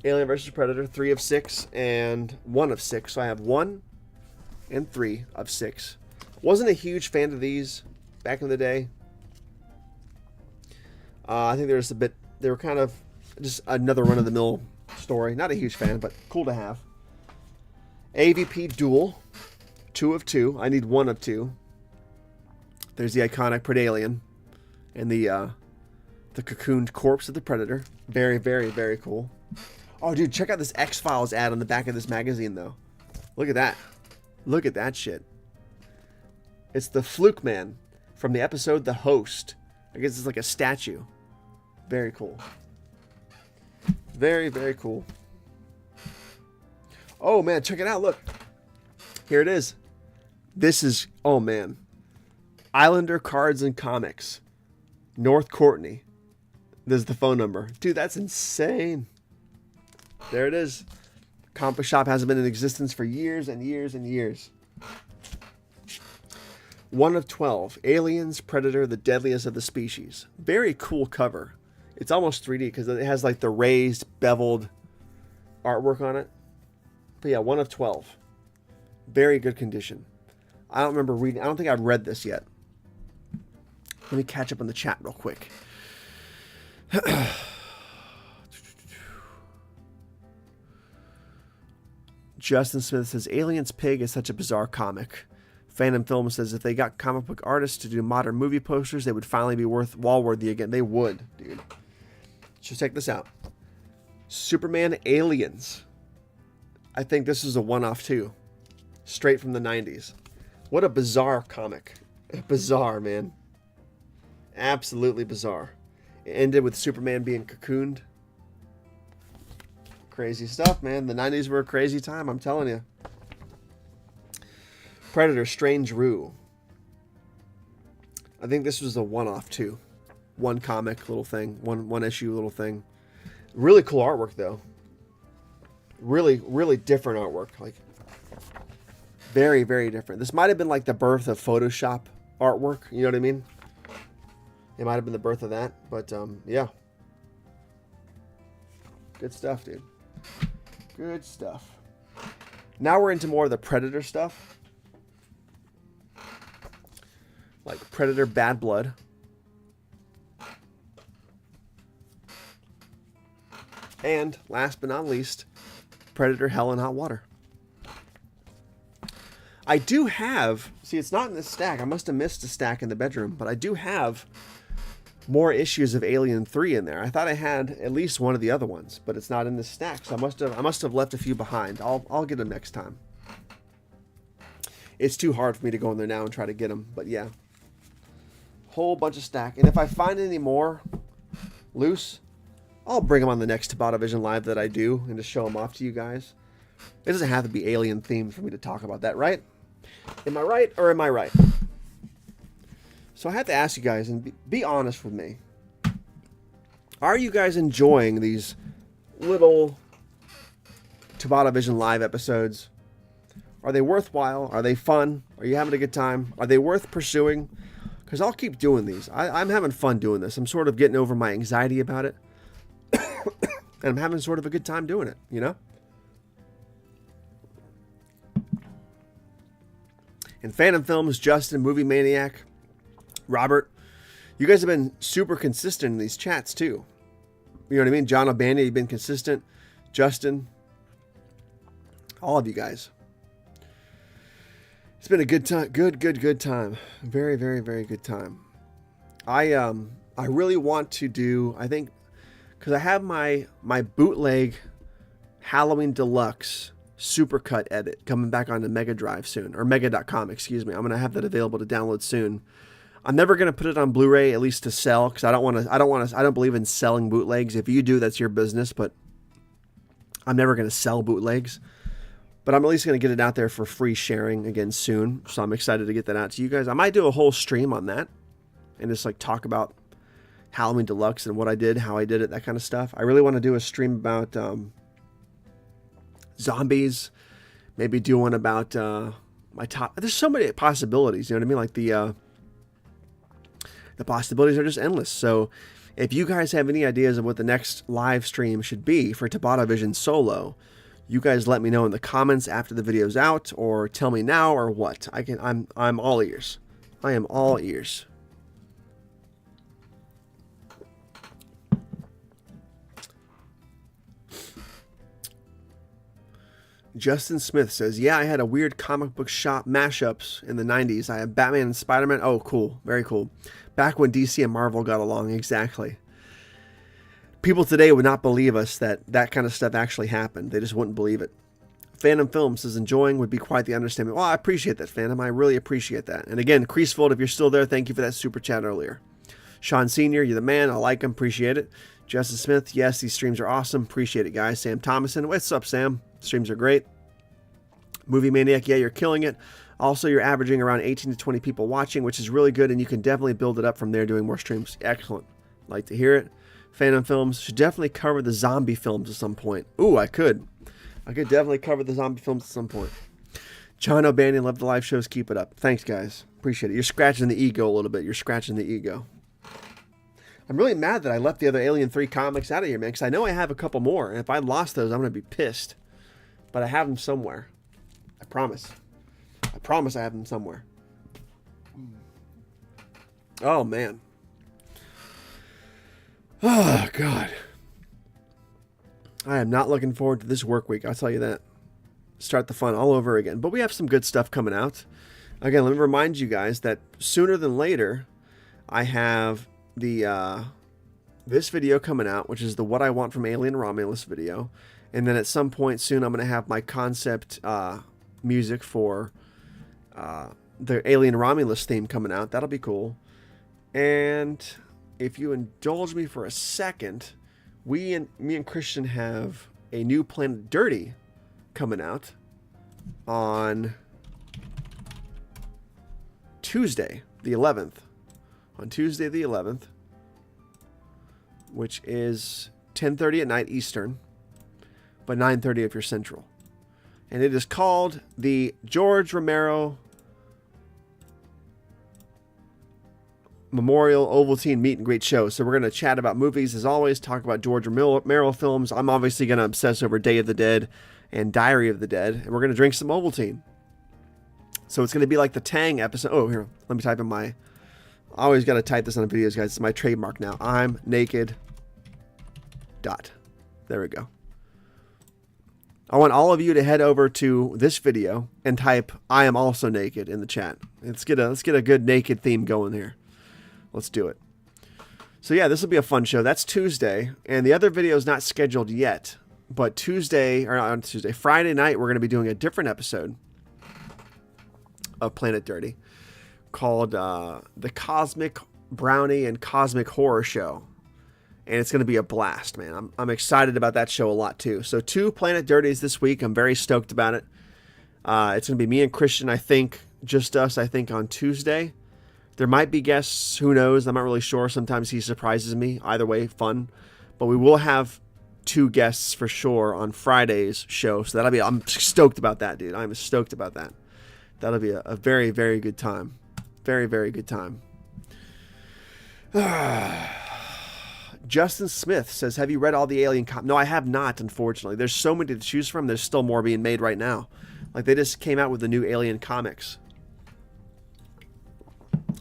Alien vs. Predator, 3 of 6 and 1 of 6. So I have 1 and 3 of 6. Wasn't a huge fan of these back in the day. I think they were kind of just another run-of-the-mill story. Not a huge fan, but cool to have. AVP Duel, 2 of 2. I need 1 of 2. There's the iconic Predalien and the cocooned corpse of the Predator. Very, very, very cool. Oh, dude, check out this X-Files ad on the back of this magazine, though. Look at that. Look at that shit. It's the Fluke Man from the episode The Host. I guess it's like a statue. Very cool. Very, very cool. Oh, man, check it out. Look. Here it is. This is, oh, man. Islander Cards and Comics. North Courtney. This is the phone number. Dude, that's insane. There it is. Comic shop hasn't been in existence for years and years and years. 1 of 12. Aliens, Predator, the deadliest of the species. Very cool cover. It's almost 3D because it has like the raised, beveled artwork on it. But yeah, 1 of 12. Very good condition. I don't remember reading. I don't think I've read this yet. Let me catch up on the chat real quick. Justin Smith says, Aliens Pig is such a bizarre comic. Phantom Film says, if they got comic book artists to do modern movie posters, they would finally be wall-worthy again. They would, dude. Just check this out. Superman Aliens. I think this is a one-off too. Straight from the 90s. What a bizarre comic. Bizarre, man. Absolutely bizarre. It ended with Superman being cocooned. Crazy stuff, man. The 90s were a crazy time, I'm telling you. Predator, Strange Rue. I think this was a one-off too. One comic little thing. One issue little thing. Really cool artwork though. Really, really different artwork. Like, very, very different. This might have been like the birth of Photoshop artwork. You know what I mean? It might have been the birth of that. But, yeah. Good stuff, dude. Good stuff. Now we're into more of the Predator stuff. Like Predator Bad Blood. And last but not least, Predator Hell and Hot Water. I do have, see, it's not in this stack. I must have missed a stack in the bedroom, but I do have more issues of Alien 3 in there. I thought I had at least one of the other ones, but it's not in this stack, so I must have left a few behind. I'll get them next time. It's too hard for me to go in there now and try to get them, but yeah. Whole bunch of stack. And if I find any more loose, I'll bring them on the next TobattoVision Live that I do and just show them off to you guys. It doesn't have to be Alien themed for me to talk about that, right? Am I right or am I right? So I have to ask you guys, and be honest with me. Are you guys enjoying these little TobattoVision Live episodes? Are they worthwhile? Are they fun? Are you having a good time? Are they worth pursuing? Because I'll keep doing these. I'm having fun doing this. I'm sort of getting over my anxiety about it. And I'm having sort of a good time doing it, you know? And Phantom Films, Justin, Movie Maniac, Robert, you guys have been super consistent in these chats too. You know what I mean? John O'Bandy, you've been consistent. Justin, all of you guys. It's been a good time. Good time. Very, very, very good time. I really want to do, I think, because I have my bootleg Halloween Deluxe Supercut edit coming back onto Mega Drive soon, or Mega.com, excuse me. I'm going to have that available to download soon. I'm never going to put it on Blu-ray, at least to sell, because I don't believe in selling bootlegs. If you do, that's your business, but I'm never going to sell bootlegs. But I'm at least going to get it out there for free sharing again soon. So I'm excited to get that out to you guys. I might do a whole stream on that and just like talk about Halloween Deluxe and what I did, how I did it, that kind of stuff. I really want to do a stream about zombies. Maybe do one about my top. There's so many possibilities. You know what I mean? Like the possibilities are just endless. So if you guys have any ideas of what the next live stream should be for TobattoVision Solo, you guys let me know in the comments after the video's out, or tell me now, or what. I'm all ears. I am all ears. Justin Smith says, yeah, I had a weird comic book shop mashups in the 90s. I have Batman and Spider-Man. Oh, cool. Very cool. Back when DC and Marvel got along. Exactly. People today would not believe us that that kind of stuff actually happened. They just wouldn't believe it. Phantom Film says, enjoying would be quite the understatement. Well, I appreciate that, Phantom. I really appreciate that. And again, Creasefold, if you're still there, thank you for that super chat earlier. Sean Sr., you're the man. I like him. Appreciate it. Justin Smith, yes, these streams are awesome. Appreciate it, guys. Sam Thomason, what's up, Sam? Streams are great. Movie Maniac, yeah, you're killing it. Also, you're averaging around 18 to 20 people watching, which is really good, and you can definitely build it up from there doing more streams. Excellent. Like to hear it. Phantom Films should definitely cover the zombie films at some point. Ooh, I could definitely cover the zombie films at some point. John O'Bannon, love the live shows. Keep it up. Thanks, guys. Appreciate it. You're scratching the ego a little bit. You're scratching the ego. I'm really mad that I left the other Alien 3 comics out of here, man, because I know I have a couple more, and if I lost those, I'm going to be pissed. But I have them somewhere. I promise. promise I have them somewhere. Oh, man. Oh, God. I am not looking forward to this work week. I'll tell you that. Start the fun all over again. But we have some good stuff coming out. Again, let me remind you guys that sooner than later, I have the this video coming out, which is the What I Want from Alien Romulus video. And then at some point soon, I'm going to have my concept music for the Alien Romulus theme coming out. That'll be cool. And if you indulge me for a second, me and Christian have a new Planet Dirty coming out on Tuesday, the 11th. On Tuesday, the 11th, which is 10:30 at night Eastern, but 9:30 if you're Central. And it is called the George Romero Memorial Ovaltine Meet and Greet Show. So we're going to chat about movies, as always, talk about George Romero films. I'm obviously going to obsess over Day of the Dead and Diary of the Dead, and we're going to drink some Ovaltine. So it's going to be like the Tang episode. Oh, here, let me type in my... I always got to type this on the videos, guys. It's my trademark now. I'm naked. Dot. There we go. I want all of you to head over to this video and type "I am also naked" in the chat. Let's get a good naked theme going here. Let's do it. So yeah, this will be a fun show. That's Tuesday, and the other video is not scheduled yet. But Friday night, we're going to be doing a different episode of Planet Dirty called the Cosmic Brownie and Cosmic Horror Show. And it's going to be a blast, man. I'm excited about that show a lot, too. So 2 Planet Dirties this week. I'm very stoked about it. It's going to be me and Christian, I think. Just us, I think, on Tuesday. There might be guests. Who knows? I'm not really sure. Sometimes he surprises me. Either way, fun. But we will have 2 guests for sure on Friday's show. So that'll be... I'm stoked about that, dude. I'm stoked about that. That'll be a very, very good time. Very, very good time. Justin Smith says, have you read all the Alien comics? No, I have not, unfortunately. There's so many to choose from. There's still more being made right now. Like, they just came out with the new Alien comics.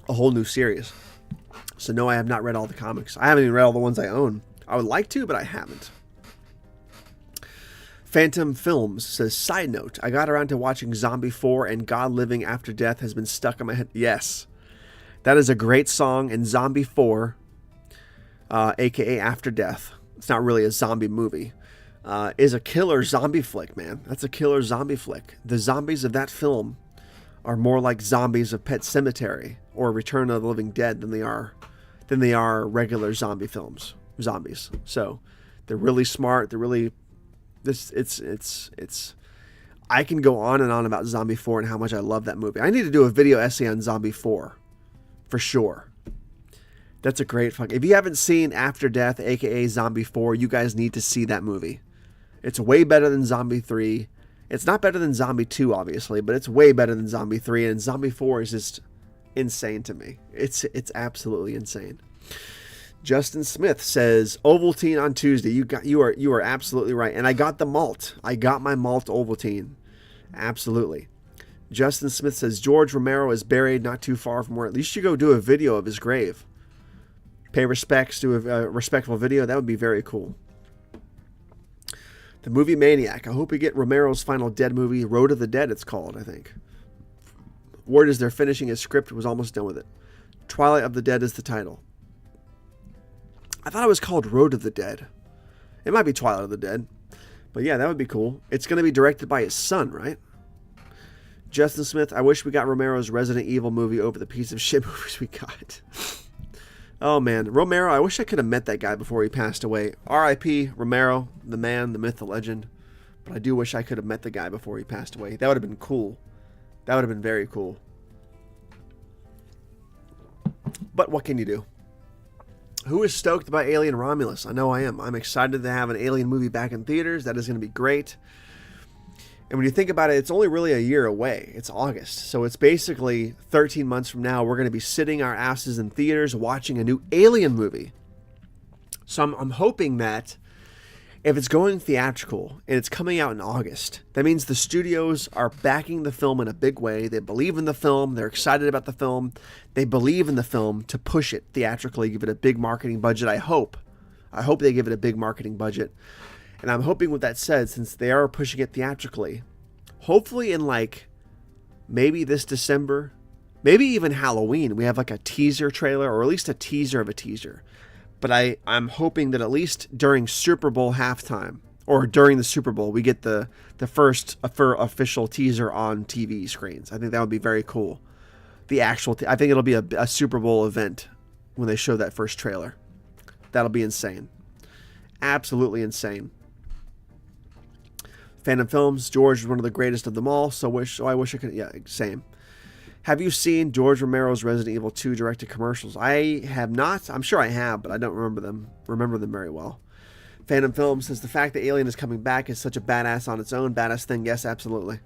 A whole new series. So, no, I have not read all the comics. I haven't even read all the ones I own. I would like to, but I haven't. Phantom Films says, side note, I got around to watching Zombie 4 and God Living After Death has been stuck in my head. Yes. That is a great song, and Zombie 4... aka After Death, it's not really a zombie movie, is a killer zombie flick, man. That's a killer zombie flick. The zombies of that film are more like zombies of Pet Sematary or Return of the Living Dead than they are regular zombie films, zombies. So they're really smart. They're really it's I can go on and on about Zombie 4 and how much I love that movie. I need to do a video essay on Zombie 4 for sure. That's a great fuck. If you haven't seen After Death, aka Zombie 4, you guys need to see that movie. It's way better than Zombie 3. It's not better than Zombie 2, obviously, but it's way better than Zombie 3, and Zombie 4 is just insane to me. It's absolutely insane. Justin Smith says, Ovaltine on Tuesday. You are absolutely right. And I got the malt. I got my malt Ovaltine. Absolutely. Justin Smith says, George Romero is buried not too far from where. At least you go do a video of his grave. Pay respects, do a respectful video. That would be very cool. The Movie Maniac. I hope we get Romero's final Dead movie. Road of the Dead, it's called, I think. Word is they're finishing his script. Was almost done with it. Twilight of the Dead is the title. I thought it was called Road of the Dead. It might be Twilight of the Dead. But yeah, that would be cool. It's going to be directed by his son, right? Justin Smith, I wish we got Romero's Resident Evil movie over the piece of shit movies we got. Oh man, Romero, I wish I could have met that guy before he passed away. R.I.P. Romero, the man, the myth, the legend. But I do wish I could have met the guy before he passed away. That would have been cool. That would have been very cool. But what can you do? Who is stoked about Alien Romulus? I know I am. I'm excited to have an Alien movie back in theaters. That is going to be great. And when you think about it, it's only really a year away. It's August. So it's basically 13 months from now, we're going to be sitting our asses in theaters watching a new Alien movie. So I'm hoping that if it's going theatrical and it's coming out in August, that means the studios are backing the film in a big way. They believe in the film. They're excited about the film. They believe in the film to push it theatrically, give it a big marketing budget. I hope they give it a big marketing budget. And I'm hoping with that said, since they are pushing it theatrically, hopefully in like maybe this December, maybe even Halloween, we have like a teaser trailer or at least a teaser of a teaser. But I'm hoping that at least during Super Bowl halftime or during the Super Bowl, we get the first official teaser on TV screens. I think that would be very cool. I think it'll be a Super Bowl event when they show that first trailer. That'll be insane. Absolutely insane. Phantom Films, George is one of the greatest of them all, so I wish I could, yeah, same. Have you seen George Romero's Resident Evil 2 directed commercials? I have not. I'm sure I have, but I don't remember them very well. Phantom Films says the fact that Alien is coming back is such a badass on its own. Badass thing. Yes, absolutely.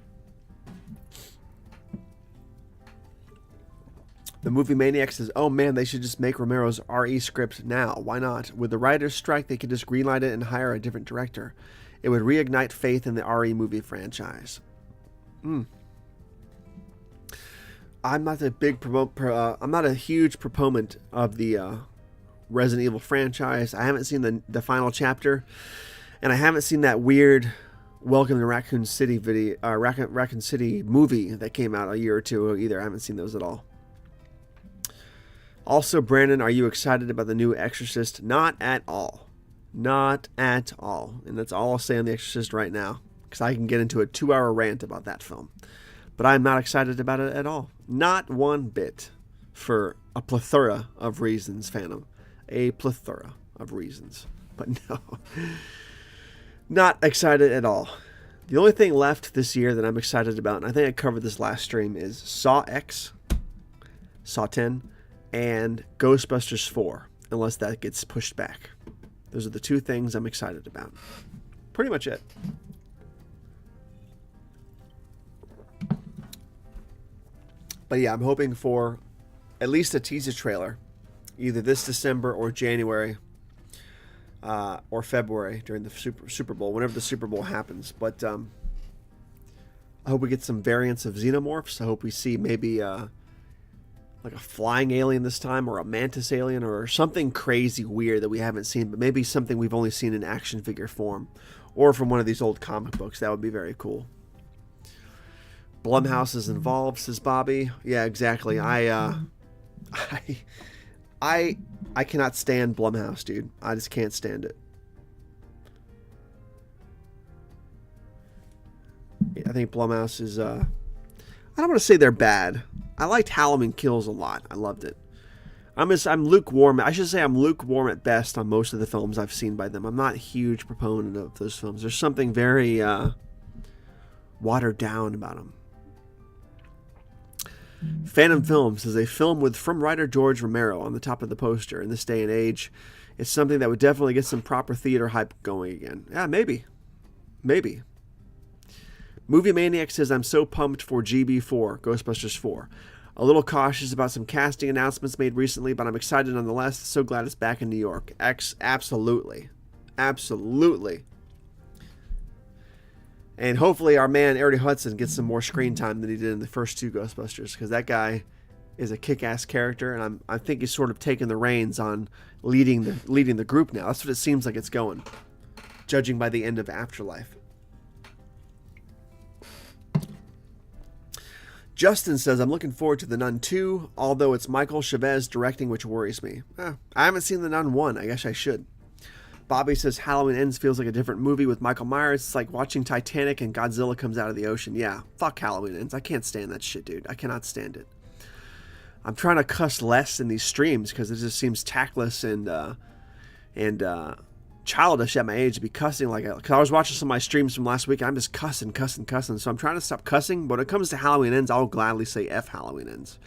The Movie Maniac says, oh man, they should just make Romero's RE script now. Why not? With the writer's strike, they could just greenlight it and hire a different director. It would reignite faith in the RE movie franchise. I'm not a huge proponent of the Resident Evil franchise. I haven't seen the final chapter, and I haven't seen that weird Welcome to Raccoon City Raccoon City movie that came out a year or two ago either. I haven't seen those at all. Also, Brandon, are you excited about the new Exorcist? Not at all. Not at all. And that's all I'll say on The Exorcist right now, because I can get into a 2-hour rant about that film. But I'm not excited about it at all. Not one bit. For a plethora of reasons, Phantom. A plethora of reasons. But no. Not excited at all. The only thing left this year that I'm excited about, and I think I covered this last stream, is Saw X, Saw 10, and Ghostbusters 4, unless that gets pushed back. Those are the two things I'm excited about. Pretty much it. But yeah, I'm hoping for at least a teaser trailer, either this December or January or February during the Super Bowl, whenever the Super Bowl happens. But I hope we get some variants of xenomorphs. I hope we see maybe like a flying alien this time, or a mantis alien, or something crazy weird that we haven't seen, but maybe something we've only seen in action figure form, or from one of these old comic books. That would be very cool. Blumhouse is involved, says Bobby. Yeah, exactly. I cannot stand Blumhouse, dude. I just can't stand it. I think Blumhouse is I don't want to say they're bad. I liked Halloween Kills a lot. I loved it. I'm lukewarm. I should say I'm lukewarm at best on most of the films I've seen by them. I'm not a huge proponent of those films. There's something very watered down about them. Phantom Films is a film from writer George Romero on the top of the poster. In this day and age, it's something that would definitely get some proper theater hype going again. Yeah, maybe. Maybe. Movie Maniac says, I'm so pumped for GB4, Ghostbusters 4. A little cautious about some casting announcements made recently, but I'm excited nonetheless. So glad it's back in New York. Absolutely. Absolutely. And hopefully our man, Ernie Hudson, gets some more screen time than he did in the first two Ghostbusters, because that guy is a kick-ass character, and I think he's sort of taking the reins on leading the group now. That's what it seems like it's going, judging by the end of Afterlife. Justin says, I'm looking forward to The Nun 2, although it's Michael Chavez directing, which worries me. I haven't seen The Nun 1. I guess I should. Bobby says, Halloween Ends feels like a different movie with Michael Myers. It's like watching Titanic and Godzilla comes out of the ocean. Yeah, fuck Halloween Ends. I can't stand that shit, dude. I cannot stand it. I'm trying to cuss less in these streams because it just seems tactless and childish at my age to be cussing like that. Because I was watching some of my streams from last week and I'm just cussing. So I'm trying to stop cussing. But when it comes to Halloween Ends, I'll gladly say F Halloween Ends.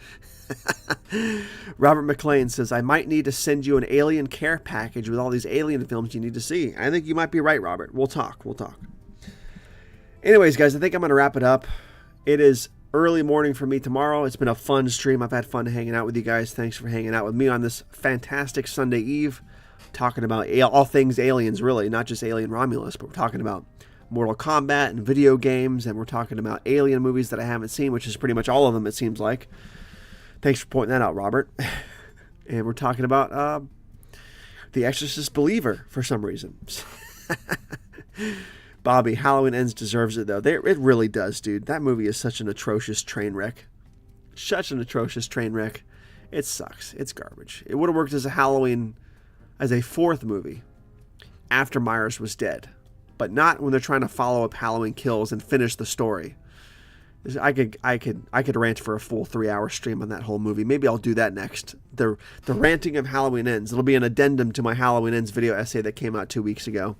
Robert McLean says, I might need to send you an alien care package with all these alien films you need to see. I think you might be right, Robert. We'll talk. Anyways, guys, I think I'm going to wrap it up. It is early morning for me tomorrow. It's been a fun stream. I've had fun hanging out with you guys. Thanks for hanging out with me on this fantastic Sunday eve. talking about all things aliens, really, not just Alien Romulus, but we're talking about Mortal Kombat and video games, and we're talking about alien movies that I haven't seen, which is pretty much all of them, it seems like. Thanks for pointing that out, Robert. And we're talking about The Exorcist Believer for some reason. Bobby, Halloween Ends deserves it, though. It really does, dude. That movie is such an atrocious train wreck. Such an atrocious train wreck. It sucks. It's garbage. It would have worked as a Halloween, as a fourth movie after Myers was dead, but not when they're trying to follow up Halloween Kills and finish the story. I could rant for a full 3-hour stream on that whole movie. Maybe I'll do that next. The ranting of Halloween Ends. It'll be an addendum to my Halloween Ends video essay that came out 2 weeks ago.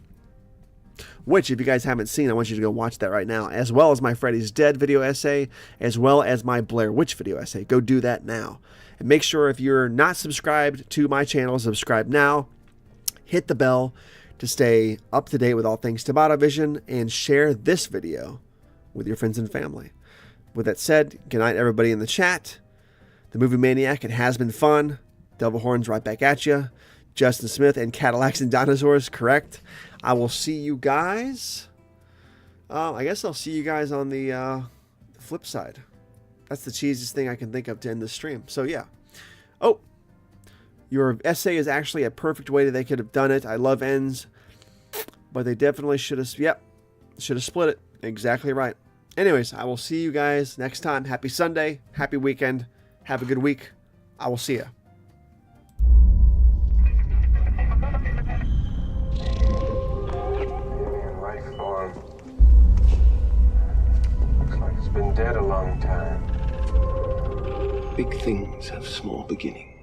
Which, if you guys haven't seen, I want you to go watch that right now, as well as my Freddy's Dead video essay, as well as my Blair Witch video essay. Go do that now. And make sure, if you're not subscribed to my channel, subscribe now. Hit the bell to stay up to date with all things TobattoVision, and share this video with your friends and family. With that said, good night, everybody in the chat. The Movie Maniac, it has been fun. Devil Horns right back at you. Justin Smith and Cadillacs and Dinosaurs, correct. I will see you guys. I guess I'll see you guys on the flip side. That's the cheesiest thing I can think of to end the stream. So yeah. Oh, your essay is actually a perfect way that they could have done it. I love ends, but they definitely should have. Yep, should have split it. Exactly right. Anyways, I will see you guys next time. Happy Sunday. Happy weekend. Have a good week. I will see you. Been dead a long time. Big things have small beginnings.